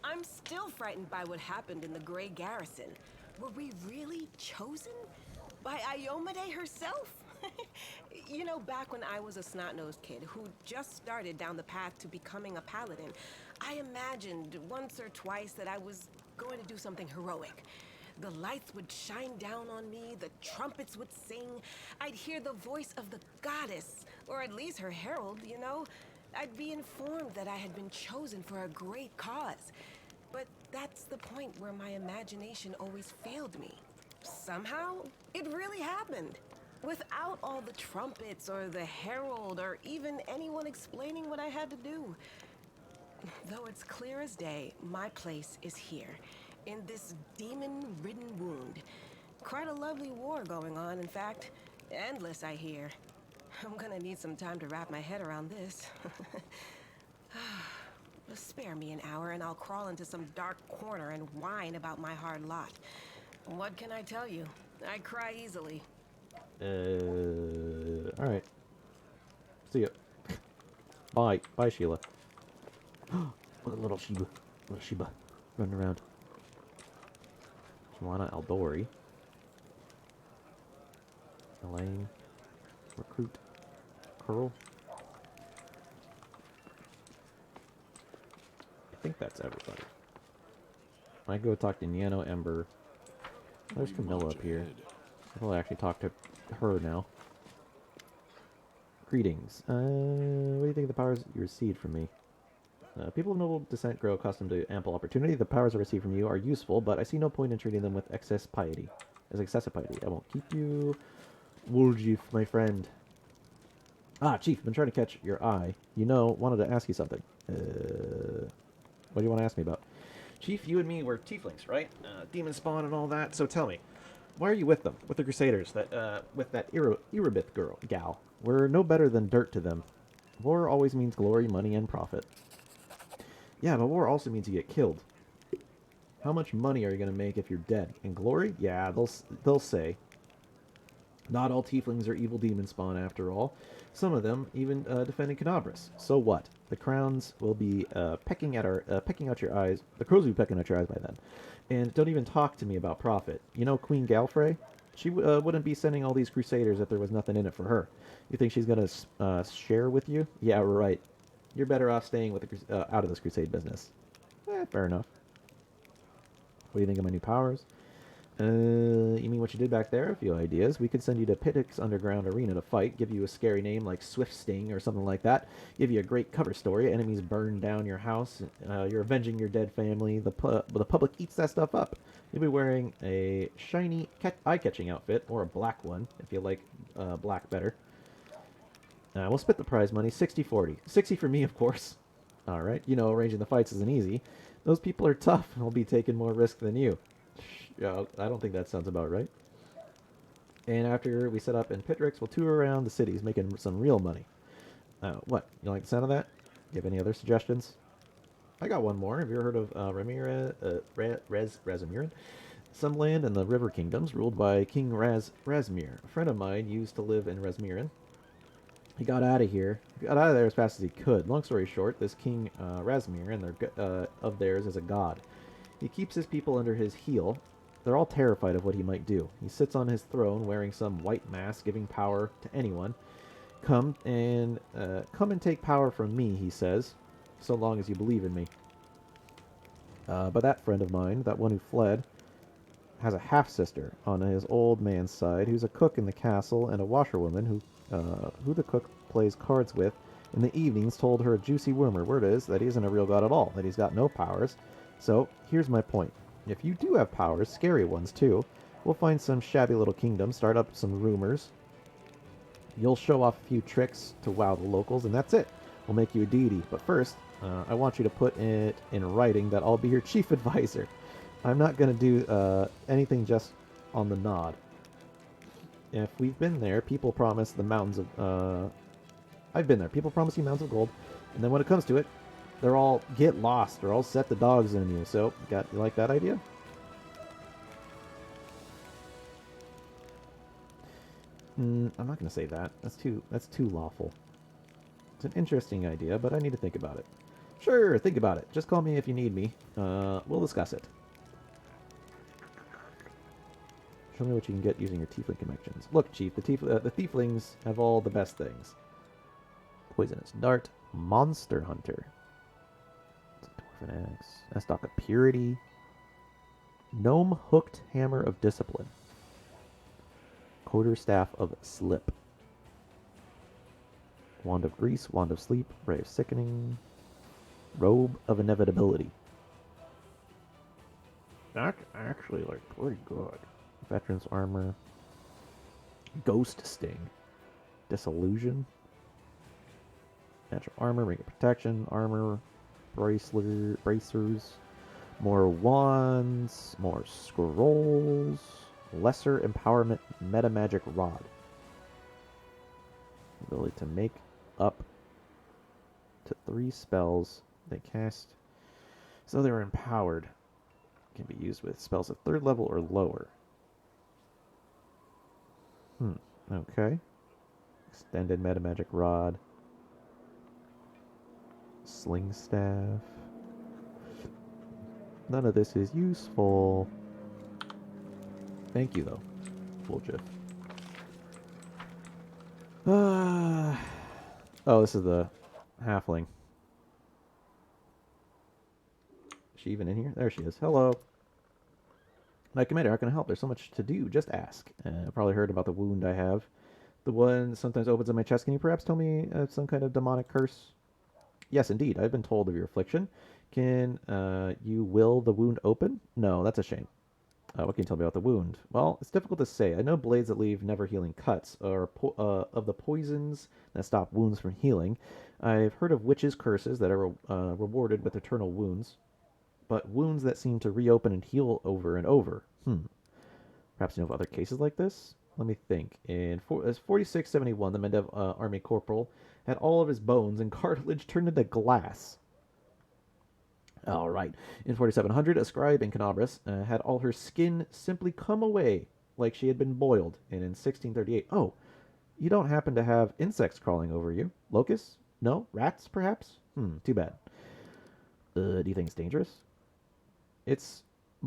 I'm still frightened by what happened in the Grey Garrison. Were we really chosen? By Iomade herself? You know, back when I was a snot-nosed kid who just started down the path to becoming a paladin, I imagined once or twice that I was going to do something heroic. The lights would shine down on me, the trumpets would sing, I'd hear the voice of the goddess, or at least her herald, you know? I'd be informed that I had been chosen for a great cause. But that's the point where my imagination always failed me. Somehow, it really happened. Without all the trumpets or the herald or even anyone explaining what I had to do. Though it's clear as day, my place is here, in this demon-ridden wound. Quite a lovely war going on, in fact. Endless, I hear. I'm gonna need some time to wrap my head around this. spare me an hour and I'll crawl into some dark corner and whine about my hard lot. What can I tell you? I cry easily. Alright. See ya. Bye. Bye, Sheila. Look at little Sheba. Little Sheba. Running around. Joanna Aldori. Elaine. Recruit. Curl. I think that's everybody. I go talk to Niano, Ember. There's Camilla up here. I'll actually talk to her now. Greetings. What do you think of the powers you received from me? People of noble descent grow accustomed to ample opportunity. The powers I receive from you are useful, but I see no point in treating them with excessive piety. I won't keep you. Wooljeef, my friend. Ah, Chief, I've been trying to catch your eye. You know, wanted to ask you something. What do you want to ask me about? Chief, you and me were tieflings, right? Demon spawn and all that. So tell me, why are you with them? With the Crusaders? With that Erebith gal? We're no better than dirt to them. War always means glory, money, and profit. Yeah, but war also means you get killed. How much money are you going to make if you're dead? And glory? Yeah, they'll say. Not all tieflings are evil demon spawn, after all. Some of them even defending Canabras. So what? The crowns will be pecking out your eyes. The crows will be pecking out your eyes by then. And don't even talk to me about profit. You know Queen Galfrey? She wouldn't be sending all these crusaders if there was nothing in it for her. You think she's gonna share with you? Yeah, right. You're better off staying with the out of this crusade business. Fair enough. What do you think of my new powers? You mean what you did back there? A few ideas. We could send you to Pitik's underground arena to fight, give you a scary name like Swift Sting or something like that, give you a great cover story, enemies burn down your house, you're avenging your dead family, the public eats that stuff up. You'll be wearing a shiny, eye-catching outfit, or a black one, if you like black better. We'll split the prize money, 60-40. 60 for me, of course. Alright, you know, arranging the fights isn't easy. Those people are tough and will be taking more risk than you. Yeah, I don't think that sounds about right. And after we set up in Pitrix, we'll tour around the cities, making some real money. What? You like the sound of that? Do you have any other suggestions? I got one more. Have you ever heard of Razumiran? Some land in the River Kingdoms, ruled by King Razmir. A friend of mine used to live in Razmiran. He got out of there as fast as he could. Long story short, this King Razmir of theirs is a god. He keeps his people under his heel. They're all terrified of what he might do. He sits on his throne wearing some white mask, giving power to anyone. Come and take power from me, he says, so long as you believe in me. But that friend of mine, that one who fled, has a half-sister on his old man's side who's a cook in the castle and a washerwoman who the cook plays cards with in the evenings told her a juicy rumor. Word is that he isn't a real god at all, that he's got no powers. So, here's my point. If you do have powers, scary ones too, we'll find some shabby little kingdom, start up some rumors. You'll show off a few tricks to wow the locals, and that's it. We'll make you a deity. But first, I want you to put it in writing that I'll be your chief advisor. I'm not going to do anything just on the nod. If we've been there, people promise the mountains of... I've been there. People promise you mountains of gold, and then when it comes to it, they're all get lost or I'll set the dogs in you. So, you like that idea? I'm not going to say that. That's too lawful. It's an interesting idea, but I need to think about it. Sure, think about it. Just call me if you need me. We'll discuss it. Show me what you can get using your tiefling connections. Look, Chief, the tieflings have all the best things. Poisonous Dart, Monster Hunter. Dwarven Axe, Estoc of Purity, Gnome Hooked Hammer of Discipline, Quarterstaff of Slip, Wand of Grease, Wand of Sleep, Ray of Sickening, Robe of Inevitability. That's actually like pretty good. Veteran's Armor, Ghost Sting, Disillusion, Natural Armor, Ring of Protection, Armor, Bracers, more wands, more scrolls, Lesser Empowerment Meta Magic Rod. Ability to make up to 3 spells they cast. So they were empowered. Can be used with spells at 3rd level or lower. Okay. Extended Meta Magic Rod. Sling Staff. None of this is useful. Thank you, though, Full oh, this is the halfling. Is she even in here? There she is. Hello. My commander, how can I help? There's so much to do. Just ask. Probably heard about the wound I have. The one that sometimes opens on my chest. Can you perhaps tell me some kind of demonic curse? Yes, indeed. I've been told of your affliction. Can you will the wound open? No, that's a shame. What can you tell me about the wound? Well, it's difficult to say. I know blades that leave never-healing cuts are of the poisons that stop wounds from healing. I've heard of witches' curses that are rewarded with eternal wounds, but wounds that seem to reopen and heal over and over. Perhaps you know of other cases like this? Let me think. In 4671, the Mendev army corporal had all of his bones and cartilage turned into glass. All right. In 4700, a scribe in Canabras had all her skin simply come away like she had been boiled. And in 1638, oh, you don't happen to have insects crawling over you? Locusts? No? Rats, perhaps? Too bad. Do you think it's dangerous?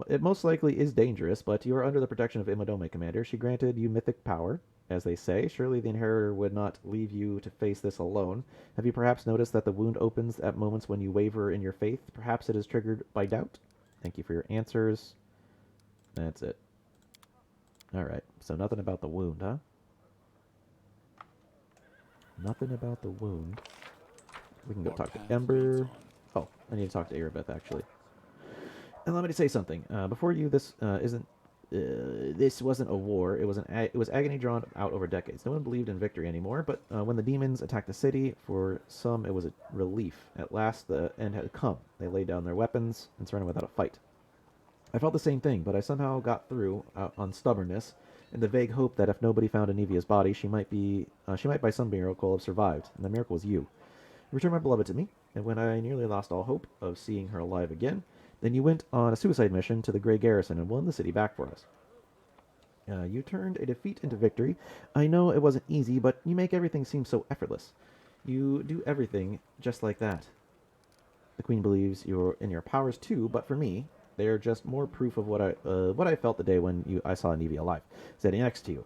It most likely is dangerous, but you are under the protection of Imadome, Commander. She granted you mythic power, as they say. Surely the Inheritor would not leave you to face this alone. Have you perhaps noticed that the wound opens at moments when you waver in your faith? Perhaps it is triggered by doubt? Thank you for your answers. That's it. Alright, so nothing about the wound, huh? Nothing about the wound. We can go talk to Ember. Oh, I need to talk to Erebeth, actually. And let me say something. Before you, this wasn't a war. It was agony drawn out over decades. No one believed in victory anymore. But when the demons attacked the city, for some it was a relief. At last, the end had come. They laid down their weapons and surrendered without a fight. I felt the same thing, but I somehow got through on stubbornness and the vague hope that if nobody found Anivia's body, she might by some miracle have survived. And the miracle was you. You returned my beloved to me, and when I nearly lost all hope of seeing her alive again, then you went on a suicide mission to the Grey Garrison and won the city back for us. You turned a defeat into victory. I know it wasn't easy, but you make everything seem so effortless. You do everything just like that. The Queen believes you're in your powers too, but for me, they are just more proof of what I felt the day when I saw Anivia alive, standing next to you.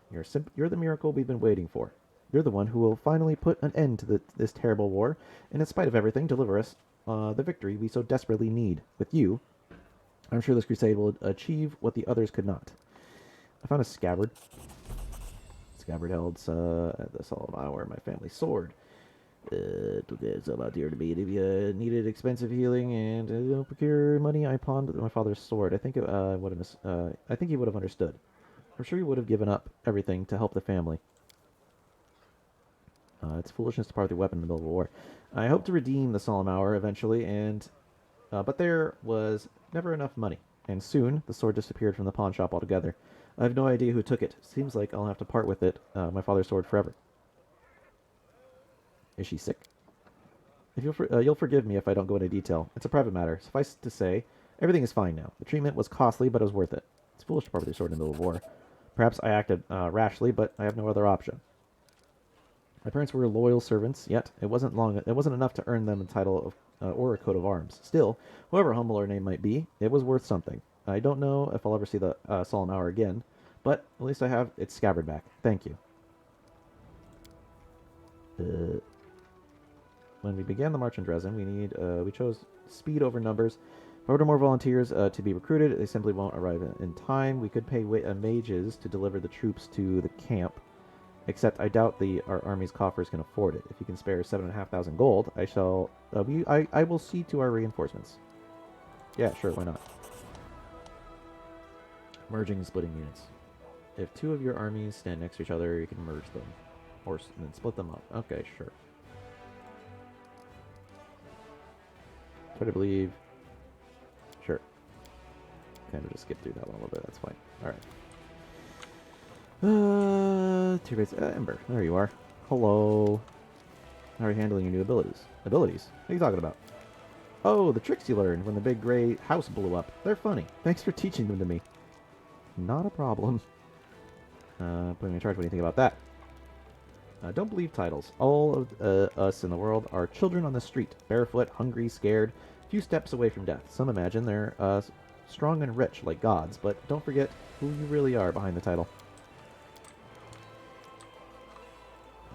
You're the miracle we've been waiting for. You're the one who will finally put an end to this terrible war, and in spite of everything, deliver us the victory we so desperately need. With you, I'm sure this crusade will achieve what the others could not. I found a scabbard. Scabbard held the solemn hour, my family's sword. Took it about dear to me. If you needed expensive healing and procure money, I pawned my father's sword. I think I think he would have understood. I'm sure he would have given up everything to help the family. It's foolishness to part with your weapon in the middle of a war. I hope to redeem the solemn hour eventually, but there was never enough money, and soon the sword disappeared from the pawn shop altogether. I have no idea who took it. Seems like I'll have to part with it, my father's sword, forever. Is she sick? If you'll forgive me if I don't go into detail. It's a private matter. Suffice to say, everything is fine now. The treatment was costly, but it was worth it. It's foolish to part with your sword in the middle of war. Perhaps I acted rashly, but I have no other option. My parents were loyal servants, yet it wasn't enough to earn them a title or a coat of arms. Still, however humble our name might be, it was worth something. I don't know if I'll ever see the solemn hour again, but at least I have its scabbard back. Thank you. When we began the march on Dresden, we chose speed over numbers. If I order more volunteers to be recruited, they simply won't arrive in time. We could pay mages to deliver the troops to the camp. Except I doubt our army's coffers can afford it. If you can spare 7,500 gold, I will see to our reinforcements. Yeah, sure, why not? Merging and splitting units. If two of your armies stand next to each other, you can merge them. Or then split them up. Okay, sure. Try to believe. Sure. Kind of just skip through that one a little bit. That's fine. Alright. Tier base, Ember, there you are. Hello. How are you handling your new abilities? Abilities? What are you talking about? Oh, the tricks you learned when the big gray house blew up. They're funny. Thanks for teaching them to me. Not a problem. Putting me in charge. What do you think about that? Don't believe titles. All of us in the world are children on the street, barefoot, hungry, scared, few steps away from death. Some imagine they're strong and rich like gods, but don't forget who you really are behind the title.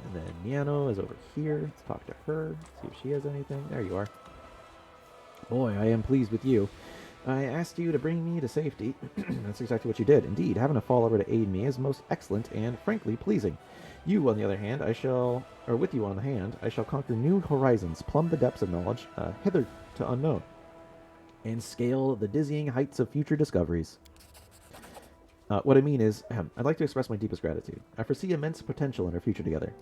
And then Niano is over here. Let's talk to her, see if she has anything. There you are. Boy, I am pleased with you. I asked you to bring me to safety. That's exactly what you did. Indeed, having a follower to aid me is most excellent and, frankly, pleasing. You, on the other hand, with you on the hand, I shall conquer new horizons, plumb the depths of knowledge, hither to unknown, and scale the dizzying heights of future discoveries. What I mean is, I'd like to express my deepest gratitude. I foresee immense potential in our future together.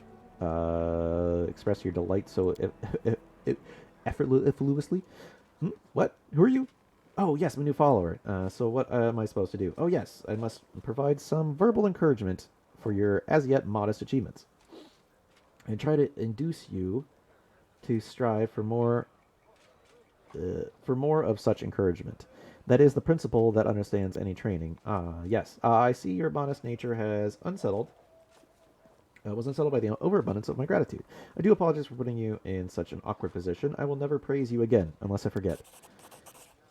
Express your delight so effortlessly. What? Who are you? Oh, yes, my new follower. So what am I supposed to do? Oh, yes, I must provide some verbal encouragement for your as-yet modest achievements. And try to induce you to strive for more of such encouragement. That is the principle that understands any training. Yes. I see your modest nature has was unsettled by the overabundance of my gratitude. I do apologize for putting you in such an awkward position. I will never praise you again, unless I forget.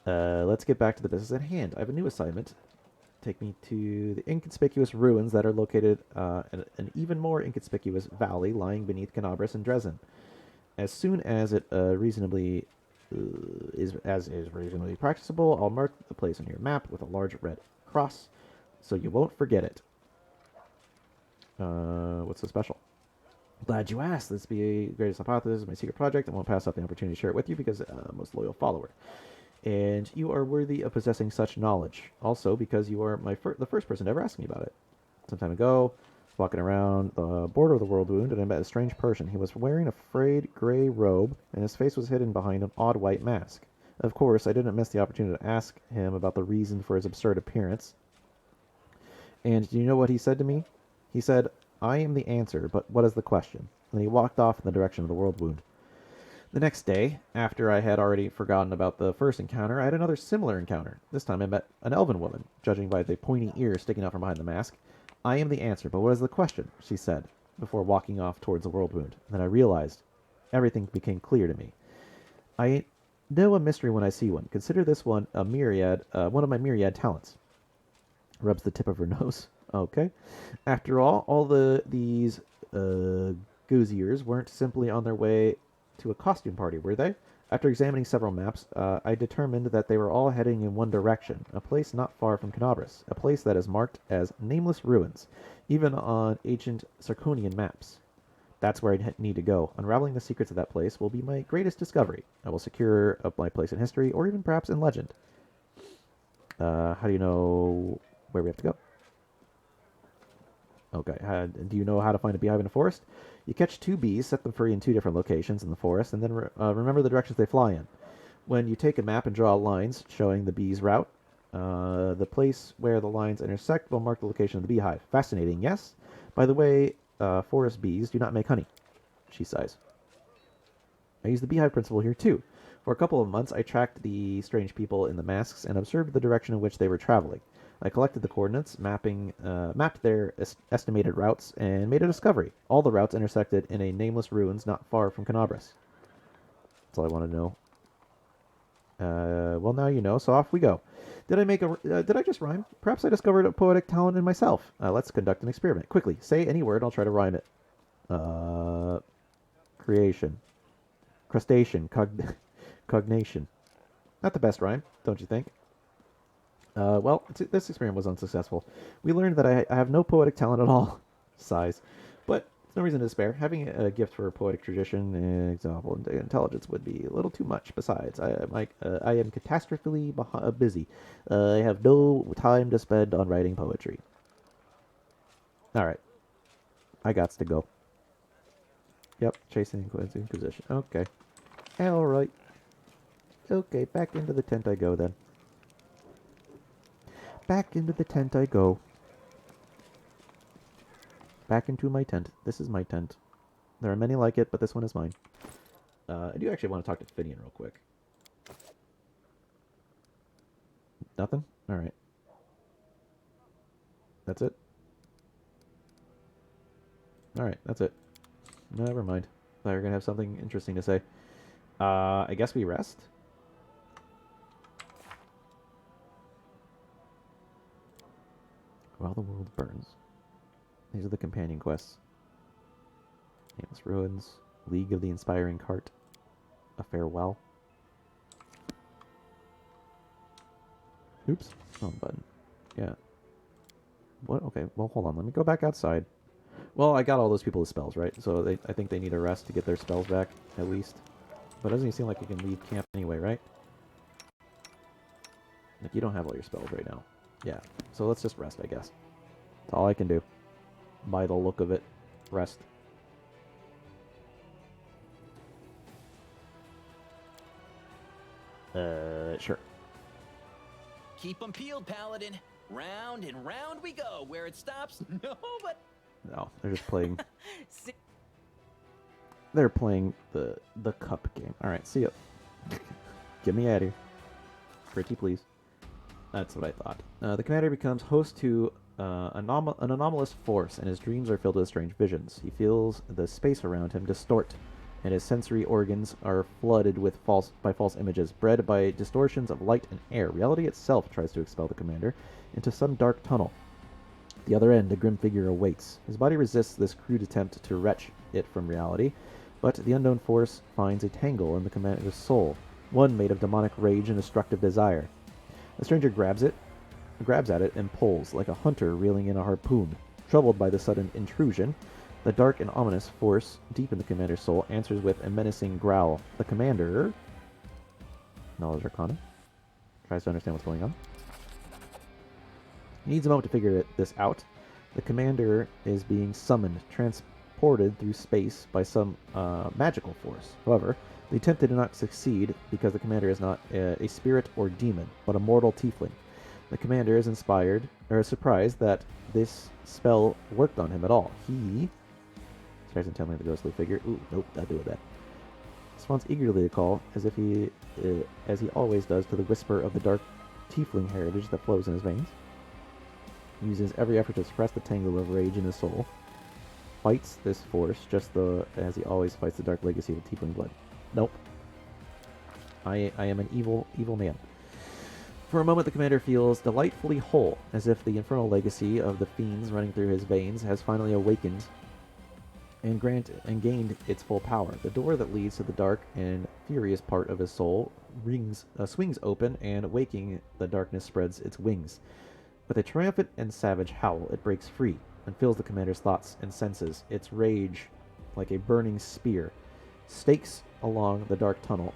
Let's get back to the business at hand. I have a new assignment. Take me to the inconspicuous ruins that are located in an even more inconspicuous valley lying beneath Canabras and Dresden. As soon as it reasonably is reasonably practicable, I'll mark the place on your map with a large red cross, so you won't forget it. What's so special? Glad you asked. This be a greatest hypothesis, my secret project. I won't pass up the opportunity to share it with you because most loyal follower. And you are worthy of possessing such knowledge. Also, because you are the first person to ever ask me about it. Some time ago, I was walking around the border of the World Wound, and I met a strange person. He was wearing a frayed gray robe, and his face was hidden behind an odd white mask. Of course, I didn't miss the opportunity to ask him about the reason for his absurd appearance. And do you know what he said to me? He said, "I am the answer, but what is the question?" And he walked off in the direction of the World Wound. The next day, after I had already forgotten about the first encounter, I had another similar encounter. This time I met an elven woman, judging by the pointy ears sticking out from behind the mask. "I am the answer, but what is the question?" she said, before walking off towards the World Wound. And then I realized everything became clear to me. I know a mystery when I see one. Consider this one one of my myriad talents. Rubs the tip of her nose. Okay. After all these gooziers weren't simply on their way to a costume party, were they? After examining several maps, I determined that they were all heading in one direction, a place not far from Canabras, a place that is marked as Nameless Ruins, even on ancient Sarkonian maps. That's where I need to go. Unraveling the secrets of that place will be my greatest discovery. I will secure my place in history, or even perhaps in legend. How do you know where we have to go? Okay. Do you know how to find a beehive in a forest? You catch 2 bees, set them free in 2 different locations in the forest, and then remember the directions they fly in. When you take a map and draw lines showing the bee's route, the place where the lines intersect will mark the location of the beehive. Fascinating, yes? By the way, forest bees do not make honey. She sighs. I use the beehive principle here, too. For a couple of months, I tracked the strange people in the masks and observed the direction in which they were traveling. I collected the coordinates, mapped their estimated routes, and made a discovery. All the routes intersected in a nameless ruins not far from Canabras. That's all I want to know. Well, now you know, so off we go. Did I just rhyme? Perhaps I discovered a poetic talent in myself. Let's conduct an experiment. Quickly, say any word, I'll try to rhyme it. Creation. Crustacean. Cognation. Not the best rhyme, don't you think? Well, this experiment was unsuccessful. We learned that I have no poetic talent at all. Sighs. But there's no reason to despair. Having a gift for a poetic tradition, example, and intelligence would be a little too much. Besides, I am catastrophically busy. I have no time to spend on writing poetry. Alright. I gots to go. Yep, chasing Inquisition. Okay. Alright. Okay, back into the tent I go then. Back into the tent I go. Back into my tent. This is my tent. There are many like it, but this one is mine. I do actually want to talk to Finian real quick. Nothing? Alright. That's it? Alright, that's it. Never mind. Thought you were gonna have something interesting to say. I guess we rest? While the world burns. These are the companion quests. Nameless Ruins. League of the Inspiring Cart. A Farewell. Oops. Wrong button. Yeah. What? Okay, well, hold on. Let me go back outside. Well, I got all those people with spells, right? So I think they need a rest to get their spells back, at least. But it doesn't even seem like you can leave camp anyway, right? Like, you don't have all your spells right now. Yeah. So let's just rest, I guess. That's all I can do. By the look of it. Rest. Sure. Keep 'em peeled, Paladin. Round and round we go. Where it stops, no, but... No, they're just playing... They're playing the cup game. Alright, see ya. Get me out of here. Pretty please. That's what I thought. The commander becomes host to an anomalous force, and his dreams are filled with strange visions. He feels the space around him distort, and his sensory organs are flooded with false images, bred by distortions of light and air. Reality itself tries to expel the commander into some dark tunnel. At the other end, a grim figure awaits. His body resists this crude attempt to wrench it from reality, but the unknown force finds a tangle in the commander's soul, one made of demonic rage and destructive desire. The stranger grabs at it and pulls, like a hunter reeling in a harpoon. Troubled by the sudden intrusion, the dark and ominous force deep in the commander's soul answers with a menacing growl. The commander, Knowledge Arcana, tries to understand what's going on. He needs a moment to figure this out. The commander is being summoned, transported through space by some magical force. However, the attempt did not succeed because the commander is not a spirit or demon, but a mortal tiefling. The commander is surprised that this spell worked on him at all. He starts intently the ghostly figure. Ooh, nope, not doing that. Responds eagerly to call, as he always does, to the whisper of the dark tiefling heritage that flows in his veins. He uses every effort to suppress the tangle of rage in his soul. Fights this force as he always fights the dark legacy of tiefling blood. Nope. I am an evil man. For a moment, the commander feels delightfully whole, as if the infernal legacy of the fiends running through his veins has finally awakened and gained its full power. The door that leads to the dark and furious part of his soul swings open, and waking, the darkness spreads its wings. With a triumphant and savage howl, it breaks free and fills the commander's thoughts and senses. Its rage, like a burning spear, streaks along the dark tunnel,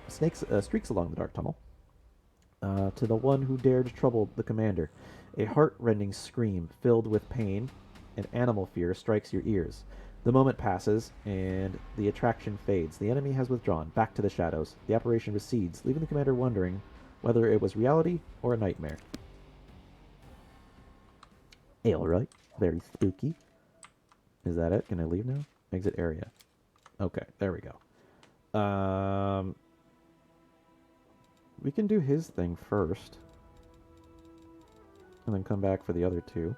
to the one who dared trouble the commander. A heart-rending scream filled with pain and animal fear strikes your ears. The moment passes, and the attraction fades. The enemy has withdrawn, back to the shadows. The apparition recedes, leaving the commander wondering whether it was reality or a nightmare. Alright, very spooky. Is that it? Can I leave now? Exit area. Okay, there we go. We can do his thing first. And then come back for the other two.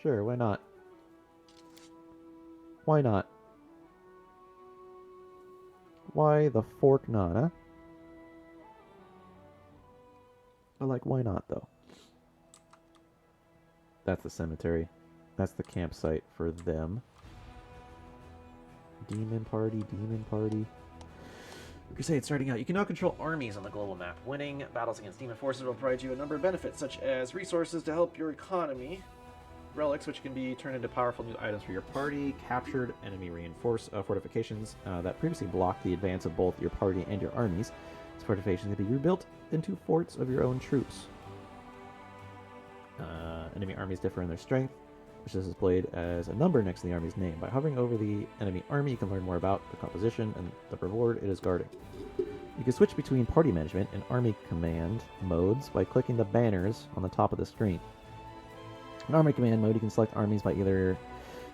Sure, why not? Why not? Why the fork not, huh? But like, why not, though? That's the cemetery. That's the campsite for them. Demon party, demon party. Crusade starting out. You can now control armies on the global map. Winning battles against demon forces will provide you a number of benefits, such as resources to help your economy, relics which can be turned into powerful new items for your party, captured enemy fortifications that previously blocked the advance of both your party and your armies. These fortifications can be rebuilt into forts of your own troops. Enemy armies differ in their strength, which is displayed as a number next to the army's name. By hovering over the enemy army, you can learn more about the composition and the reward it is guarding. You can switch between party management and army command modes by clicking the banners on the top of the screen. In army command mode, you can select armies by either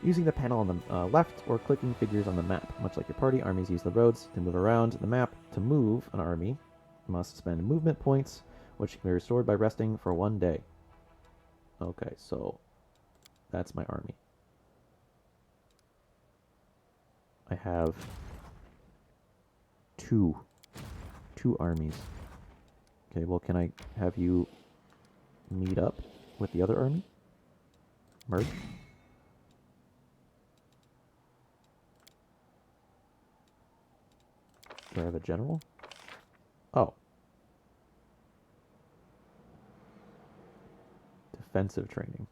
using the panel on the left or clicking figures on the map. Much like your party, armies use the roads to move around the map. To move an army, you must spend movement points, which can be restored by resting for 1 day. Okay, so that's my army. I have two armies. Okay, well, can I have you meet up with the other army? Merge? Do I have a general? Oh. Defensive training.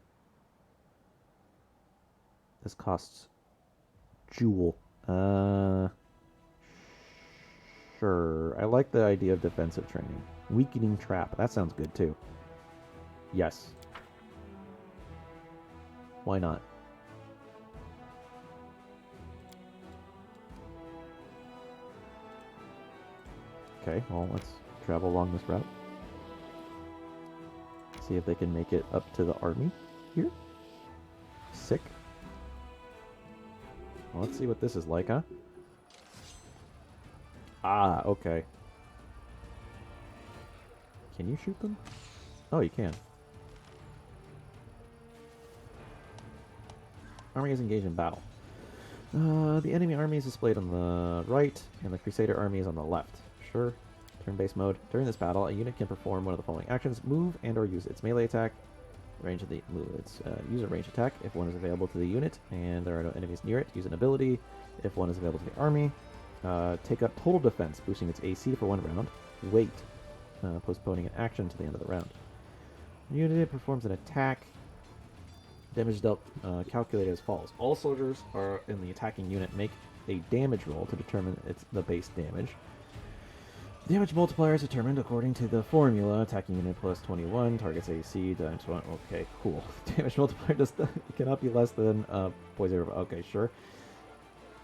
This costs jewel. Sure. I like the idea of defensive training. Weakening trap. That sounds good too. Yes. Why not? Okay, well, let's travel along this route. See if they can make it up to the army here. Sick. Well, let's see what this is like, huh? Ah, okay. Can you shoot them? Oh, you can. Army is engaged in battle. The enemy army is displayed on the right, and the Crusader army is on the left. Sure. Turn-based mode. During this battle, a unit can perform one of the following actions: move and or use its melee attack. Range of the move. Use a range attack if one is available to the unit and there are no enemies near it. Use an ability if one is available to the army. Take up total defense, boosting its AC for 1 round. Wait. Postponing an action to the end of the round. Unit performs an attack. Damage dealt calculated as follows. All soldiers are in the attacking unit make a damage roll to determine the base damage. Damage multiplier is determined according to the formula. Attacking unit plus 21, targets AC times 1. Okay, cool. Damage multiplier cannot be less than 0.0. Okay, sure.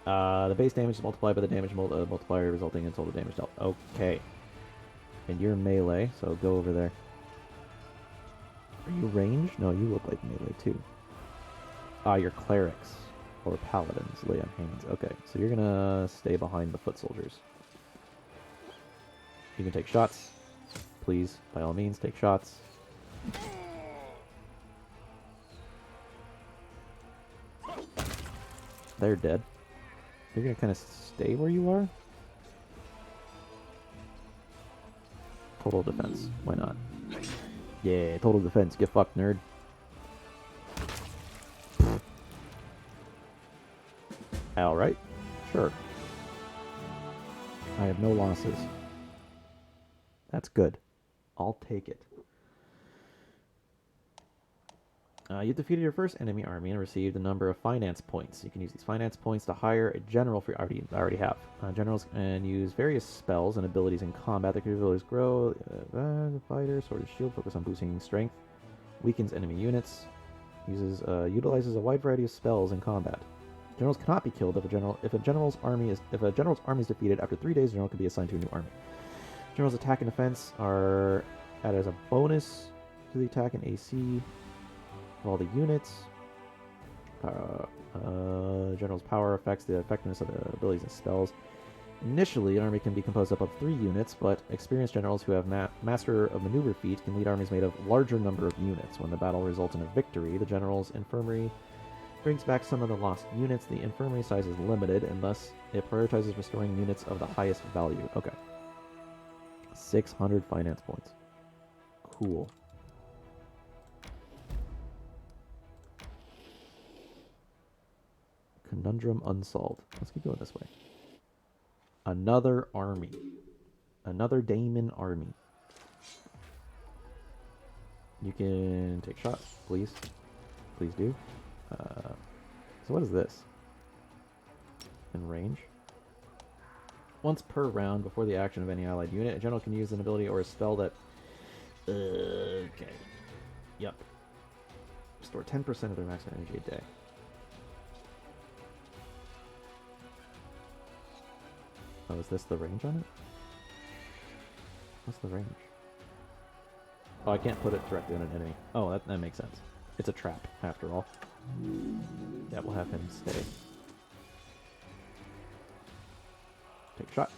The base damage is multiplied by the damage multiplier, resulting in total damage dealt. Okay. And you're melee, so go over there. Are you ranged? No, you look like melee too. Ah, you're clerics. Or paladins. Lay on hands. Okay, so you're gonna stay behind the foot soldiers. You can take shots. Please, by all means, take shots. They're dead. You're gonna kind of stay where you are? Total defense. Why not? Yeah, total defense. Get fucked, nerd. Alright. Sure. I have no losses. That's good. I'll take it. You defeated your first enemy army and received a number of finance points. You can use these finance points to hire a general for already have. Generals can use various spells and abilities in combat. Their abilities grow. Fighter, sword and shield, focus on boosting strength. Weakens enemy units. Utilizes a wide variety of spells in combat. Generals cannot be killed if a general's army is defeated. After 3 days, the general can be assigned to a new army. General's attack and defense are added as a bonus to the attack and AC of all the units. General's power affects the effectiveness of the abilities and spells. Initially, an army can be composed up of 3 units, but experienced generals who have Master of Maneuver feat can lead armies made of larger number of units. When the battle results in a victory, the general's infirmary brings back some of the lost units. The infirmary size is limited, and thus it prioritizes restoring units of the highest value. Okay. 600 finance points. Cool. Conundrum unsolved. Let's keep going this way. Another army. Another Daemon army. You can take shots, please. Please do. So what is this? In range? Once per round, before the action of any allied unit, a general can use an ability or a spell that... Okay. Yep. Restore 10% of their maximum energy a day. Oh, is this the range on it? What's the range? Oh, I can't put it directly on an enemy. Oh, that makes sense. It's a trap, after all. Yeah, we'll have him stay. Take a shot.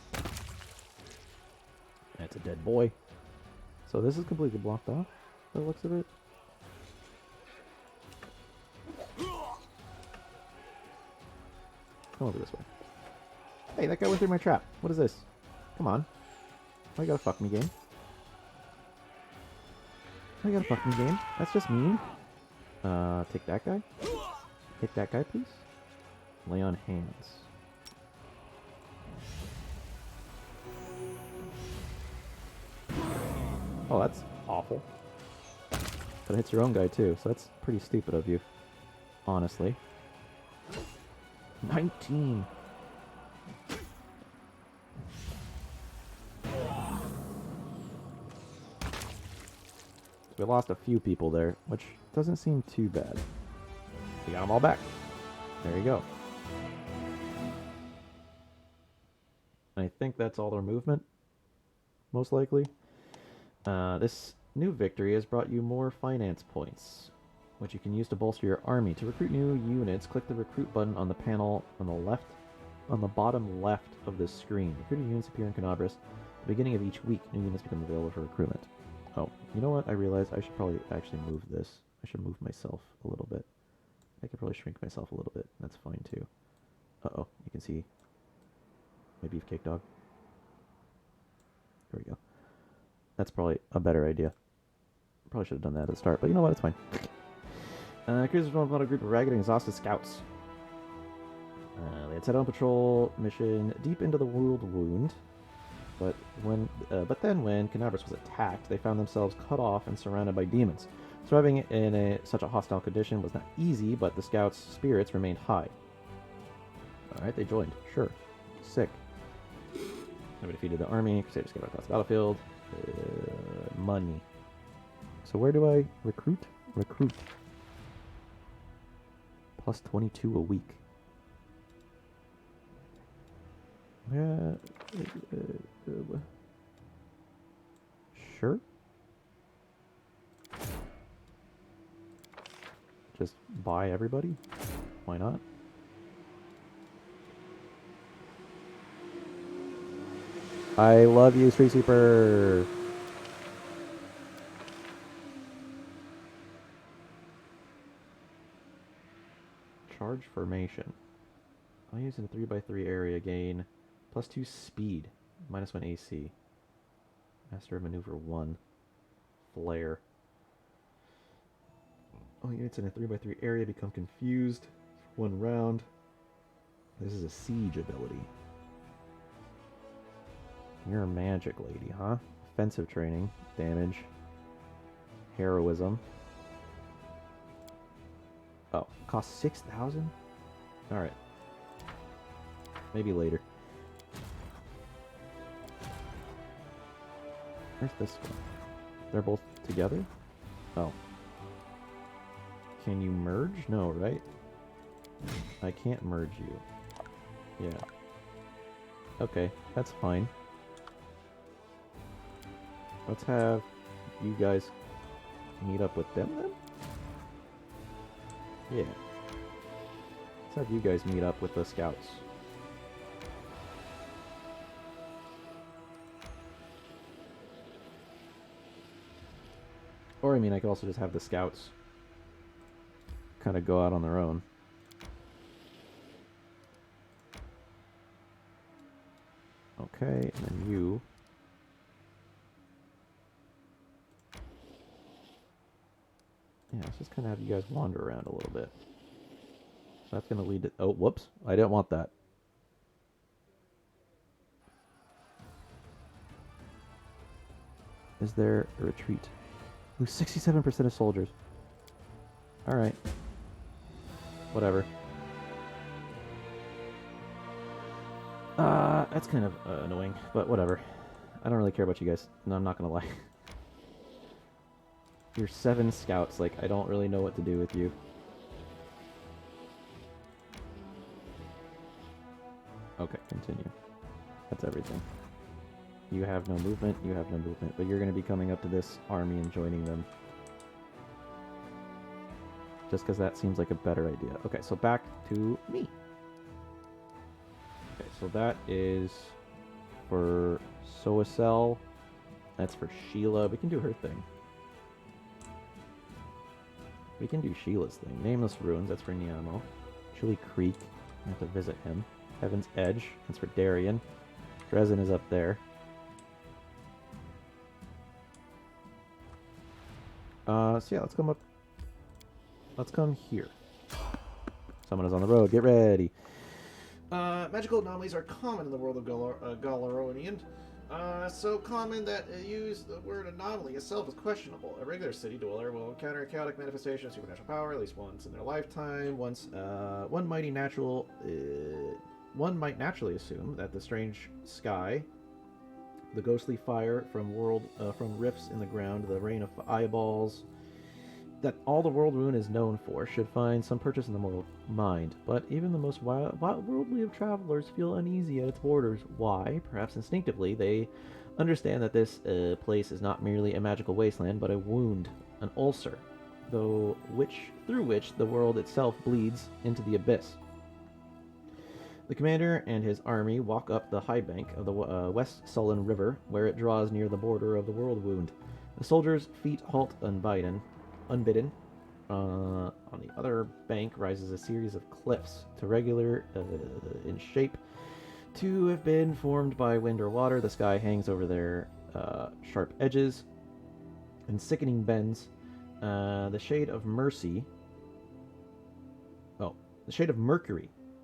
That's a dead boy. So this is completely blocked off, by the looks of it. Come over this way. Hey, that guy went through my trap. What is this? Come on. Why you gotta fuck me, game? Why you gotta fuck me, game? That's just mean. Take that guy. Take that guy, please. Lay on hands. Oh, that's awful. But it hits your own guy too, so that's pretty stupid of you. Honestly. 19! So we lost a few people there, which doesn't seem too bad. We got them all back. There you go. I think that's all their movement. Most likely. This new victory has brought you more finance points, which you can use to bolster your army. To recruit new units, click the recruit button on the panel on the left, on the bottom left of the screen. Recruited units appear in Canabras. At the beginning of each week, new units become available for recruitment. Oh, you know what? I realized I should probably actually move this. I should move myself a little bit. I could probably shrink myself a little bit. That's fine too. Uh-oh, you can see my beefcake dog. There we go. That's probably a better idea. Probably should have done that at the start, but you know what? It's fine. Cruisers from a group of ragged and exhausted scouts. They had set on patrol mission deep into the world wound, but then when Canabras was attacked, they found themselves cut off and surrounded by demons. Surviving in such a hostile condition was not easy, but the scouts' spirits remained high. Alright, they joined. Sure. Sick. They defeated the army. Crusaders get across the battlefield. Money. So where do I recruit? Recruit. Plus 22 a week. Sure. Just buy everybody? Why not? I love you, Street Sweeper! Charge formation. I'll use in a 3x3 area gain. Plus 2 speed. Minus 1 AC. Master of Maneuver 1. Flare. All units in a 3x3 area become confused for 1 round. This is a siege ability. You're a magic lady, huh? Offensive training. Damage. Heroism. Oh, costs 6,000? Alright. Maybe later. Where's this one? They're both together? Oh. Can you merge? No, right? I can't merge you. Yeah. Okay, that's fine. Let's have you guys meet up with them then? Yeah. Let's have you guys meet up with the scouts. Or, I mean, I could also just have the scouts kind of go out on their own. Okay, and then you... Yeah, let's just kind of have you guys wander around a little bit. So that's going to lead to... Oh, whoops. I didn't want that. Is there a retreat? Lose 67% of soldiers. Alright. Whatever. That's kind of annoying, but whatever. I don't really care about you guys. No, I'm not going to lie. You're 7 scouts, like, I don't really know what to do with you. Okay, continue. That's everything. You have no movement, you have no movement, but you're going to be coming up to this army and joining them. Just because that seems like a better idea. Okay, so back to me. Okay, so that is for Soesel That's for Sheila. We can do her thing. We can do Sheila's thing. Nameless Ruins, that's for Niamo. Chili Creek, I have to visit him. Heaven's Edge, that's for Darien. Dresden is up there. So yeah, let's come up. Let's come here. Someone is on the road. Get ready. Magical anomalies are common in the world of Galaronian. So common that use the word anomaly itself is questionable. A regular city dweller will encounter a chaotic manifestation of supernatural power at least once in their lifetime. One might naturally assume that the strange sky, the ghostly fire from rifts in the ground, the rain of eyeballs, that all the world ruin is known for, should find some purchase in the mortal mind. But even the most worldly of travelers feel uneasy at its borders. Why? Perhaps instinctively, they understand that this place is not merely a magical wasteland, but a wound, an ulcer, through which the world itself bleeds into the abyss. The commander and his army walk up the high bank of the West Sullen River, where it draws near the border of the world wound. The soldiers' feet halt unbidden. On the other bank rises a series of cliffs, too regular in shape to have been formed by wind or water. The sky hangs over their sharp edges and sickening bends. The shade of Mercury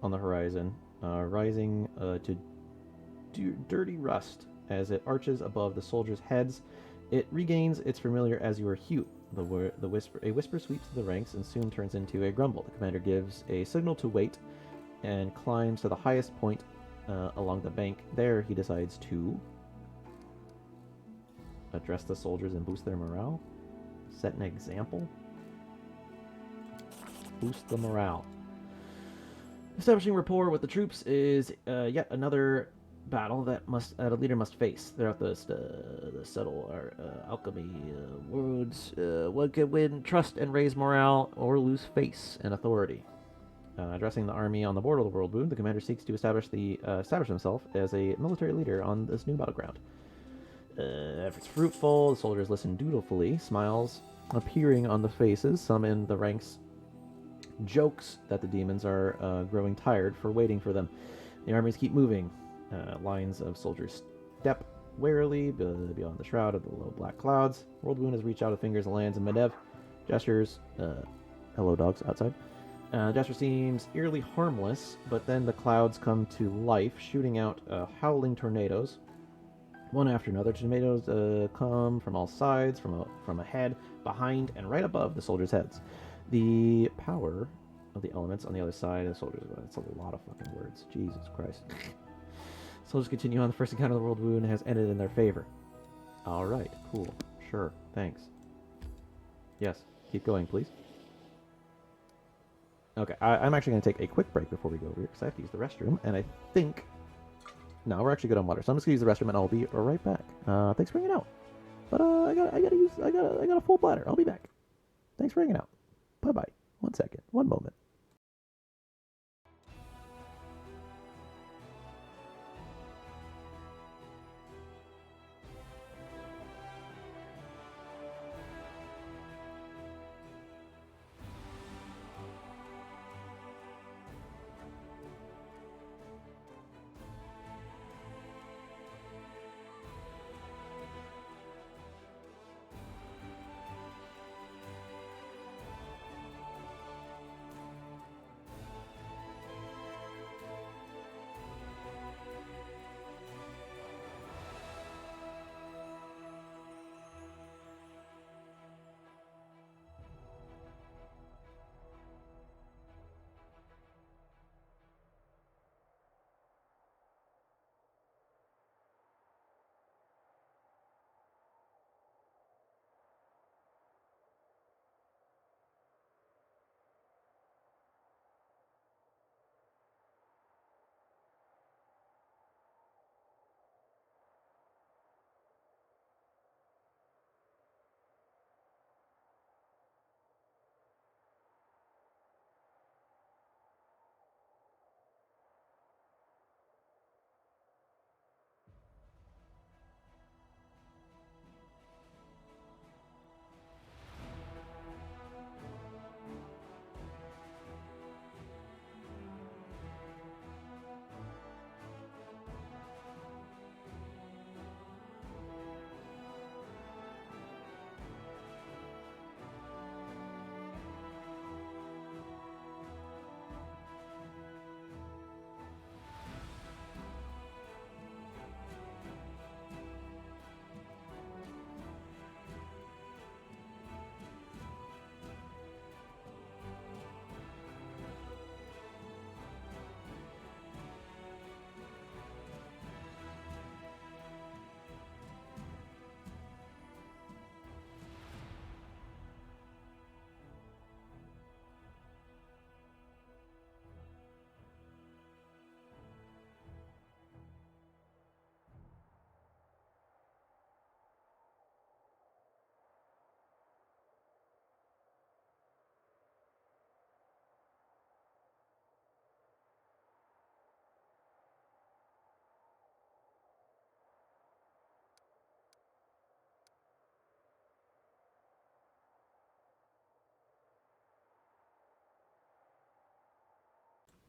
on the horizon, rising to dirty rust as it arches above the soldiers' heads. It regains its familiar azure hue. A whisper sweeps through the ranks and soon turns into a grumble. The commander gives a signal to wait and climbs to the highest point along the bank. There he decides to address the soldiers and boost their morale. Set an example. Boost the morale. Establishing rapport with the troops is yet another battle that a leader must face. Throughout the subtle alchemy words, one can win trust and raise morale, or lose face and authority. Addressing the army on the border of the world wound, the commander seeks to establish himself as a military leader on this new battleground. Efforts fruitful. The soldiers listen dutifully, smiles appearing on the faces. Some in the ranks jokes that the demons are growing tired for waiting for them. The armies keep moving. Lines of soldiers step warily beyond the shroud of the low black clouds. World Wound has reached out of fingers and lands in Medev. Gestures, hello dogs outside. Gesture seems eerily harmless, but then the clouds come to life, shooting out howling tornadoes. One after another, tornadoes come from all sides, from ahead, behind, and right above the soldiers' heads. The power of the elements on the other side of the soldiers. That's a lot of fucking words. Jesus Christ. Soldiers continue on. The first encounter of the world wound has ended in their favor. Alright, cool. Sure, thanks. Yes, keep going, please. Okay, I'm actually going to take a quick break before we go over here, because I have to use the restroom, and I think... No, we're actually good on water, so I'm just going to use the restroom, and I'll be right back. Thanks for hanging out. But, I got a full bladder. I'll be back. Thanks for hanging out. Bye-bye. 1 second. 1 moment.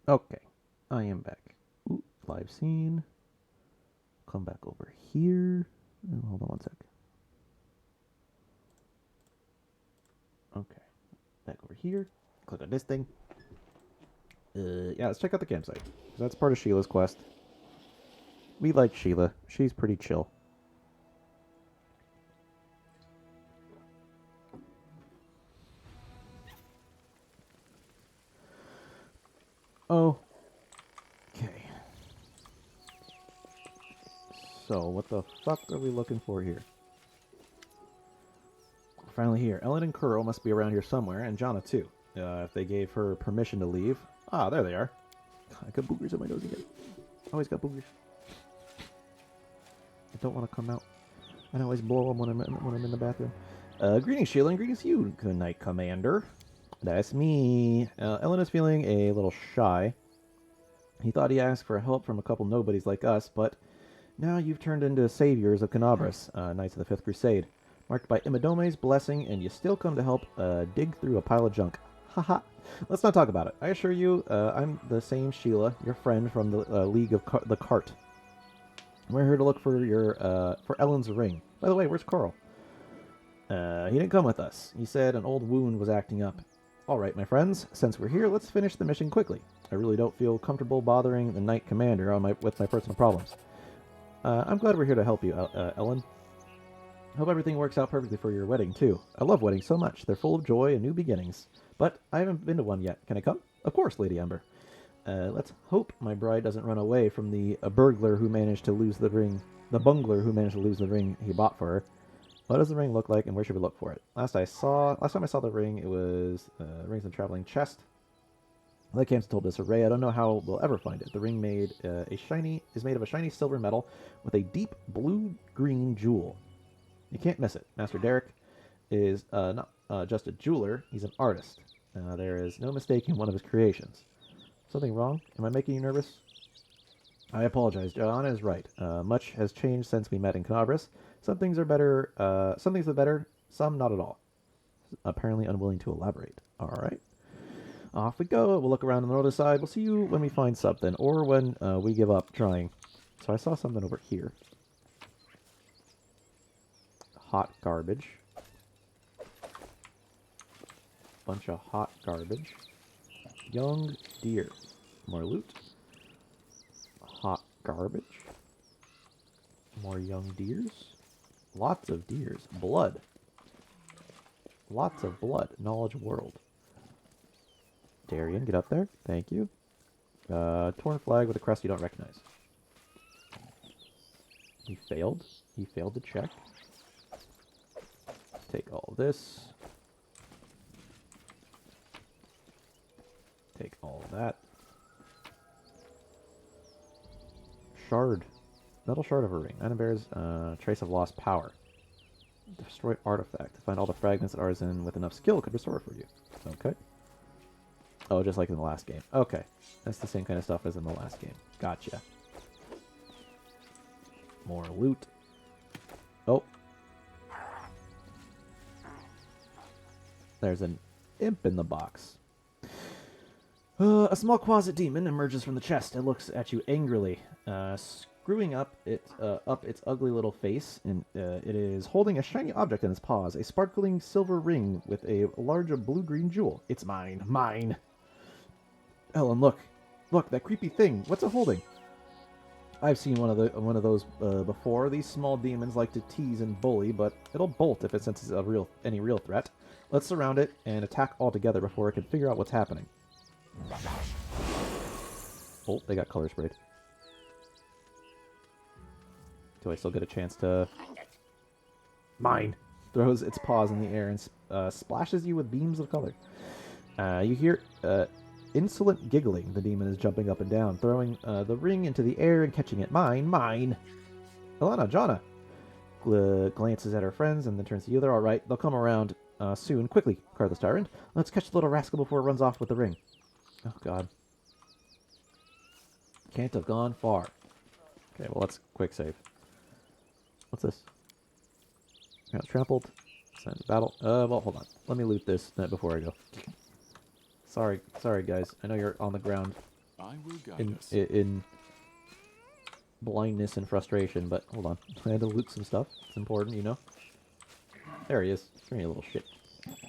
Okay, I am back. Ooh, live scene. Come back over here. Oh, hold on one sec. Okay, back over here. Click on this thing. Yeah, let's check out the campsite. That's part of Sheila's quest. We like Sheila. She's pretty chill. Oh. Okay. So, what the fuck are we looking for here? We're finally here. Ellen and Kuro must be around here somewhere, and Jonna too. If they gave her permission to leave. Ah, there they are. I got boogers in my nose again. Always got boogers. I don't want to come out. I always blow them when I'm in the bathroom. Greetings, Sheila, and greetings to you. Good night, Commander. That's me. Ellen is feeling a little shy. He thought he asked for help from a couple nobodies like us, but now you've turned into saviors of Canabras, Knights of the Fifth Crusade, marked by Imadome's blessing, and you still come to help dig through a pile of junk. Haha. Let's not talk about it. I assure you, I'm the same Sheila, your friend from the League of the Cart. We're here to look for for Ellen's ring. By the way, where's Carl? He didn't come with us. He said an old wound was acting up. All right, my friends, since we're here, let's finish the mission quickly. I really don't feel comfortable bothering the Knight Commander with my personal problems. I'm glad we're here to help you, Ellen. Hope everything works out perfectly for your wedding, too. I love weddings so much. They're full of joy and new beginnings. But I haven't been to one yet. Can I come? Of course, Lady Ember. Let's hope my bride doesn't run away from the burglar who managed to lose the ring. The bungler who managed to lose the ring he bought for her. What does the ring look like, and where should we look for it? Last time I saw the ring, it was rings in traveling chest. Like Camps told disarray. I don't know how we'll ever find it. The ring is made of a shiny silver metal with a deep blue-green jewel. You can't miss it. Master Derek is not just a jeweler; he's an artist. There is no mistaking one of his creations. Something wrong? Am I making you nervous? I apologize. Joanna is right. Much has changed since we met in Canabras. Some things are better. Some things are better. Some not at all. Apparently unwilling to elaborate. All right. Off we go. We'll look around on the other side. We'll see you when we find something, or when we give up trying. So I saw something over here. Hot garbage. Bunch of hot garbage. Young deer. More loot. Hot garbage. More young deers. Lots of deers. Blood. Lots of blood. Knowledge world. Darian, get up there. Thank you. Torn flag with a crest you don't recognize. He failed. He failed to check. Take all this. Take all that. Shard. Metal shard of a ring. Item bears trace of lost power. Destroy artifact. To find all the fragments that artisan with enough skill could restore for you. Okay. Oh, just like in the last game. Okay. That's the same kind of stuff as in the last game. Gotcha. More loot. Oh. There's an imp in the box. A small closet demon emerges from the chest. It looks at you angrily, screwing up its ugly little face, and it is holding a shiny object in its paws, a sparkling silver ring with a large blue-green jewel. It's mine. Mine. Ellen, look. Look, that creepy thing. What's it holding? I've seen one of those before. These small demons like to tease and bully, but it'll bolt if it senses any real threat. Let's surround it and attack all together before it can figure out what's happening. Oh, they got color sprayed. Do I still get a chance to... Mine! Throws its paws in the air and splashes you with beams of color. You hear insolent giggling. The demon is jumping up and down, throwing the ring into the air and catching it. Mine! Mine! Alana, Jonna! Glances at her friends and then turns to you. They're alright. They'll come around soon. Quickly, cried the tyrant. Let's catch the little rascal before it runs off with the ring. Oh, God. Can't have gone far. Okay, well, let's quick save. What's this? Got trampled. Sign of battle. Well, hold on. Let me loot this before I go. Sorry, guys. I know you're on the ground. I will guide us. in blindness and frustration. But hold on, I had to loot some stuff. It's important, you know. There he is. Come here, you little shit.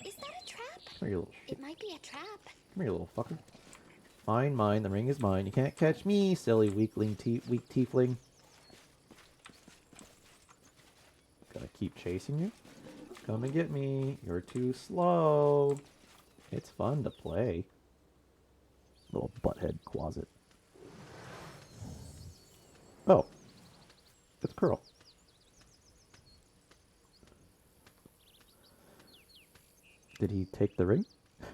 Is that a trap? Come here, you little shit. It might be a trap. Come here, you little fucker. Mine, mine. The ring is mine. You can't catch me, silly weakling, weak tiefling. Gotta keep chasing you. Come and get me. You're too slow. It's fun to play. Little butthead closet. Oh. It's Curl. Did he take the ring?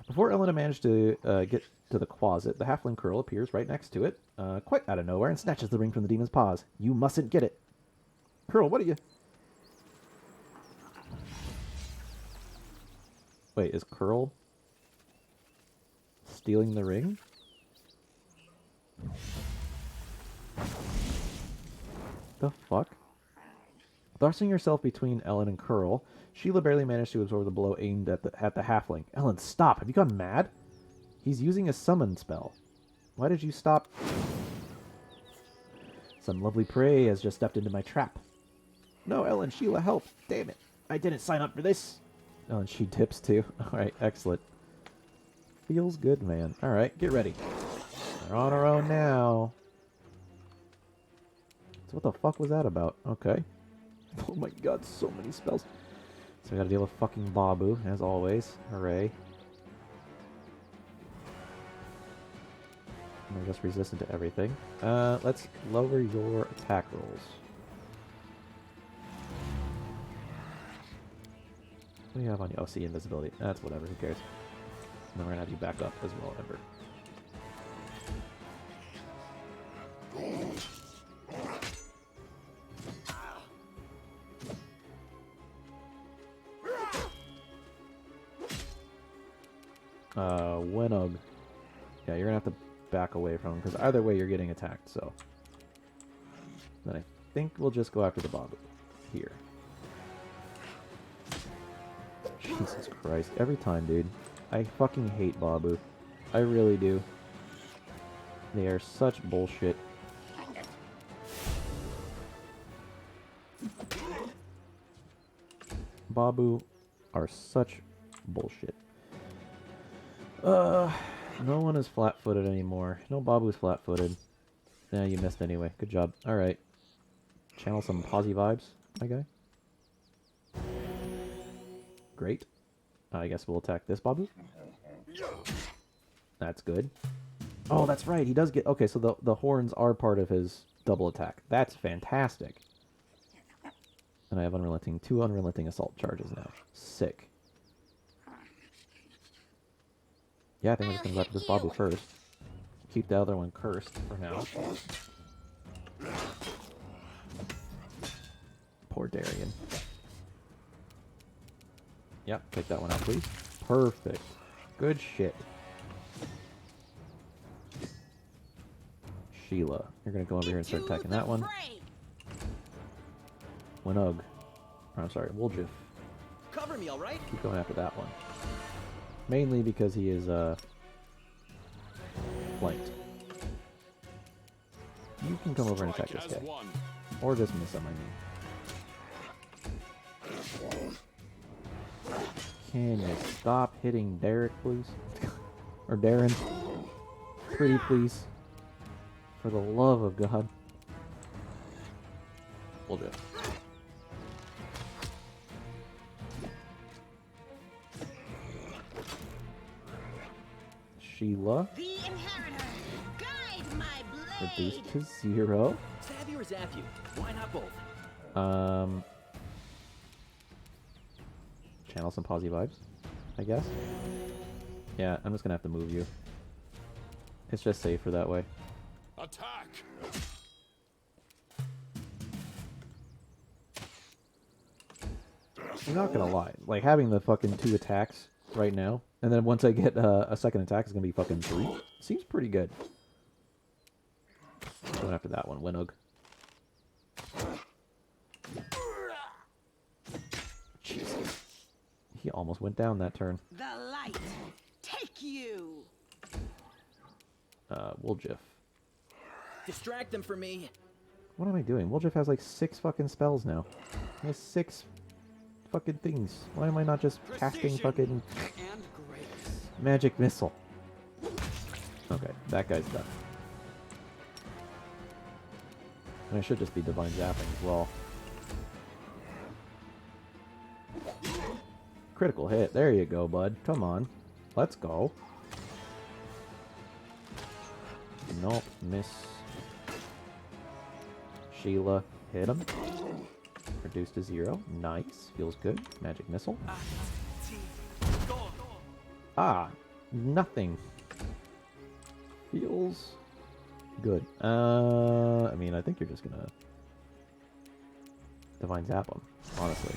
Before Elena managed to get to the closet, the halfling Curl appears right next to it, quite out of nowhere, and snatches the ring from the demon's paws. You mustn't get it. Curl, what are you... Wait, is Curl stealing the ring? The fuck? Thrusting herself between Ellen and Curl, Sheila barely managed to absorb the blow aimed at the halfling. Ellen, stop! Have you gone mad? He's using a summon spell. Why did you stop? Some lovely prey has just stepped into my trap. No, Ellen, Sheila, help! Damn it! I didn't sign up for this! Oh, and she tips too. Alright, excellent. Feels good, man. Alright, get ready. We're on our own now. So what the fuck was that about? Okay. Oh my god, so many spells. So we gotta deal with fucking Babu, as always. Hooray. And they're just resistant to everything. Let's lower your attack rolls. What do you have on you? Oh, see, invisibility. That's whatever, who cares? And then we're gonna have you back up as well, Ember. Wenog. Yeah, you're gonna have to back away from him, because either way you're getting attacked, so. Then I think we'll just go after the Babu. Here. Jesus Christ. Every time, dude. I fucking hate Babu. I really do. They are such bullshit. Babu are such bullshit. No one is flat-footed anymore. No Babu's flat-footed. Nah, you missed anyway. Good job. Alright. Channel some posy vibes, my guy. Great. I guess we'll attack this Babu. That's good. Oh, that's right. He does get... Okay, so the horns are part of his double attack. That's fantastic. And I have unrelenting 2 unrelenting assault charges now. Sick. Yeah, I think we're just going to go after this Babu first. Keep the other one cursed for now. Poor Darian. Yep, take that one out, please. Perfect. Good shit. Sheila, you're going to go over here and start attacking that one. Wenog. I'm sorry, Woljif. Cover me, all right? Keep going after that one. Mainly because he is, flanked. You can come over and attack this guy. Or just miss him, I mean. Can you stop hitting Derek, please? Or Darren? Pretty please. For the love of God. We'll do it. Sheila. The inheritor, guide my blade. Reduced to 0. Stab you or zap you? Why not both? Channel some posy vibes, I guess. Yeah, I'm just gonna have to move you. It's just safer that way. Attack! I'm not gonna lie. Like, having the fucking 2 attacks right now, and then once I get a second attack, it's gonna be fucking 3. Seems pretty good. Going after that one, Wenog. Jesus. He almost went down that turn. The light, take you. Woljif. Distract them for me. What am I doing? Woljif has like 6 fucking spells now. He has 6 fucking things. Why am I not just casting fucking magic missile? Okay, that guy's done. And I should just be divine zapping as well. Critical hit. There you go, bud. Come on. Let's go. Nope. Miss. Sheila. Hit him. Reduced to 0. Nice. Feels good. Magic missile. Ah. Nothing. Feels good. I mean, I think you're just gonna divine zap him, honestly.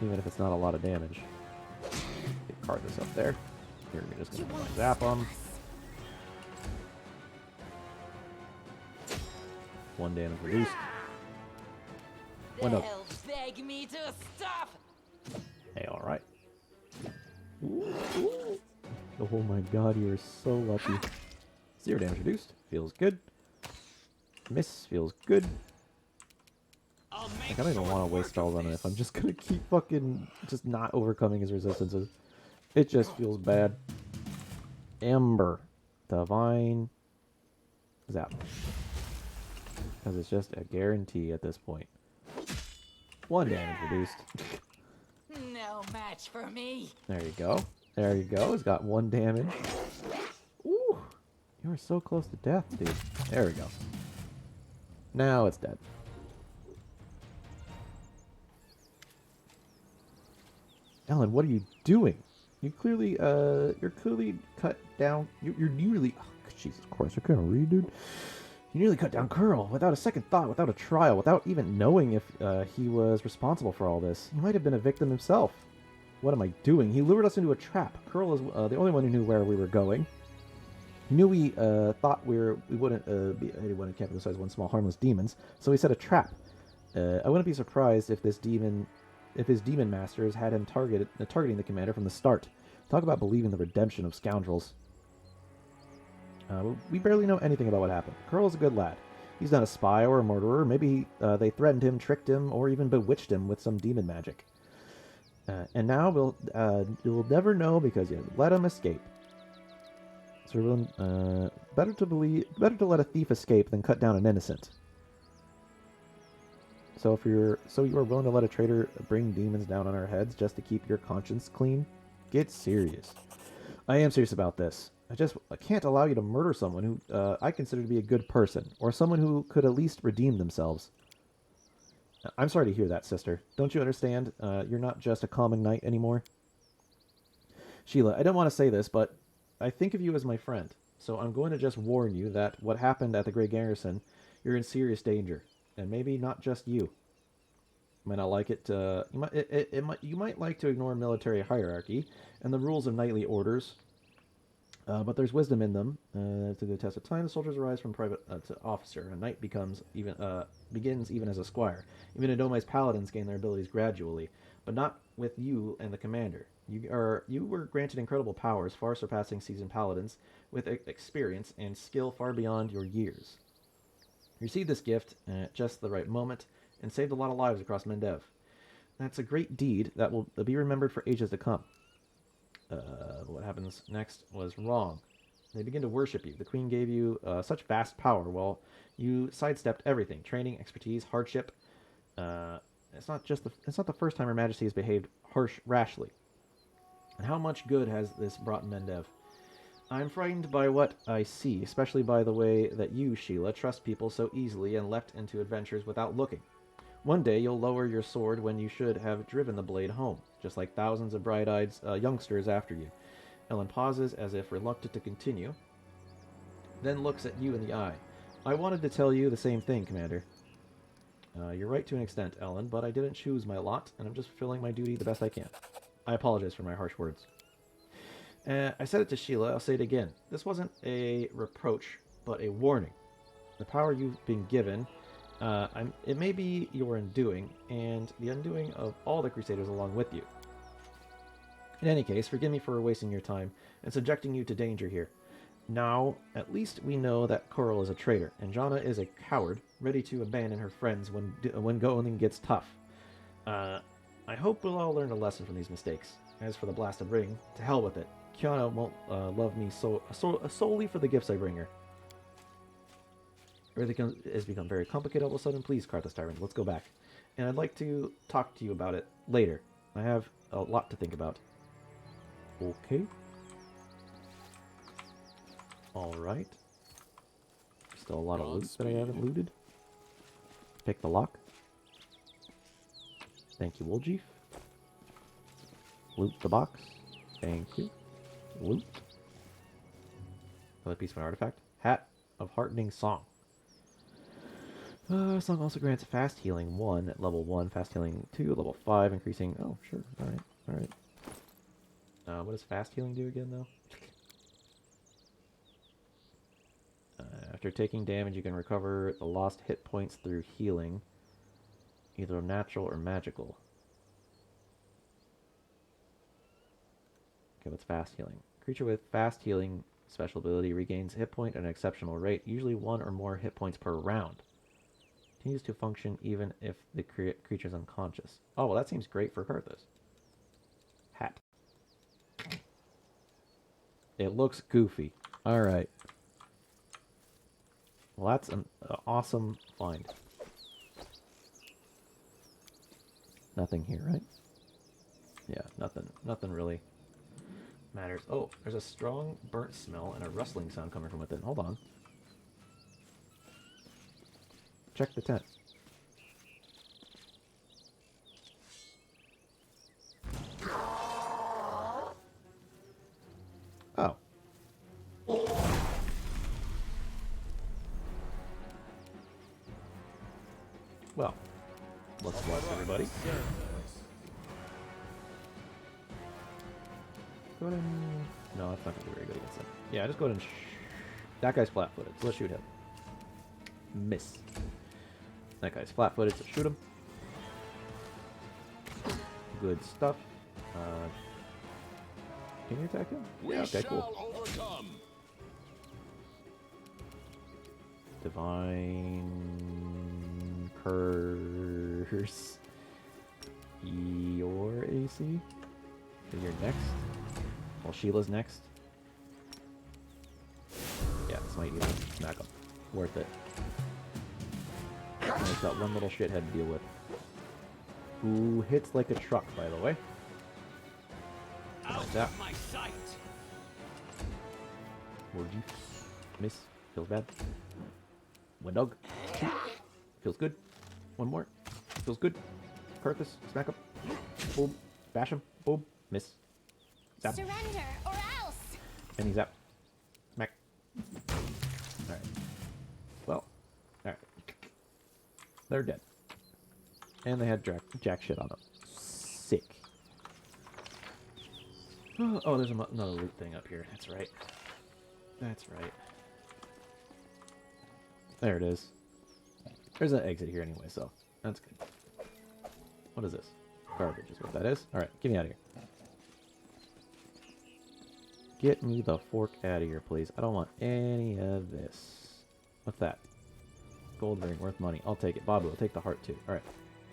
Even if it's not a lot of damage. Card this up there. Here, you're just gonna divine zap him. 1 damage reduced. Window. Beg me to stop. Hey, alright. Oh my god, you are so lucky. 0 damage reduced. Feels good. Miss feels good. Like, I don't even want to waste spells on it if I'm just gonna keep fucking just not overcoming his resistances. It just feels bad. Ember. Divine Zap. Because it's just a guarantee at this point. 1 damage reduced. No match for me. There you go. There you go. It's got 1 damage. Ooh. You were so close to death, dude. There we go. Now it's dead. Ellen, what are you doing? You clearly, you're clearly cut down. You're nearly. Oh, Jesus Christ, I can't read, dude. You nearly cut down Curl without a second thought, without a trial, without even knowing if he was responsible for all this. He might have been a victim himself. What am I doing? He lured us into a trap. Curl is the only one who knew where we were going. He knew we thought we wouldn't be anyone encountered besides one small harmless demons, so he set a trap. I wouldn't be surprised if his demon masters had him targeting the commander from the start. Talk about believing the redemption of scoundrels. We barely know anything about what happened. Curl is a good lad. He's not a spy or a murderer. Maybe they threatened him, tricked him, or even bewitched him with some demon magic. And now you'll never know because you let him escape. So better to let a thief escape than cut down an innocent. So you are willing to let a traitor bring demons down on our heads just to keep your conscience clean? Get serious. I am serious about this. I can't allow you to murder someone who I consider to be a good person, or someone who could at least redeem themselves. I'm sorry to hear that, sister. Don't you understand? You're not just a common knight anymore. Sheila, I don't want to say this, but I think of you as my friend, so I'm going to just warn you that what happened at the Grey Garrison, you're in serious danger. And maybe not just you. You might not like it. You might like to ignore military hierarchy and the rules of knightly orders, but there's wisdom in them. To the test of time, the soldiers rise from private to officer. A knight begins even as a squire. Even Adomai's paladins gain their abilities gradually, but not with you and the commander. You were granted incredible powers, far surpassing seasoned paladins, with experience and skill far beyond your years. You received this gift at just the right moment and saved a lot of lives across Mendev. That's a great deed that will be remembered for ages to come. What happens next was wrong. They begin to worship you. The Queen gave you such vast power while you sidestepped everything. Training, expertise, hardship. It's not the first time Her Majesty has behaved rashly. And how much good has this brought Mendev? I'm frightened by what I see, especially by the way that you, Sheila, trust people so easily and leapt into adventures without looking. One day you'll lower your sword when you should have driven the blade home, just like thousands of bright-eyed youngsters after you. Ellen pauses as if reluctant to continue, then looks at you in the eye. I wanted to tell you the same thing, Commander. You're right to an extent, Ellen, but I didn't choose my lot, and I'm just fulfilling my duty the best I can. I apologize for my harsh words. I said it to Sheila, I'll say it again. This wasn't a reproach, but a warning. The power you've been given, it may be your undoing, and the undoing of all the Crusaders along with you. In any case, forgive me for wasting your time and subjecting you to danger here. Now, at least we know that Coral is a traitor, and Jana is a coward, ready to abandon her friends when going gets tough. I hope we'll all learn a lesson from these mistakes. As for the blasted ring, to hell with it. Kiana won't love me solely for the gifts I bring her. Everything has become very complicated all of a sudden. Please, Karthus Tyrant, let's go back. And I'd like to talk to you about it later. I have a lot to think about. Okay. Alright. Still a lot of loot that I haven't looted. Pick the lock. Thank you, Woljeef. Loot the box. Thank you. Loot. Another piece of an artifact. Hat of Heartening Song. Song also grants fast healing 1 at level 1, fast healing 2 at level 5, increasing... Oh, sure. Alright, alright. What does fast healing do again, though? After taking damage, you can recover the lost hit points through healing, either natural or magical. Okay, what's fast healing? Creature with fast healing special ability regains hit point at an exceptional rate, usually 1 or more hit points per round. Continues to function even if the creature's unconscious. Oh, well, that seems great for Karthus. Hat. It looks goofy. Alright. Well, that's an awesome find. Nothing here, right? Yeah, nothing really matters. Oh, there's a strong burnt smell and a rustling sound coming from within. Hold on. Check the tent. Oh. Well, let's bless everybody. Go ahead and... No, that's not going to be very good against him. Yeah, just go ahead and... That guy's flat-footed, so let's shoot him. Miss. That guy's flat-footed, so shoot him. Good stuff. Can you attack him? Yeah, okay, cool. Overcome. Divine Curse. Your AC? Then you're next. Well, Sheila's next. Yeah, this might even smack him. Worth it. And he's got one little shithead to deal with. Who hits like a truck, by the way. Like that. My sight. Wargy. Miss. Feels bad. One dog. Shoot. Feels good. One more. Feels good. Karthus. Smack him. Boom. Bash him. Boom. Miss. Zap. Surrender or else. And he's zap. Smack. Alright. Well. Alright. They're dead. And they had jack shit on them. Sick. Oh, there's another loot thing up here. That's right. That's right. There it is. There's an exit here anyway, so that's good. What is this? Garbage is what that is. Alright, get me out of here. Get me the fork out of here, please. I don't want any of this. What's that? Gold ring, worth money. I'll take it. Babu, I'll take the heart too. Alright.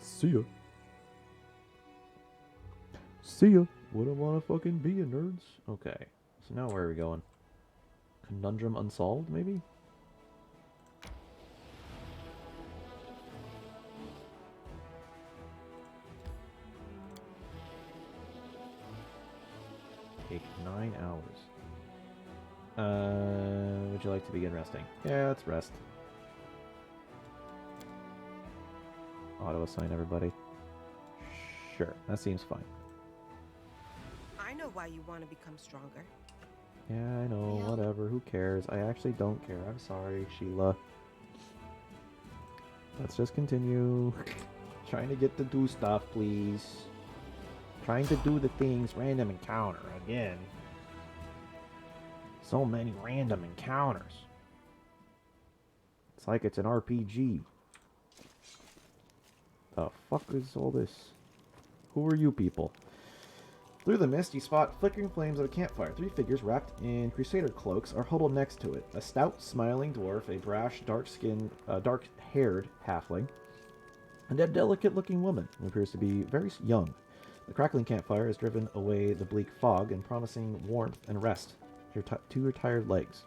See ya. See ya. Wouldn't want to fucking be a nerds. Okay. So now where are we going? Conundrum unsolved, maybe? Take 9 hours. Would you like to begin resting? Yeah, let's rest. Auto-assign everybody. Sure, that seems fine. I know why you want to become stronger. Yeah, I know, whatever, who cares? I actually don't care. I'm sorry, Sheila. Let's just continue. Trying to get to do stuff, please. Trying to do the things. Random encounter, again. So many random encounters. It's like it's an RPG. The fuck is all this? Who are you people? Through the mist, you spot flickering flames of a campfire. 3 figures wrapped in crusader cloaks are huddled next to it. A stout, smiling dwarf, a brash, dark-haired halfling, and a delicate-looking woman who appears to be very young. The crackling campfire has driven away the bleak fog and promising warmth and rest to your 2 tired legs.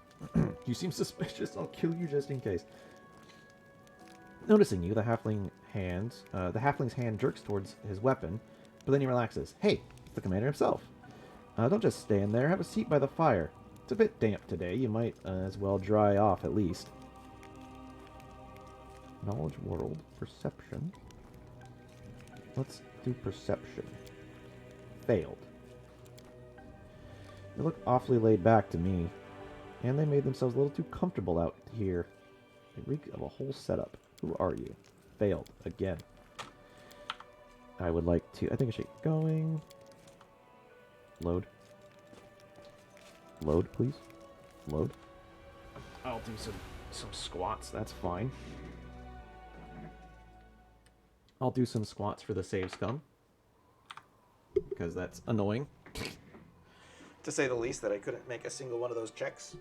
You seem suspicious. I'll kill you just in case. Noticing you, the halfling's hand jerks towards his weapon, but then he relaxes. Hey, it's the commander himself. Don't just stand there. Have a seat by the fire. It's a bit damp today. You might as well dry off at least. Knowledge world. Perception. Let's do perception. Failed. They look awfully laid back to me. And they made themselves a little too comfortable out here. They reek of a whole setup. Who are you? Failed. Again. I would like to... I think I should get going. Load. Load, please. Load. I'll do some squats. That's fine. I'll do some squats for the save scum. Because that's annoying. To say the least, that I couldn't make a single one of those checks.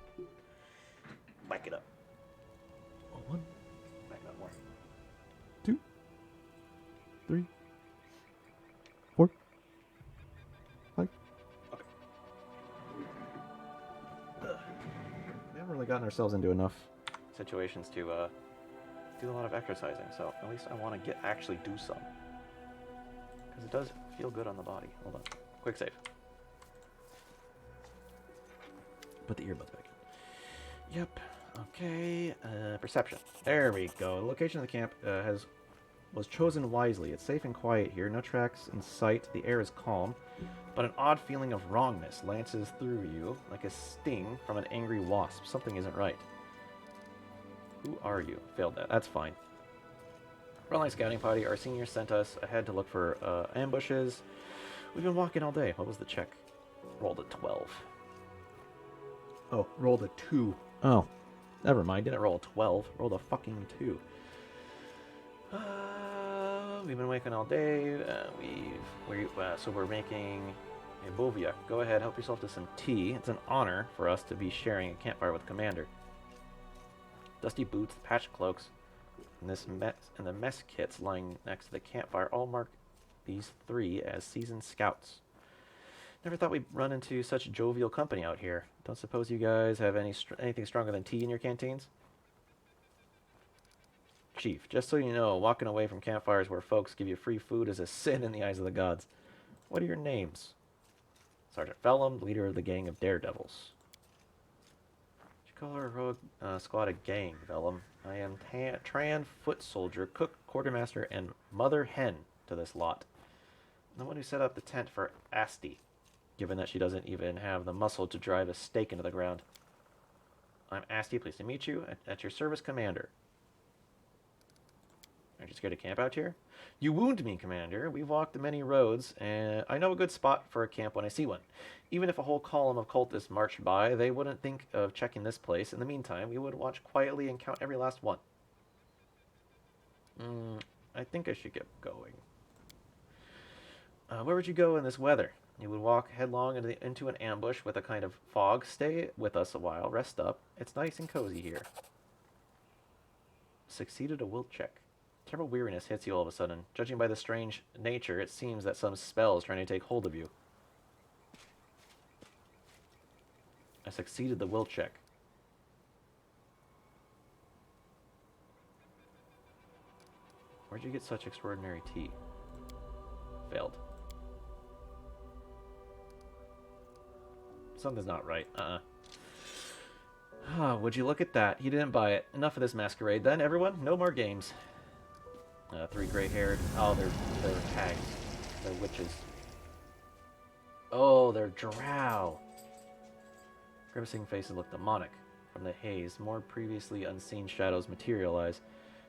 Back it up. 1. Back it up more. 2. 3. 4. 5. Okay. We haven't really gotten ourselves into enough situations to do a lot of exercising, so at least I want to actually do some. Because it does feel good on the body. Hold on. Quick save. Put the earbuds back in. Yep. Okay. Perception. There we go. The location of the camp was chosen wisely. It's safe and quiet here. No tracks in sight. The air is calm, but an odd feeling of wrongness lances through you like a sting from an angry wasp. Something isn't right. Who are you? Failed that. That's fine. Frontline scouting party. Our seniors sent us ahead to look for ambushes. We've been walking all day. What was the check? Rolled a 12. Oh, rolled a 2. Oh, never mind. Didn't roll a 12. Rolled a fucking 2. We've been waking all day. So we're making a bovia. Go ahead, help yourself to some tea. It's an honor for us to be sharing a campfire with Commander. Dusty boots, patched cloaks, and the mess kits lying next to the campfire all mark these 3 as seasoned scouts. Never thought we'd run into such jovial company out here. Don't suppose you guys have anything stronger than tea in your canteens? Chief, just so you know, walking away from campfires where folks give you free food is a sin in the eyes of the gods. What are your names? Sergeant Fellum, leader of the gang of daredevils. You call our rogue squad a gang, Vellum. I am Tran, foot soldier, cook, quartermaster, and mother hen to this lot. I'm the one who set up the tent for Asti, given that she doesn't even have the muscle to drive a stake into the ground. I'm Asti, pleased to meet you. At your service, Commander. Aren't you scared to camp out here? You wound me, Commander. We've walked the many roads, and I know a good spot for a camp when I see one. Even if a whole column of cultists marched by, they wouldn't think of checking this place. In the meantime, we would watch quietly and count every last one. I think I should get going. Where would you go in this weather? You would walk headlong into an ambush with a kind of fog. Stay with us a while, rest up. It's nice and cozy here. Succeeded a will check. Terrible weariness hits you all of a sudden. Judging by the strange nature, it seems that some spell is trying to take hold of you. I succeeded the will check. Where'd you get such extraordinary tea? Failed. Something's not right. Would you look at that? He didn't buy it. Enough of this masquerade then, everyone. No more games. 3 gray-haired. Oh, they're hags. They're witches. Oh, they're drow. Grimacing faces look demonic. From the haze, more previously unseen shadows materialize.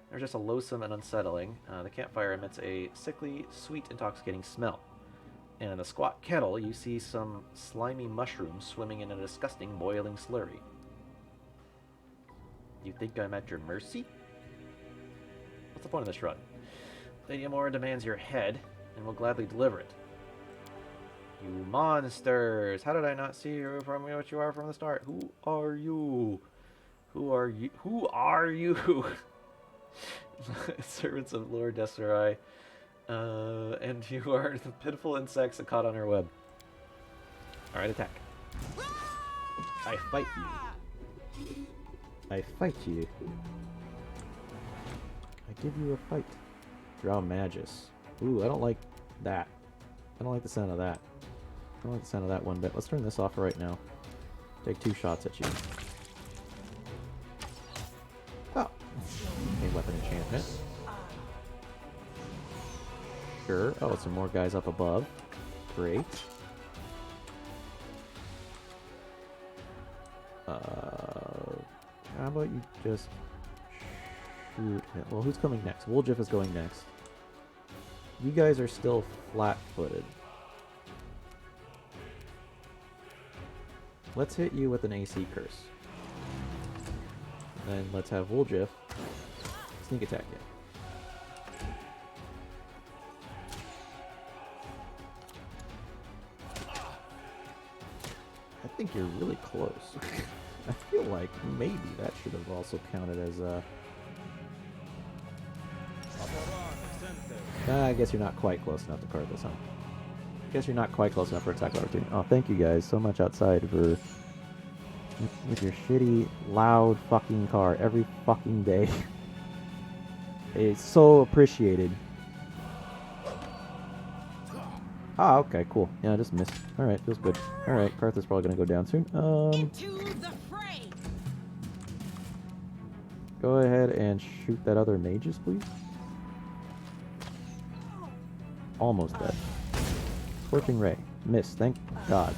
They're just a loathsome and unsettling. The campfire emits a sickly, sweet, intoxicating smell. And in the squat kettle, you see some slimy mushrooms swimming in a disgusting, boiling slurry. You think I'm at your mercy? What's the point of this run? Lady Amora demands your head, and will gladly deliver it. You monsters! How did I not see you from what you are from the start? Who are you? Who are you? Who are you? Servants of Lord Desserai. And you are the pitiful insects caught on our web. Alright, attack. I fight you. I fight you. I give you a fight. Drow Magus. Ooh, I don't like that. I don't like the sound of that. I don't like the sound of that one bit. Let's turn this off right now. Take 2 shots at you. Oh. A weapon enchantment. Sure. Oh, some more guys up above. Great. How about you just shoot him? Well, who's coming next? Woljif is going next. You guys are still flat-footed. Let's hit you with an AC curse. Then let's have Woljif sneak attack you. I think you're really close. I feel like maybe that should have also counted as I guess you're not quite close enough to card this, huh? I guess you're not quite close enough for attack opportunity. Oh, thank you guys so much outside for with your shitty, loud fucking car every fucking day. It's so appreciated. Ah, okay, cool. Yeah, I just missed. Alright, feels good. Alright, Cartha's probably gonna go down soon. Go ahead and shoot that other mages, please. Almost dead. Scorching Ray. Miss, thank God.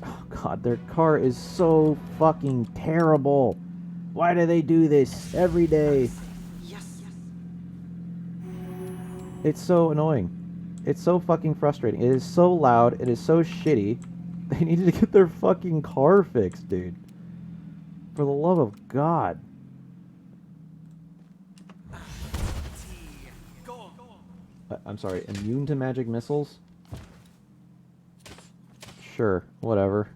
Oh God, their car is so fucking terrible. Why do they do this every day? It's so annoying. It's so fucking frustrating. It is so loud. It is so shitty. They needed to get their fucking car fixed, dude. For the love of God. I'm sorry, immune to magic missiles? Sure, whatever.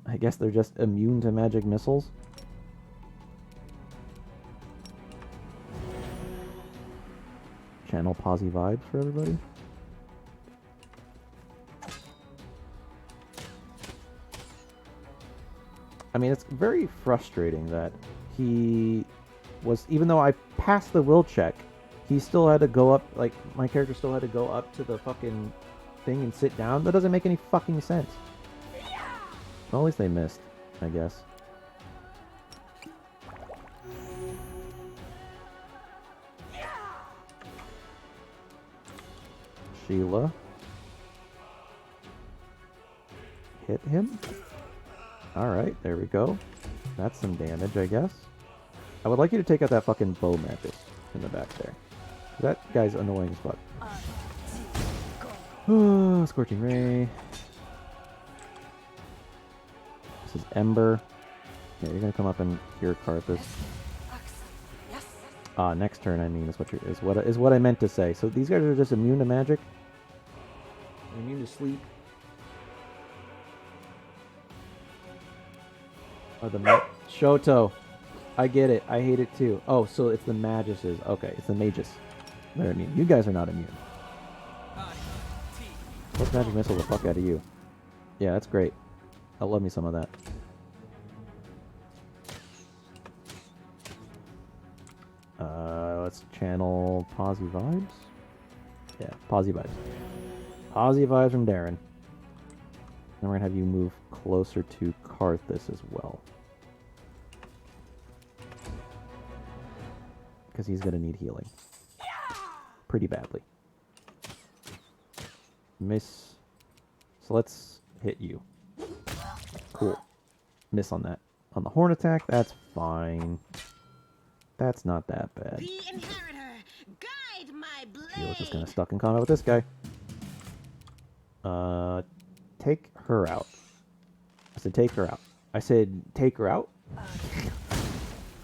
I guess they're just immune to magic missiles. Channel posy vibes for everybody. I mean, it's very frustrating that he was, even though I passed the will check, he still had to go up, like, my character still had to go up to the fucking thing and sit down. That doesn't make any fucking sense. Well, at least they missed, I guess. Sheila. Hit him. Alright, there we go. That's some damage, I guess. I would like you to take out that fucking bow mantis in the back there. That guy's annoying as fuck. Oh, Scorching Ray. This is Ember. Yeah, you're gonna come up and hear Carthus. Next turn, I mean, is what I meant to say. So these guys are just immune to magic. Immune to sleep. Oh, Shoto. I get it. I hate it too. Oh, so it's the Maguses. Okay, it's the Magus. They're immune. You guys are not immune. Let's magic missile the fuck out of you. Yeah, that's great. I love me some of that. Let's channel Posy Vibes. Yeah, Posy Vibes. Posy Vibes from Darren. And we're gonna have you move closer to Carthus as well. Because he's gonna need healing. Pretty badly. Miss. So let's hit you. Cool. Miss on that. On the horn attack, that's fine. That's not that bad. The inheritor, guide my blade. She's just gonna stuck in combat with this guy. Take her out. I said take her out. I said take her out.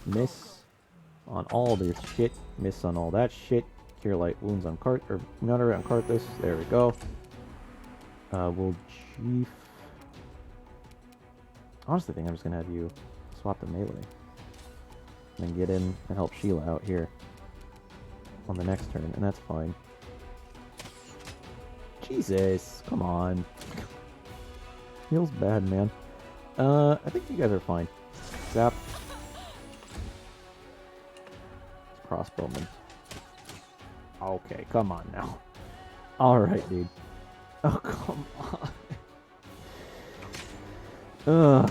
Miss on all this shit. Miss on all that shit. Cure light wounds on Cart or Nutter on Carthus. There we go. We'll chief. Honestly, I think I'm just gonna have you swap to melee, and then get in and help Sheila out here on the next turn, and that's fine. Jesus, come on. Feels bad, man. I think you guys are fine. Zap. Crossbowman. Okay, come on now. Alright, dude. Oh, come on. Ugh.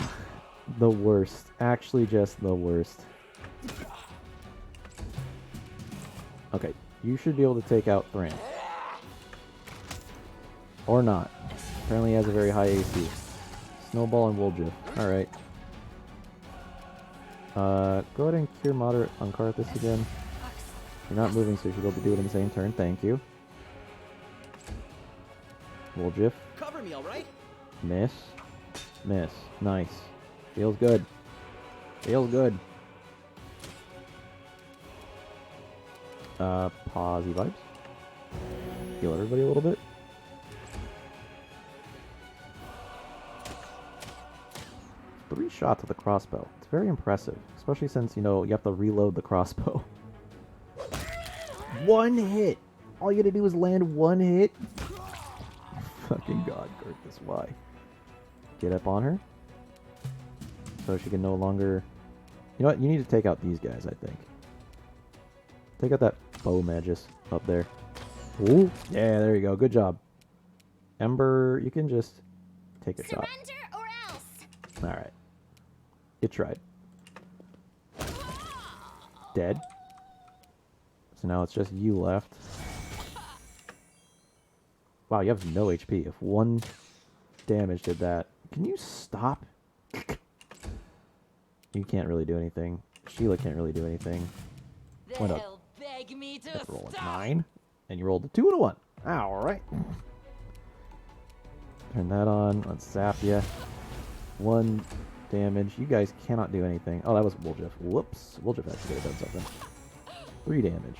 The worst. Actually, just the worst. Okay, you should be able to take out Thran. Or not. Apparently he has a very high AC. Snowball and Wooljiff. Alright. Go ahead and cure moderate on Carthus again. You're not moving, so you should be able to do it in the same turn. Thank you. Wooljiff. Cover me, all right? Miss. Miss. Nice. Feels good. Feels good. Posy vibes. Heal everybody a little bit. Three shots with the crossbow. It's very impressive, especially since, you know, you have to reload the crossbow. One hit! All you gotta do is land one hit? Fucking god, Curtis, why? Get up on her. So she can no longer... You know what? You need to take out these guys, I think. Take out that bow magus up there. Ooh, yeah, there you go. Good job. Ember, you can just take a shot. Surrender or else. Alright. You tried. Dead. So now it's just you left. Wow, you have no HP. If one damage did that. Can you stop? You can't really do anything. Sheila can't really do anything. They'll beg me to Roll a stop. 9. And you rolled a 2 and a 1. Alright. Turn that on. Let's zap ya. 1 damage. You guys cannot do anything. Oh, that was Wooljiff. Whoops. Wooljiff actually could have done something. 3 damage.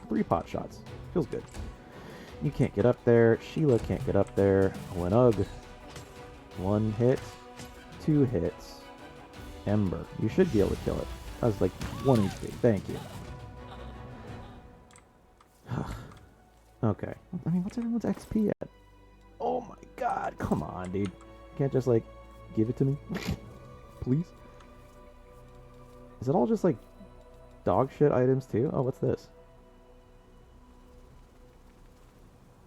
3 pot shots. Feels good. You can't get up there. Sheila can't get up there. Winug. 1 hit. 2 hits. Ember. You should be able to kill it. That was like 1 HP. Thank you. Okay. I mean, what's everyone's XP at? Oh my god. Come on, dude. You can't just, like, give it to me? Please? Is it all just, like, dog shit items, too? Oh, what's this?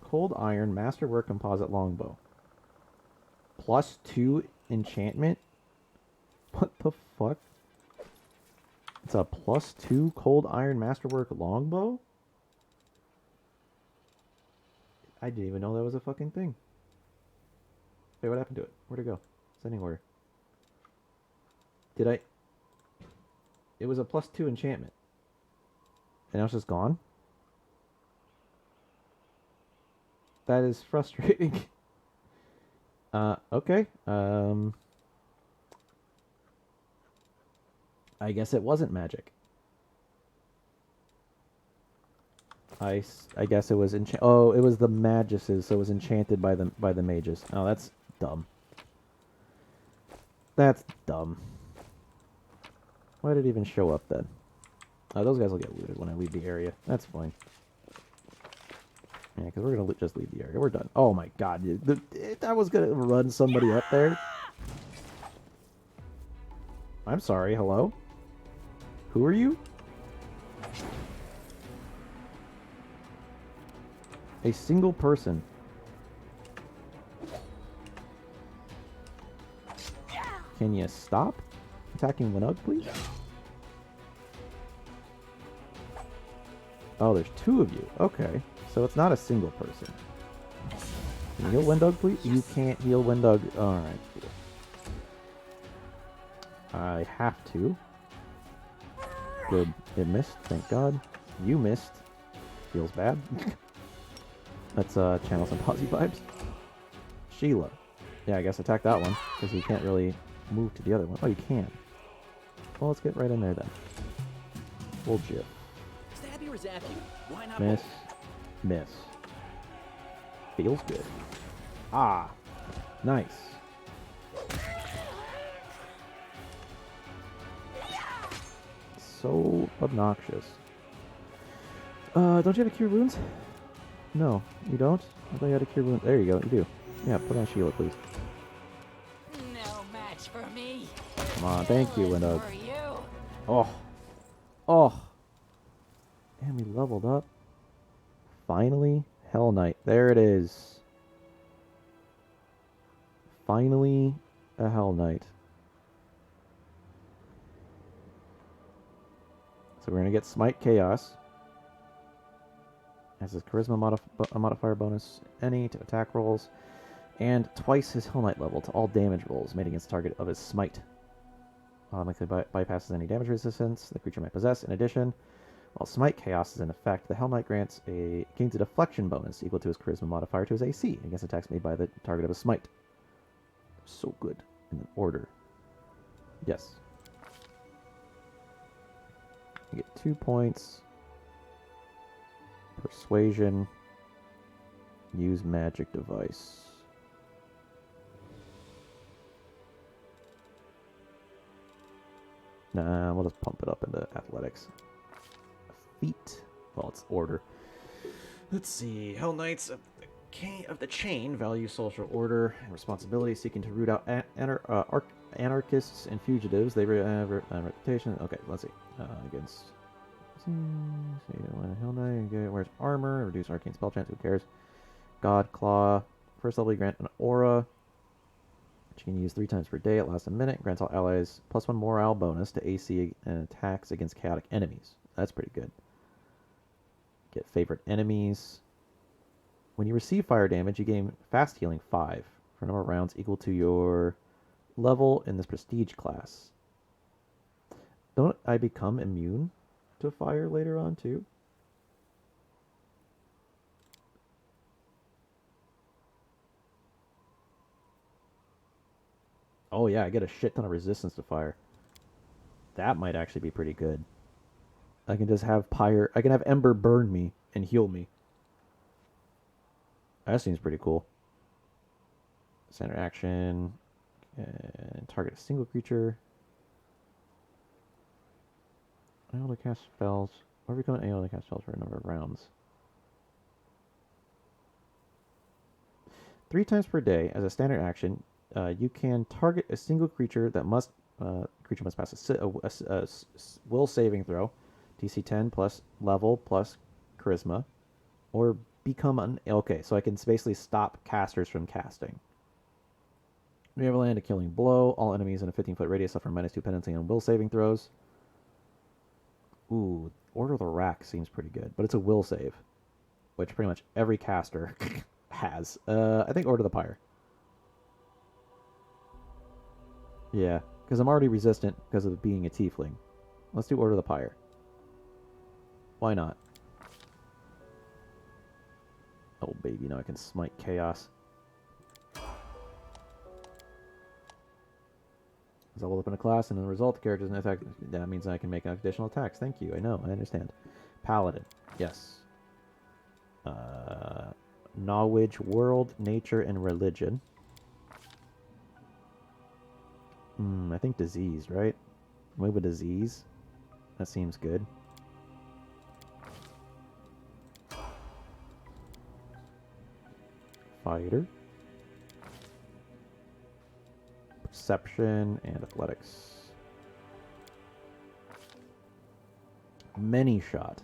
Cold Iron Masterwork Composite Longbow. +2 enchantment? What the fuck? It's a +2 Cold Iron Masterwork Longbow? I didn't even know that was a fucking thing. Wait, what happened to it? Where'd it go? Sending order. Did I... It was a +2 enchantment. And now it's just gone? That is frustrating. Okay. I guess it wasn't magic. I guess it was oh, it was the maguses, so it was enchanted by the mages. Oh, that's dumb. That's dumb. Why did it even show up then? Oh, those guys will get looted when I leave the area. That's fine. Yeah, because we're gonna just leave the area. We're done. Oh my god, I was gonna run somebody up there. I'm sorry. Hello? Who are you? A single person. Can you stop attacking Winug, please? Oh, there's 2 of you. Okay. So it's not a single person. Can you heal Windug, please? You can't heal Windug. Alright. I have to. Good. It missed. Thank God. You missed. Feels bad. Let's channel some Posy vibes. Sheila. Yeah, I guess attack that one, because you can't really move to the other one. Oh, you can. Well, let's get right in there then. Full GIF. Stab you or zap you? Why not Miss. both? Miss. Feels good. Ah. Nice. So obnoxious. Don't you have a cure wounds? No, you don't? I thought you had a cure wounds. There you go, you do. Yeah, put on Sheila, please. No match for me. Come on, thank you, Window. For you. Oh. Oh. And we leveled up. Finally, Hell Knight. There it is. Finally, a Hell Knight. So we're going to get Smite Chaos. Has his Charisma modifier bonus, any to attack rolls, and twice his Hell Knight level to all damage rolls made against the target of his Smite. Automatically bypasses any damage resistance the creature might possess. In addition, while Smite Chaos is in effect, the Hell Knight gains a deflection bonus equal to his Charisma modifier to his AC against attacks made by the target of a Smite. So good in the order. Yes. You get 2 points. Persuasion. Use magic device. Nah, we'll just pump it up into athletics. Feat. Well, it's order. Let's see. Hell Knights of the Chain value social order and responsibility, seeking to root out anarchists and fugitives. They have reputation. Okay, let's see. Against. Hell Knight wears armor, reduce arcane spell chance. Who cares? God Claw. First level, you grant an aura, which you can use 3 times per day. It lasts a minute. Grants all allies +1 morale bonus to AC and attacks against chaotic enemies. That's pretty good. Get favorite enemies. When you receive fire damage, you gain fast healing 5 for a number of rounds equal to your level in this prestige class. Don't I become immune to fire later on too? Oh yeah, I get a shit ton of resistance to fire. That might actually be pretty good. I can just have I can have Ember burn me and heal me. That seems pretty cool. Standard action. And target a single creature. Able to cast spells. Or become able to cast spells for a number of rounds. 3 times per day, as a standard action, you can target a single creature that must pass a will saving throw, DC 10 plus level plus charisma, or become okay. So I can basically stop casters from casting. We have a land a killing blow. All enemies in a 15-foot radius suffer -2 penalty on will saving throws. Ooh, Order of the Rack seems pretty good, but it's a will save, which pretty much every caster has. I think Order of the Pyre. Yeah, because I'm already resistant because of being a tiefling. Let's do Order of the Pyre. Why not? Oh, baby, now I can smite chaos. As I will open a class, and as a result, the character's an attack. That means I can make additional attacks. Thank you. I know. I understand. Paladin. Yes. Knowledge, world, nature, and religion. I think disease, right? Move a disease. That seems good. Fighter. Perception and athletics. Many shot.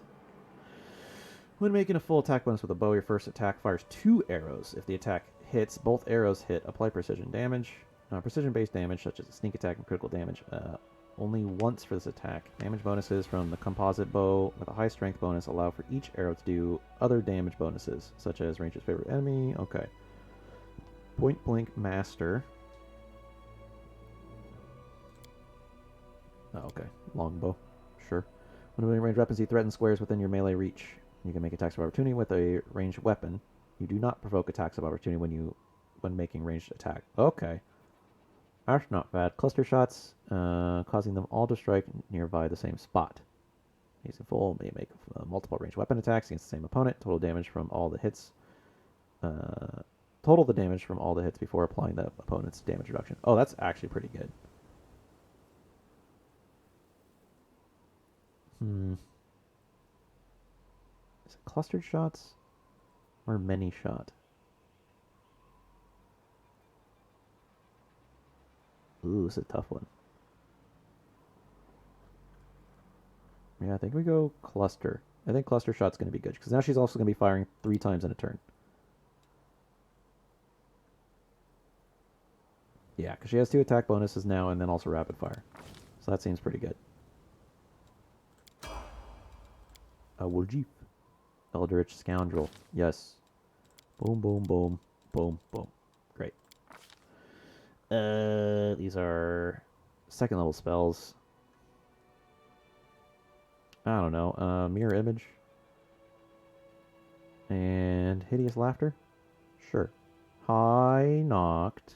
When making a full attack bonus with a bow, your first attack fires 2 arrows. If the attack hits, both arrows hit. Apply precision damage. Precision-based damage, such as a sneak attack and critical damage, only once for this attack. Damage bonuses from the composite bow with a high strength bonus allow for each arrow to do other damage bonuses, such as ranger's favorite enemy. Okay. Point blank master. Oh, okay. Longbow. Sure. When moving ranged weapons, he threatens squares within your melee reach. You can make attacks of opportunity with a ranged weapon. You do not provoke attacks of opportunity when making ranged attack. Okay. That's not bad. Cluster shots, causing them all to strike nearby the same spot. He's in full. May make multiple ranged weapon attacks against the same opponent. Total damage from all the hits. Total the damage from all the hits before applying the opponent's damage reduction. Oh, that's actually pretty good. Is it clustered shots or many shot? Ooh, this is a tough one. Yeah, I think we go cluster. I think cluster shot's going to be good because now she's also going to be firing 3 times in a turn. Yeah, because she has 2 attack bonuses now and then also rapid fire. So that seems pretty good. A Woljeep. Eldritch Scoundrel. Yes. Boom, boom, boom. Boom, boom. Great. These are 2nd level spells. I don't know. Mirror Image. And Hideous Laughter. Sure. High Knocked.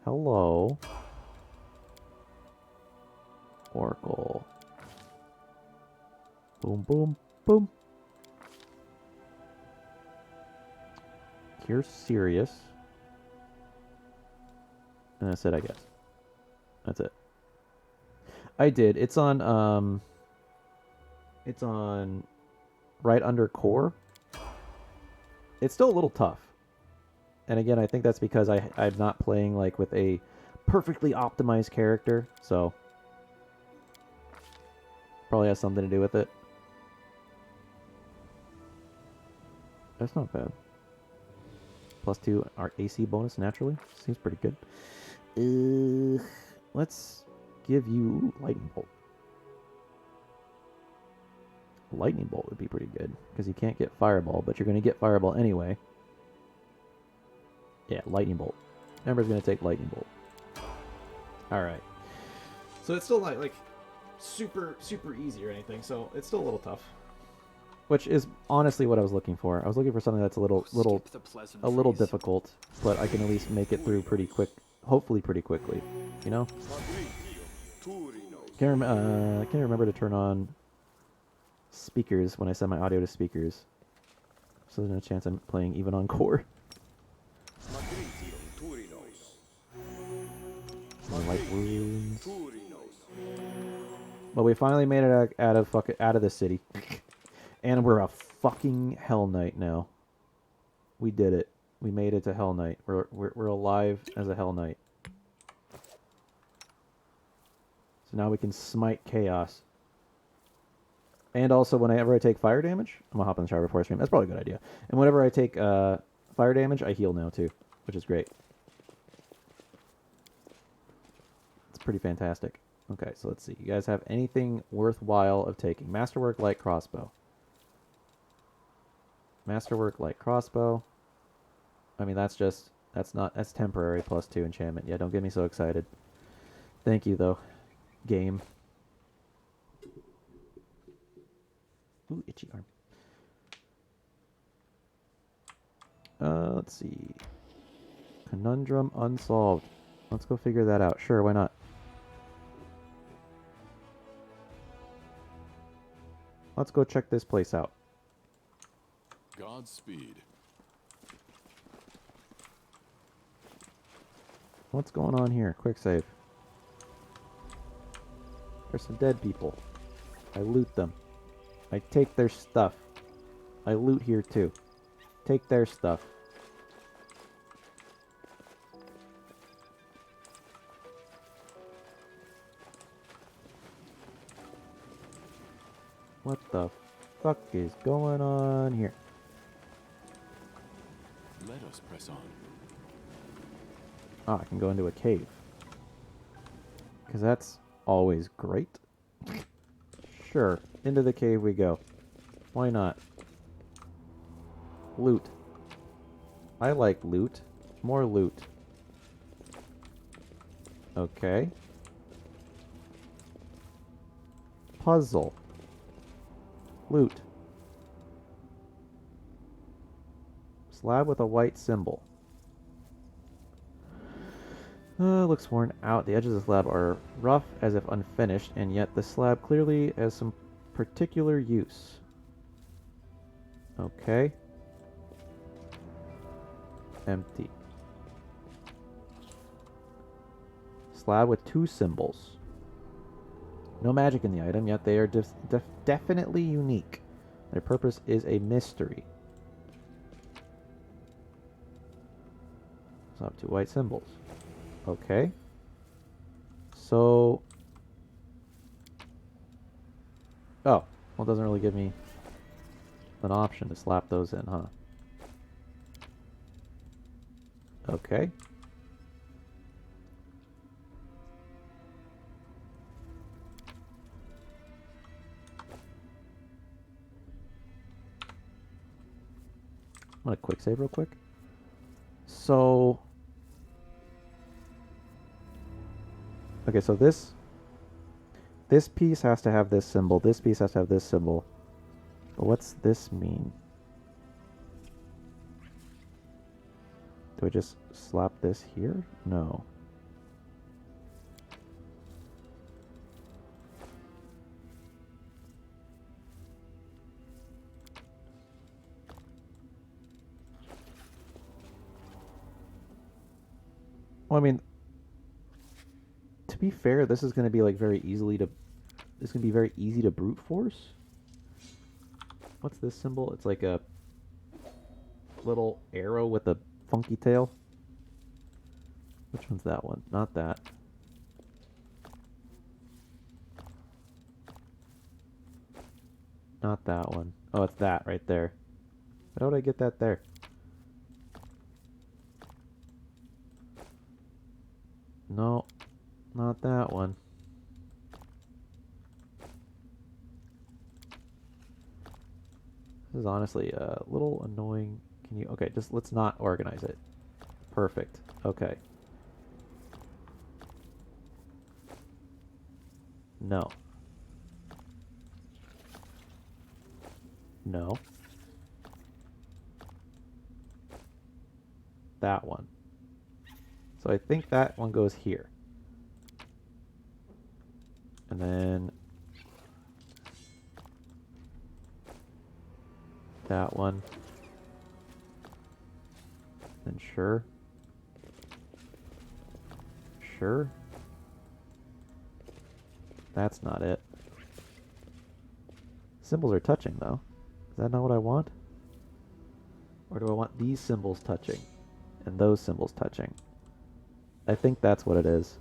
Hello. Oracle. Boom, boom, boom. Cure Serious. And that's it, I guess. That's it. I did. It's on right under core. It's still a little tough. And again, I think that's because I'm not playing like with a perfectly optimized character, so probably has something to do with it. That's not bad. +2 our AC bonus naturally. Seems pretty good. Let's give you Lightning Bolt. Lightning Bolt would be pretty good because you can't get Fireball, but you're going to get Fireball anyway. Yeah, Lightning Bolt. Ember's going to take Lightning Bolt. All right. So it's still like super easy or anything. So it's still a little tough. Which is honestly what I was looking for. I was looking for something that's a little difficult, but I can at least make it through pretty quick. Hopefully, pretty quickly. You know. Can't remember to turn on speakers when I send my audio to speakers, so there's no chance I'm playing even on core. Light wounds. But we finally made it out of the city. And we're a fucking Hell Knight now. We did it. We made it to Hell Knight. We're alive as a Hell Knight. So now we can smite chaos. And also, whenever I take fire damage, I'm gonna hop in the shower before I stream. That's probably a good idea. And whenever I take fire damage, I heal now too, which is great. It's pretty fantastic. Okay, so let's see. You guys have anything worthwhile of taking? Masterwork Light Crossbow. Masterwork Light Crossbow. I mean, that's temporary +2 enchantment. Yeah, don't get me so excited. Thank you, though. Game. Ooh, itchy arm. Let's see. Conundrum unsolved. Let's go figure that out. Sure, why not? Let's go check this place out. Godspeed. What's going on here? Quick save. There's some dead people. I loot them. I take their stuff. I loot here too. Take their stuff. What the fuck is going on here? Let us press on. Ah, I can go into a cave. Because that's always great. Sure, into the cave we go. Why not? Loot. I like loot. More loot. Okay. Puzzle. Loot. Slab with a white symbol. Looks worn out. The edges of the slab are rough, as if unfinished, and yet the slab clearly has some particular use. Okay. Empty. Slab with 2 symbols. No magic in the item, yet they are definitely unique. Their purpose is a mystery. So I have 2 white symbols. Okay. So... Oh, well, it doesn't really give me an option to slap those in, huh? Okay. I'm gonna quick save real quick. So... Okay, so this piece has to have this symbol, this piece has to have this symbol. But what's this mean? Do I just slap this here? No. Well, I mean, to be fair, this is going to be like very easily to... This is going to be very easy to brute force. What's this symbol? It's like a little arrow with a funky tail. Which one's that one? Not that. Not that one. Oh, it's that right there. How did I get that there? No, not that one. This is honestly a little annoying. Can you... Okay, just let's not organize it. Perfect. Okay. No. No. That one. So I think that one goes here. And then... that one. And sure. Sure. That's not it. Symbols are touching, though. Is that not what I want? Or do I want these symbols touching? And those symbols touching? I think that's what it is.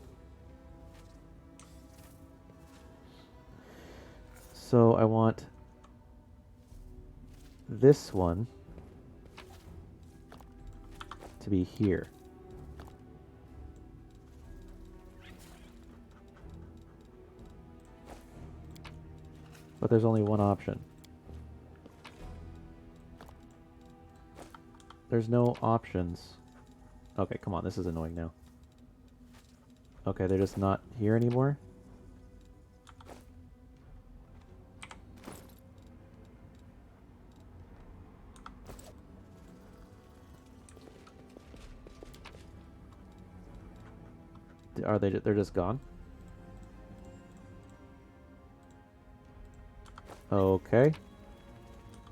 So I want this one to be here. But there's only one option. There's no options. Okay, come on, this is annoying now. Okay, they're just not here anymore. Are they? They're just gone? Okay.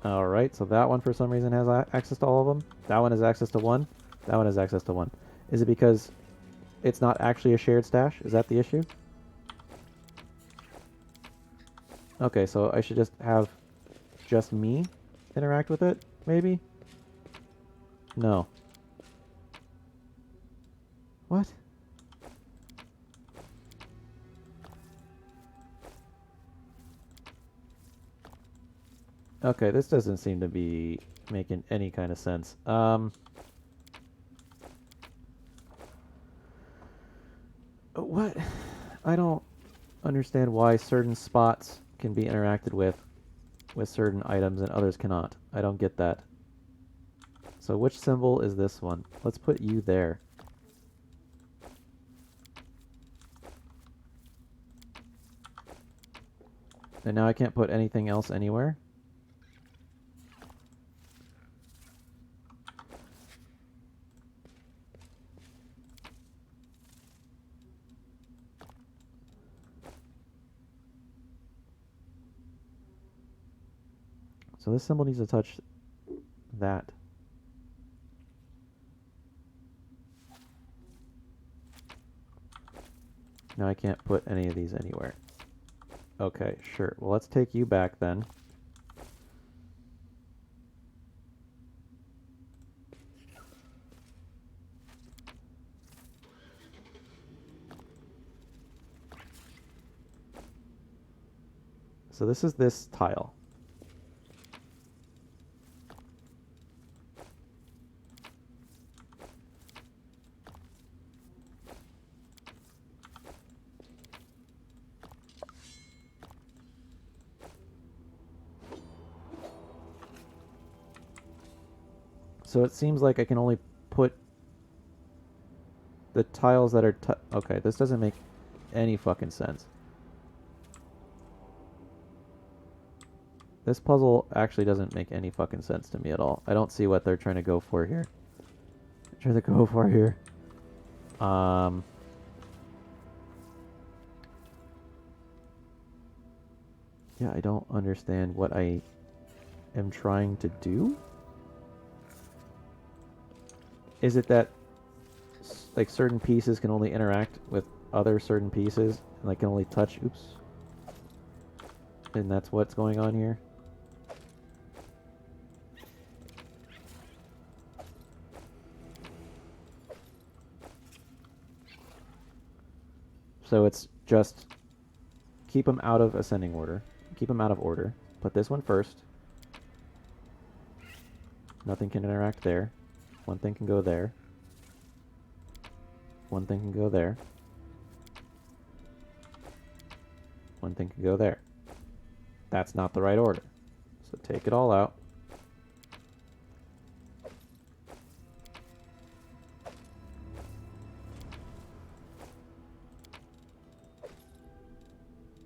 Alright, so that one for some reason has access to all of them. That one has access to one. That one has access to one. Is it because it's not actually a shared stash? Is that the issue? Okay, so I should just have just me interact with it, maybe? No. What? Okay, this doesn't seem to be making any kind of sense. What? I don't understand why certain spots can be interacted with certain items and others cannot. I don't get that. So which symbol is this one? Let's put you there. And now I can't put anything else anywhere? So this symbol needs to touch that. Now I can't put any of these anywhere. Okay, sure. Well, let's take you back then. So this is this tile. So it seems like I can only put the tiles that are... Okay, this doesn't make any fucking sense. This puzzle actually doesn't make any fucking sense to me at all. I don't see what they're trying to go for here. Trying to go for here. Yeah, I don't understand what I am trying to do. Is it that like certain pieces can only interact with other certain pieces and I can only touch, oops. And that's what's going on here? So it's just keep them out of ascending order. Keep them out of order. Put this one first. Nothing can interact there. One thing can go there. One thing can go there. One thing can go there. That's not the right order. So take it all out.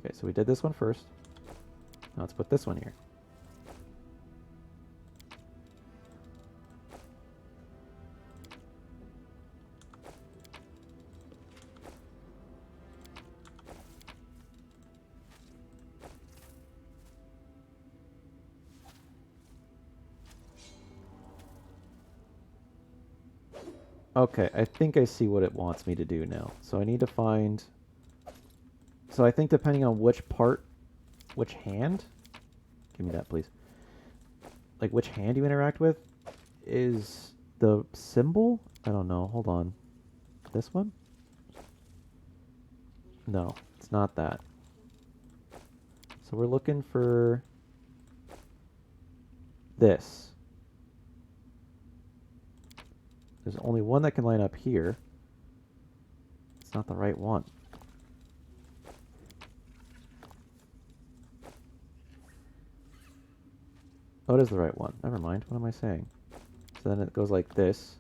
Okay, so we did this one first. Now let's put this one here. Okay, I think I see what it wants me to do now. So I need to find... So I think depending on which part, which hand... Give me that, please. Like, which hand you interact with is the symbol? I don't know. Hold on. This one? No, it's not that. So we're looking for this. There's only one that can line up here. It's not the right one. Oh, it is the right one. Never mind. What am I saying? So then it goes like this.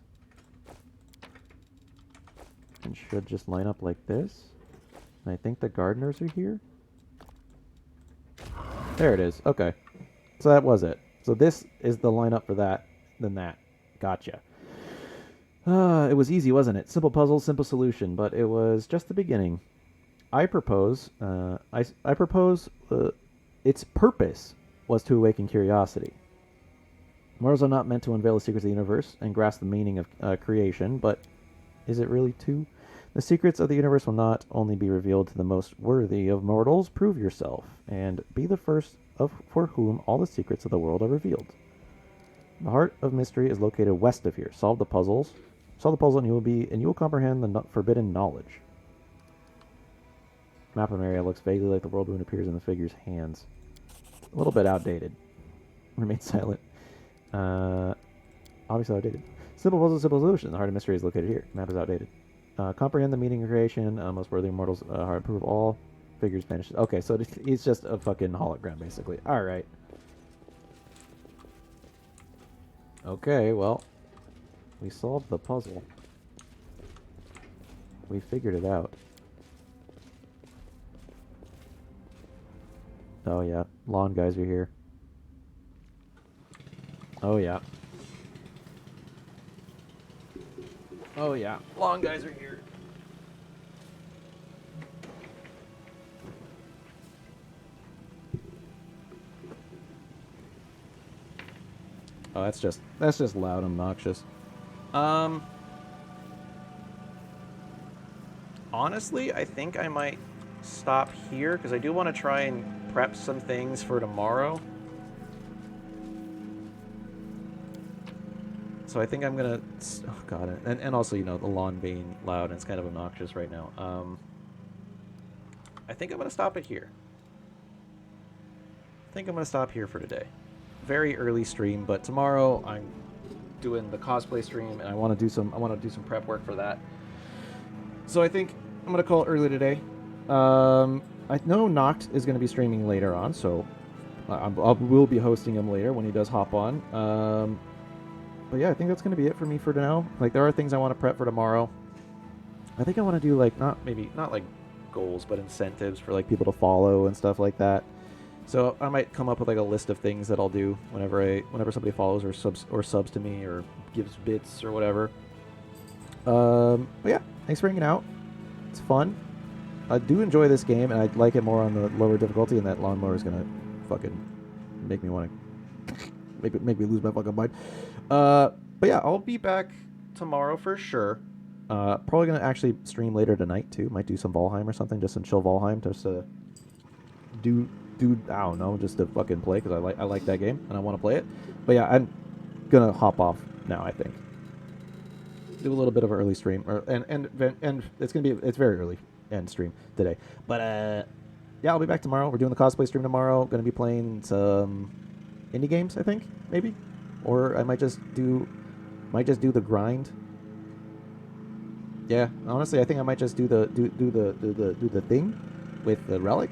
And should just line up like this. And I think the gardeners are here. There it is. Okay. So that was it. So this is the lineup for that, then that. Gotcha. It was easy, wasn't it? Simple puzzle, simple solution, but it was just the beginning. I propose, its purpose was to awaken curiosity. Mortals are not meant to unveil the secrets of the universe and grasp the meaning of creation, but is it really to? The secrets of the universe will not only be revealed to the most worthy of mortals. Prove yourself, and be the first for whom all the secrets of the world are revealed. The heart of mystery is located west of here. Solve the puzzle, and you will comprehend the forbidden knowledge. Map of an area looks vaguely like the world rune appears in the figure's hands. A little bit outdated. Remain silent. Obviously outdated. Simple puzzle, simple solution. The heart of mystery is located here. Map is outdated. Comprehend the meaning of creation. Most worthy mortals heart prove all figures vanishes. Okay, so he's just a fucking hologram, basically. Alright. Okay, well, we solved the puzzle. We figured it out. Oh yeah, lawn guys are here. Oh yeah. Oh yeah, lawn guys are here. Oh, that's just loud and obnoxious. Honestly, I think I might stop here because I do want to try and prep some things for tomorrow. So I think I'm gonna. Oh god, and also, you know, the lawn being loud and it's kind of obnoxious right now. I think I'm gonna stop it here. I think I'm gonna stop here for today. Very early stream, but tomorrow I'm doing the cosplay stream and I want to do some prep work for that. So I think I'm gonna call it early today. I know Noct is gonna be streaming later on, so I will be hosting him later when he does hop on. But yeah, I think that's gonna be it for me for now. Like, there are things I want to prep for tomorrow. I think I want to do like not like goals, but incentives for like people to follow and stuff like that. So I might come up with like a list of things that I'll do whenever somebody follows or subs to me or gives bits or whatever. But yeah, thanks for hanging out. It's fun. I do enjoy this game, and I'd like it more on the lower difficulty. And that lawnmower is gonna fucking make me want to make me lose my fucking mind. But yeah, I'll be back tomorrow for sure. Probably gonna actually stream later tonight too. Might do some Valheim or something, just some chill Valheim, just to do I don't know, just to fucking play because I like that game and I want to play it. But yeah, I'm gonna hop off now. I think do a little bit of an early stream, and it's very early end stream today. But yeah, I'll be back tomorrow. We're doing the cosplay stream tomorrow. Gonna be playing some indie games, I think, maybe, or I might just do the grind. Yeah, honestly, I think I might just do the thing with the relic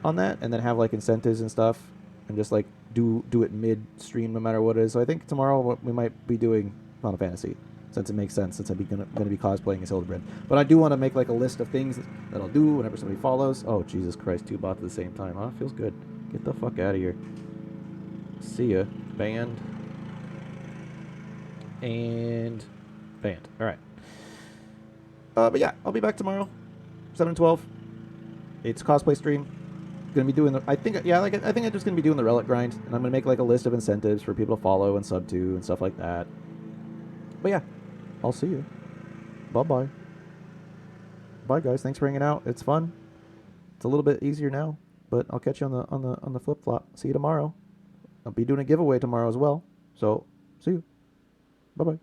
on that, and then have like incentives and stuff, and just like do it mid stream no matter what it is. So I think tomorrow we might be doing Final Fantasy, since it makes sense, since I'm gonna be cosplaying as Hildebred. But I do want to make like a list of things that I'll do whenever somebody follows. Oh Jesus Christ, 2 bots at the same time, huh? Feels good. Get the fuck out of here. See ya. Banned. And banned. All right. But yeah, I'll be back tomorrow, 7 and 12. It's cosplay stream. Gonna be doing I think I'm just gonna be doing the relic grind, and I'm gonna make like a list of incentives for people to follow and sub to and stuff like that. But yeah, I'll see you. Bye bye guys. Thanks for hanging out. It's fun. It's a little bit easier now, but I'll catch you on the flip flop. See you tomorrow. I'll be doing a giveaway tomorrow as well. So see you. Bye bye.